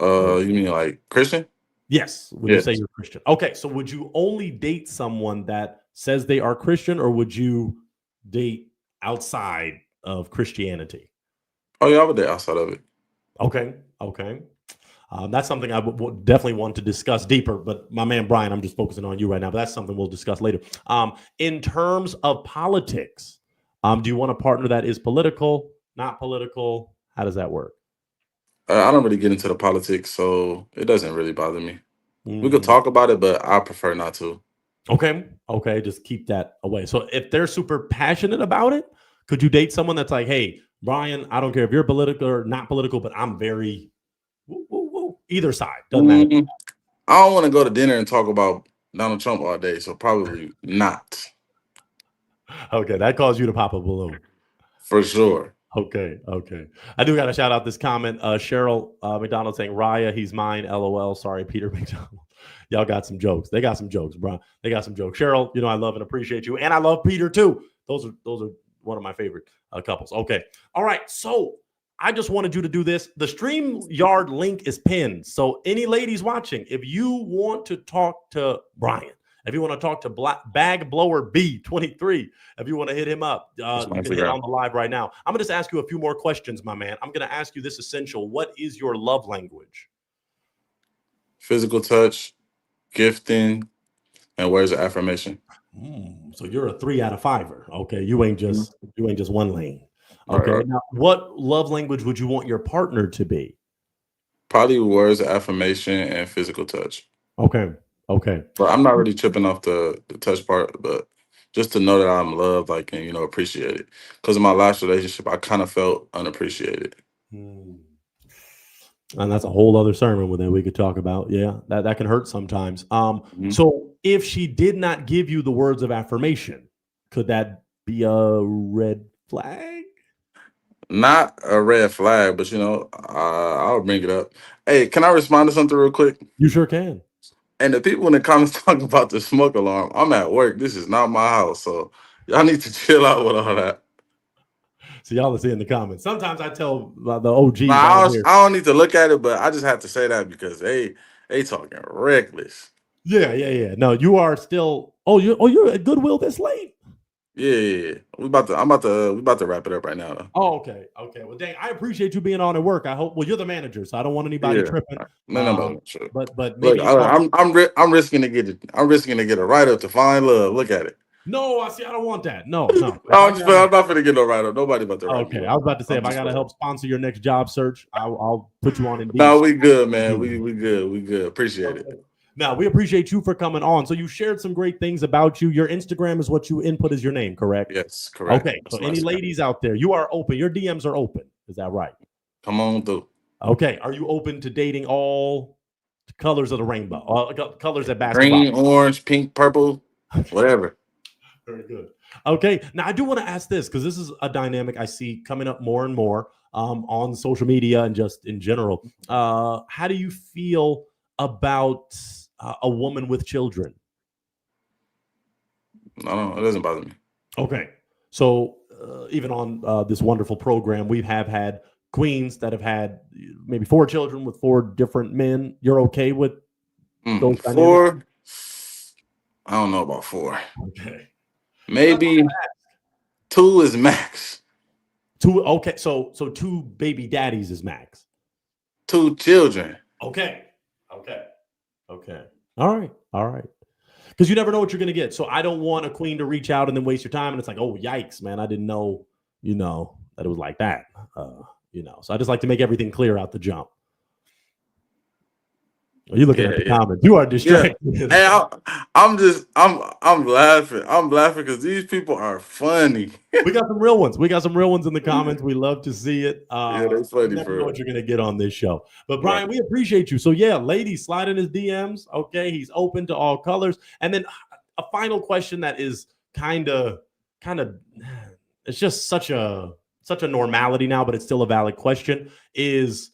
You mean like Christian? Yes. Would you say you're Christian? Okay, so would you only date someone that says they are Christian, or would you date outside of Christianity? Oh yeah, I would date outside of it. Okay. That's something I would definitely want to discuss deeper, but my man Brian, I'm just focusing on you right now, but that's something we'll discuss later. In terms of politics, do you want a partner that is political, not political? How does that work? I don't really get into the politics, so it doesn't really bother me. We could talk about it, but I prefer not to. Okay, just keep that away. So if they're super passionate about it, could you date someone that's like, hey, Brian, I don't care if you're political or not political, but I'm very either side. Doesn't matter. I don't want to go to dinner and talk about Donald Trump all day, so probably not. Okay, that caused you to pop a balloon. For sure. Okay. I do got to shout out this comment. Cheryl McDonald saying, Raya, he's mine. LOL. Sorry, Peter McDonald. Y'all got some jokes. They got some jokes, bro. They got some jokes. Cheryl, I love and appreciate you. And I love Peter too. Those are one of my favorite couples. Okay. All right. So I just wanted you to do this. The StreamYard link is pinned. So any ladies watching, if you want to talk to Brian, if you want to talk to Bag Blower B23, if you want to hit him up, you can hit on the live right now. I'm going to just ask you a few more questions, my man. I'm going to ask you this essential. What is your love language? Physical touch, gifting, and words of affirmation. So you're a 3 out of 5er. Okay, you ain't just one lane. Okay. Right. Now, what love language would you want your partner to be? Probably words of affirmation and physical touch. Okay. But I'm not really tripping off the touch part, but just to know that I'm loved, like, and appreciate it. Because in my last relationship, I kind of felt unappreciated. And that's a whole other sermon that we could talk about. Yeah, that can hurt sometimes. So if she did not give you the words of affirmation, could that be a red flag? Not a red flag, but I'll bring it up. Hey, can I respond to something real quick? You sure can. And the people in the comments talking about the smoke alarm, I'm at work. This is not my house, so y'all need to chill out with all that. So y'all are seeing the comments. Sometimes I tell the OGs. I don't need to look at it, but I just have to say that because they talking reckless. Yeah. No, you are still. You're at Goodwill this late. Yeah. We about to wrap it up right now. Though. Oh, okay. Well, dang, I appreciate you being on at work. I hope. Well, you're the manager, so I don't want anybody tripping. No, sure. But Look, maybe I'm risking to get it. I'm risking to get a write up to find love. Look at it. No, I don't want that. No. I'm not going to get no write up. Nobody about to write up. Okay, I was about to say, if I got to help sponsor your next job search, I'll put you on Indeed. No, we good, man. We good. Appreciate it. Now, we appreciate you for coming on. So you shared some great things about you. Your Instagram is what you input as your name, correct? Yes, correct. Okay, so any ladies out there, you are open. Your DMs are open. Is that right? Come on through. Okay, are you open to dating all colors of the rainbow? Colors that basketball? Green, orange, pink, purple, whatever. Very good. Okay, now I do want to ask this because this is a dynamic I see coming up more and more on social media and just in general. How do you feel about a woman with children? No, it doesn't bother me. Okay, so even on this wonderful program, we have had queens that have had maybe 4 children with 4 different men. You're okay with those 4? I don't know about 4. Okay. Maybe 2 is max. 2, okay. So 2 baby daddies is max. 2 children. Okay. All right. Because you never know what you're gonna get. So I don't want a queen to reach out and then waste your time. And it's like, oh yikes, man, I didn't know, that it was like that. So I just like to make everything clear out the jump. Are you looking at the comments? You are distracted. Yeah. Hey, I'm laughing. I'm laughing because these people are funny. We got some real ones. In the comments. We love to see it. They're funny. You never know what you're gonna get on this show. But Brian, we appreciate you. So yeah, ladies, slide in his DMs. Okay, he's open to all colors. And then a final question that is kind of, it's just such a normality now, but it's still a valid question. Is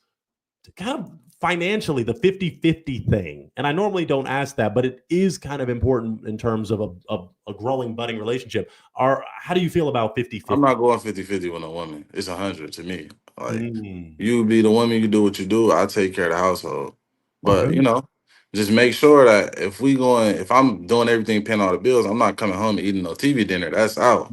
kind of financially the 50-50 thing. And I normally don't ask that, but it is kind of important in terms of a growing, budding relationship. How do you feel about 50-50? I'm not going 50-50 with a woman. It's 100 to me. Like you be the woman, you do what you do. I take care of the household. But just make sure that if I'm doing everything, paying all the bills, I'm not coming home and eating no TV dinner. That's out.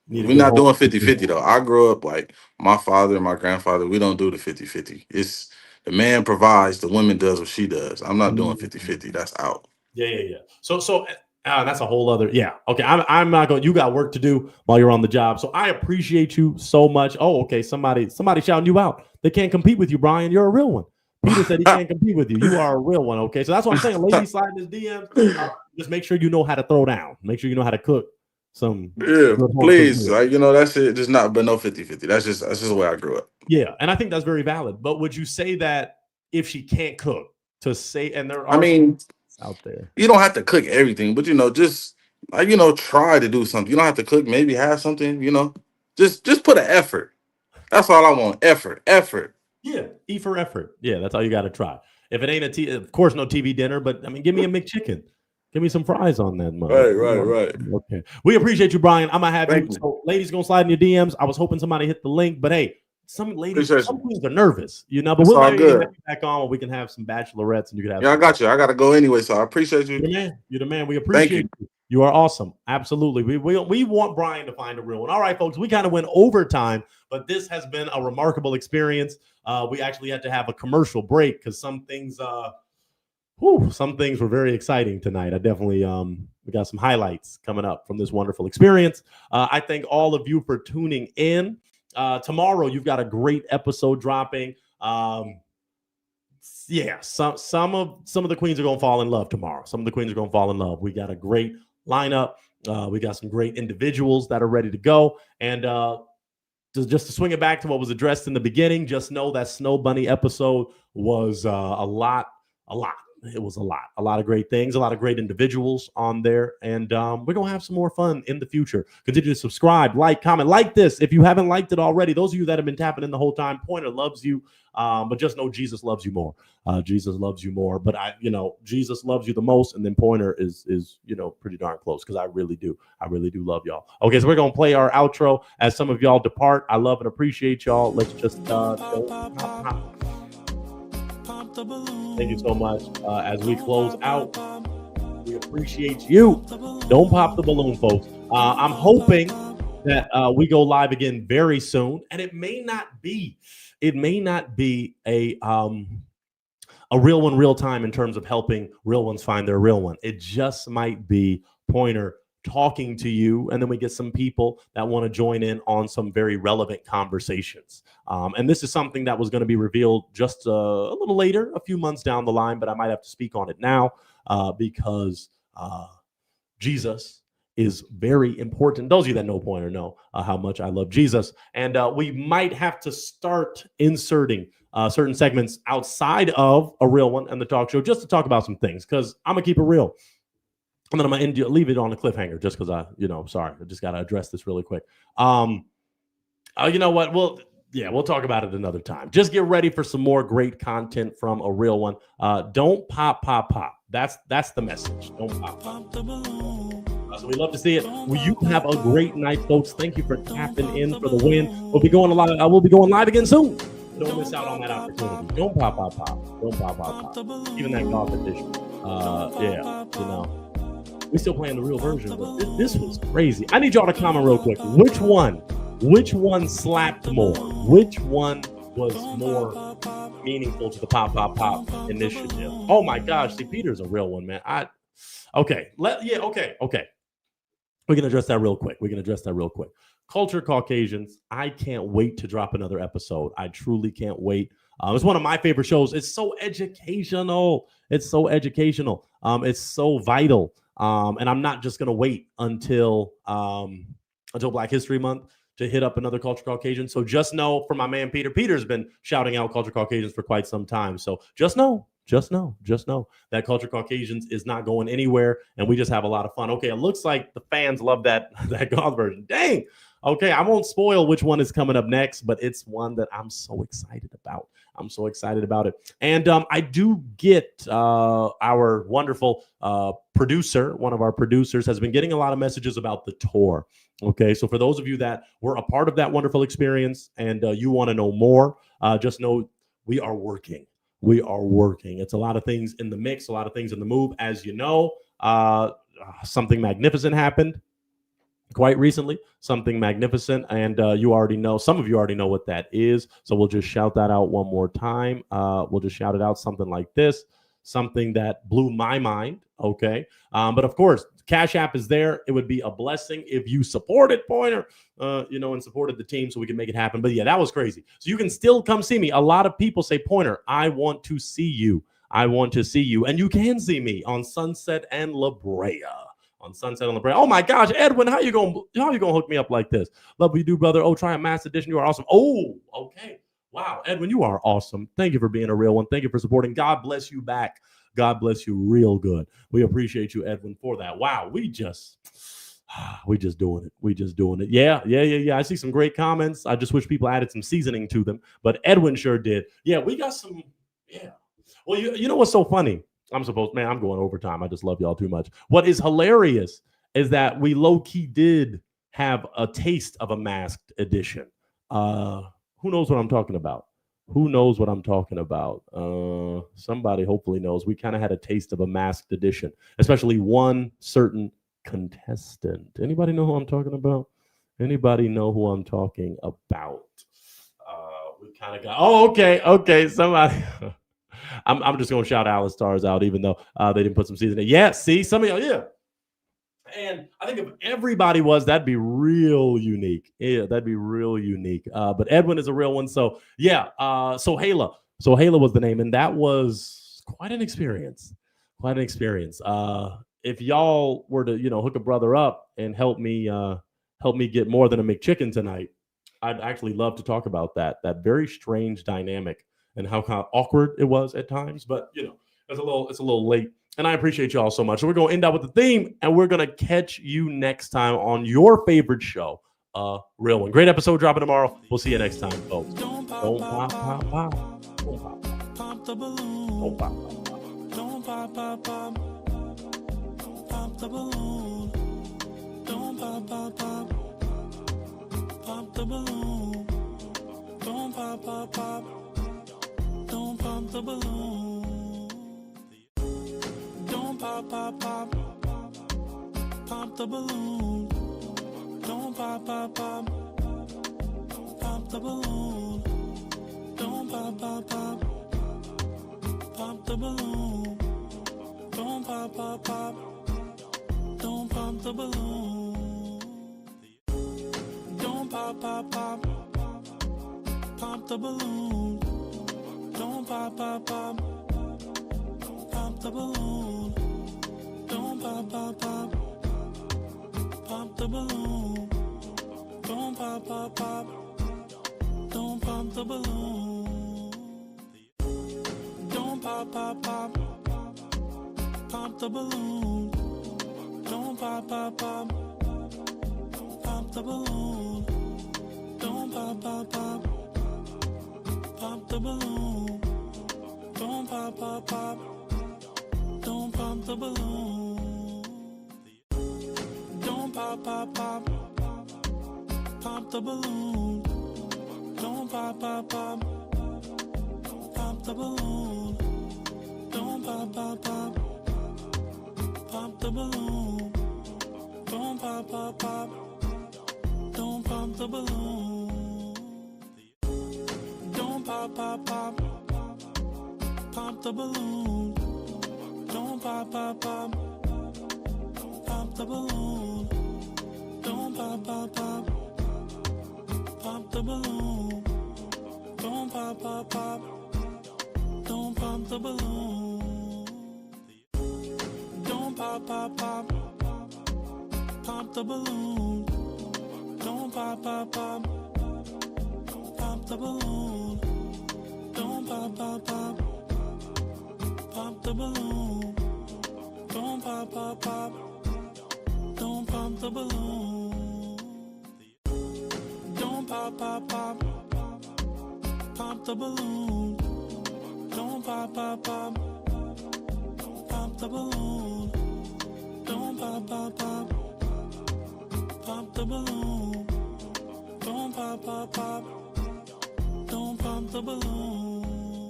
We're not doing 50-50 though. I grew up like my father and my grandfather. We don't do the 50-50. It's the man provides, the woman does what she does. I'm not doing 50-50. That's out. Yeah. So that's a whole other. Yeah. Okay. I'm not going. You got work to do while you're on the job. So I appreciate you so much. Oh, okay. Somebody shouting you out. They can't compete with you, Brian. You're a real one. Peter said he can't compete with you. You are a real one. Okay. So that's what I'm saying. Ladies sliding his DMs. Just make sure you know how to throw down. Make sure you know how to cook. Please, that's it. Just not, but no 50-50. That's just the way I grew up. Yeah, and I think that's very valid. But would you say that if she can't cook, to say, and there are out there, you don't have to cook everything, but just try to do something. You don't have to cook. Maybe have something. Just put an effort. That's all I want. Effort. Yeah, E for effort. Yeah, that's all you got to try. If it ain't of course, no TV dinner, but give me a McChicken. Give me some fries on that, man. Right. Okay. We appreciate you, Brian. I'm going to have you. So ladies gonna slide in your DMs. I was hoping somebody hit the link, but hey, some ladies, some queens are nervous, but we'll let you get back on where we can have some bachelorettes and you can have. Yeah, I got you. I got to go anyway, so I appreciate you. You're the man. We appreciate you. You are awesome. Absolutely. We want Brian to find a real one. All right, folks, we kind of went over time, but this has been a remarkable experience. We actually had to have a commercial break because some things were very exciting tonight. I definitely we got some highlights coming up from this wonderful experience. I thank all of you for tuning in. Tomorrow you've got a great episode dropping. Some of the queens are gonna fall in love tomorrow. We got a great lineup. We got some great individuals that are ready to go. And just to swing it back to what was addressed in the beginning, just know that Snow Bunny episode was a lot. It was a lot of great things, a lot of great individuals on there. And we're going to have some more fun in the future. Continue to subscribe, like, comment, like this. If you haven't liked it already, those of you that have been tapping in the whole time, Pointer loves you. But just know Jesus loves you more. Jesus loves you more. But Jesus loves you the most. And then Pointer is pretty darn close because I really do love y'all. Okay, so we're going to play our outro as some of y'all depart. I love and appreciate y'all. Let's just thank you so much. As we close out, we appreciate appreciate you. Don't pop the balloon, folks. I'm hoping that we go live again very soon, and it may not be a real one real time in terms of helping real ones find their real one. It just might be Pointer talking to you, and then we get some people that want to join in on some very relevant conversations. And this is something that was going to be revealed just a little later, a few months down the line, but I might have to speak on it now because Jesus is very important. Those of you that know Pointer know how much I love Jesus. And we might have to start inserting certain segments outside of a real one and the talk show just to talk about some things, because I'm going to keep it real. And then I'm going to leave it on a cliffhanger just because I just got to address this really quick. You know what? We'll talk about it another time. Just get ready for some more great content from a real one. Don't pop. That's the message. Don't pop. So we love to see it. Well, you have a great night, folks. Thank you for tapping in for the win. We'll be going live again soon. Don't miss out on that opportunity. Don't pop. Don't pop. Even that golf edition. We still playing the real version, but this was crazy. I need y'all to comment real quick. Which one slapped more? Which one was more meaningful to the pop initiative? Oh my gosh, see, Peter's a real one, man. Okay. We can address that real quick. Culture Caucasians. I can't wait to drop another episode. I truly can't wait. It's one of my favorite shows. It's so educational. It's so vital. And I'm not just gonna wait until Black History Month to hit up another Culture Caucasian. So just know, for my man Peter. Peter's been shouting out Culture Caucasians for quite some time. So just know that Culture Caucasians is not going anywhere, and we just have a lot of fun. Okay, it looks like the fans love that golf version. Dang. Okay, I won't spoil which one is coming up next, but it's one that I'm so excited about. it. And I do get our wonderful producer, one of our producers, has been getting a lot of messages about the tour. Okay, so for those of you that were a part of that wonderful experience and you want to know more, just know we are working. It's a lot of things in the mix, a lot of things in the move. As you know, something magnificent happened quite recently, something magnificent, and some of you already know what that is. So we'll just shout that out one more time. We'll just shout it out, something like this, something that blew my mind. Okay, but of course, Cash App is there. It would be a blessing if you supported Pointer, and supported the team so we can make it happen. But yeah, that was crazy. So you can still come see me. A lot of people say, Pointer, I want to see you. And you can see me on Sunset and La Brea. Oh my gosh, Edwin, how you gonna hook me up like this? Love you do, brother. Oh, try a mass edition. You are awesome. Oh, okay. Wow, Edwin, you are awesome. Thank you for being a real one. Thank you for supporting. God bless you back. God bless you real good. We appreciate you, Edwin, for that. Wow, we just doing it. Yeah. I see some great comments. I just wish people added some seasoning to them, but Edwin sure did. Yeah, we got some. Yeah. Well, you know what's so funny? I'm going overtime. I just love y'all too much. What is hilarious is that we low-key did have a taste of a masked edition. Who knows what I'm talking about? Somebody hopefully knows. We kind of had a taste of a masked edition, especially one certain contestant. Anybody know who I'm talking about? We kind of got. Oh, okay. Somebody. I'm just gonna shout Alice Stars out, even though they didn't put some seasoning. Yeah, see, some of y'all, yeah. And I think if everybody was, that'd be real unique. Yeah, that'd be real unique. But Edwin is a real one. So yeah. So Hala was the name, and that was quite an experience. If y'all were to, hook a brother up and help me get more than a McChicken tonight, I'd actually love to talk about that very strange dynamic and how kind of awkward it was at times. But it's a little late. And I appreciate y'all so much. So we're going to end up with the theme, and we're going to catch you next time on your favorite show, Real One. Great episode dropping tomorrow. We'll see you next time, folks. Don't pop, pop, pop. Don't pop. Pop the balloon. Don't pop. Don't pop, pop, pop. Pop the balloon. Don't pop, pop, pop. Pop the balloon. Don't pop, pop, pop. Don't pop the balloon. Don't pop, pop, pop. pop the balloon. Don't pop, pop, pop. Pop the balloon. Don't pop, pop, pop. Pop the balloon. Don't pop, pop, pop. Don't pop the balloon. Don't pop, pop, pop. Pop the balloon. Don't pop, pop, pop. Pop the balloon. Don't pop, pop, pop. Pop the balloon. Don't pop, pop, pop. Don't pop the balloon. Don't pop, pop, pop. Pop the balloon. Don't pop, pop, pop. Pop the balloon. Don't pop, pop, pop. Pop the balloon. Don't pop, pop, pop. Don't pop the balloon. Don't pop, pop, pop. Pop the balloon. Don't pop, pop, pop. Pop the balloon. Don't pop, pop, pop. Pop the balloon. Don't pop, pop, pop. Don't pop the balloon. Don't pop, pop, pop. Pop the balloon. Don't pop, pop, pop. Pop the balloon. Don't pop, pop, pop. Pop the balloon. Don't pop, pop, pop. Don't pop the balloon. Don't pop, pop, pop. Pop the balloon. Don't pop, pop, pop. Pop the balloon. Don't pop, pop, pop. Pop the balloon. Don't pop, pop, pop. Don't pop the balloon. Don't pop, pop, pop. Pop the balloon. Don't pop, pop, pop. Pop the balloon. Don't pop, pop, pop. Pop the balloon. Don't pop, pop, pop. Don't pop the balloon.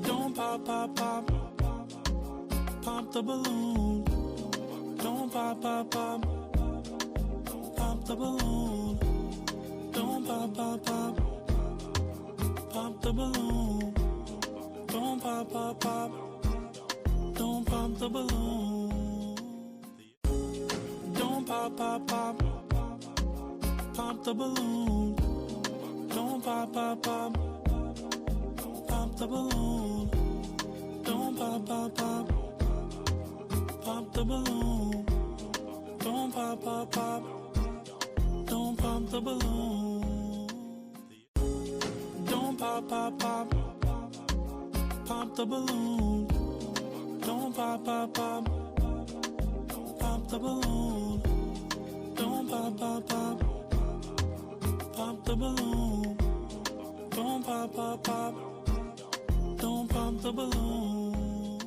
Don't pop, pop, pop. Pop the balloon. Don't pop, pop, pop. Pop the balloon. Don't pop, pop, pop. Pop the balloon. Don't pop, pop, pop. Don't pop the balloon. Don't pop, pop, pop. Pop the balloon. Don't pop, pop, pop. Pop the balloon. Don't pop, pop, pop. Pop the balloon. Don't pop, pop, pop. Don't pop the balloon. Don't pop, pop, pop. Pop the balloon. Don't pop, pop, pop. Pop the balloon. Don't pop, pop, pop. Pop the balloon. Don't pop, pop, pop. Don't pop the balloon.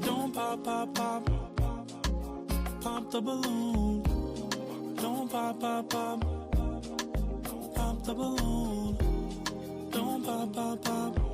Don't pop, pop, pop. Pop the balloon. Don't pop, pop, pop. Pop the balloon. Don't pop, pop, pop.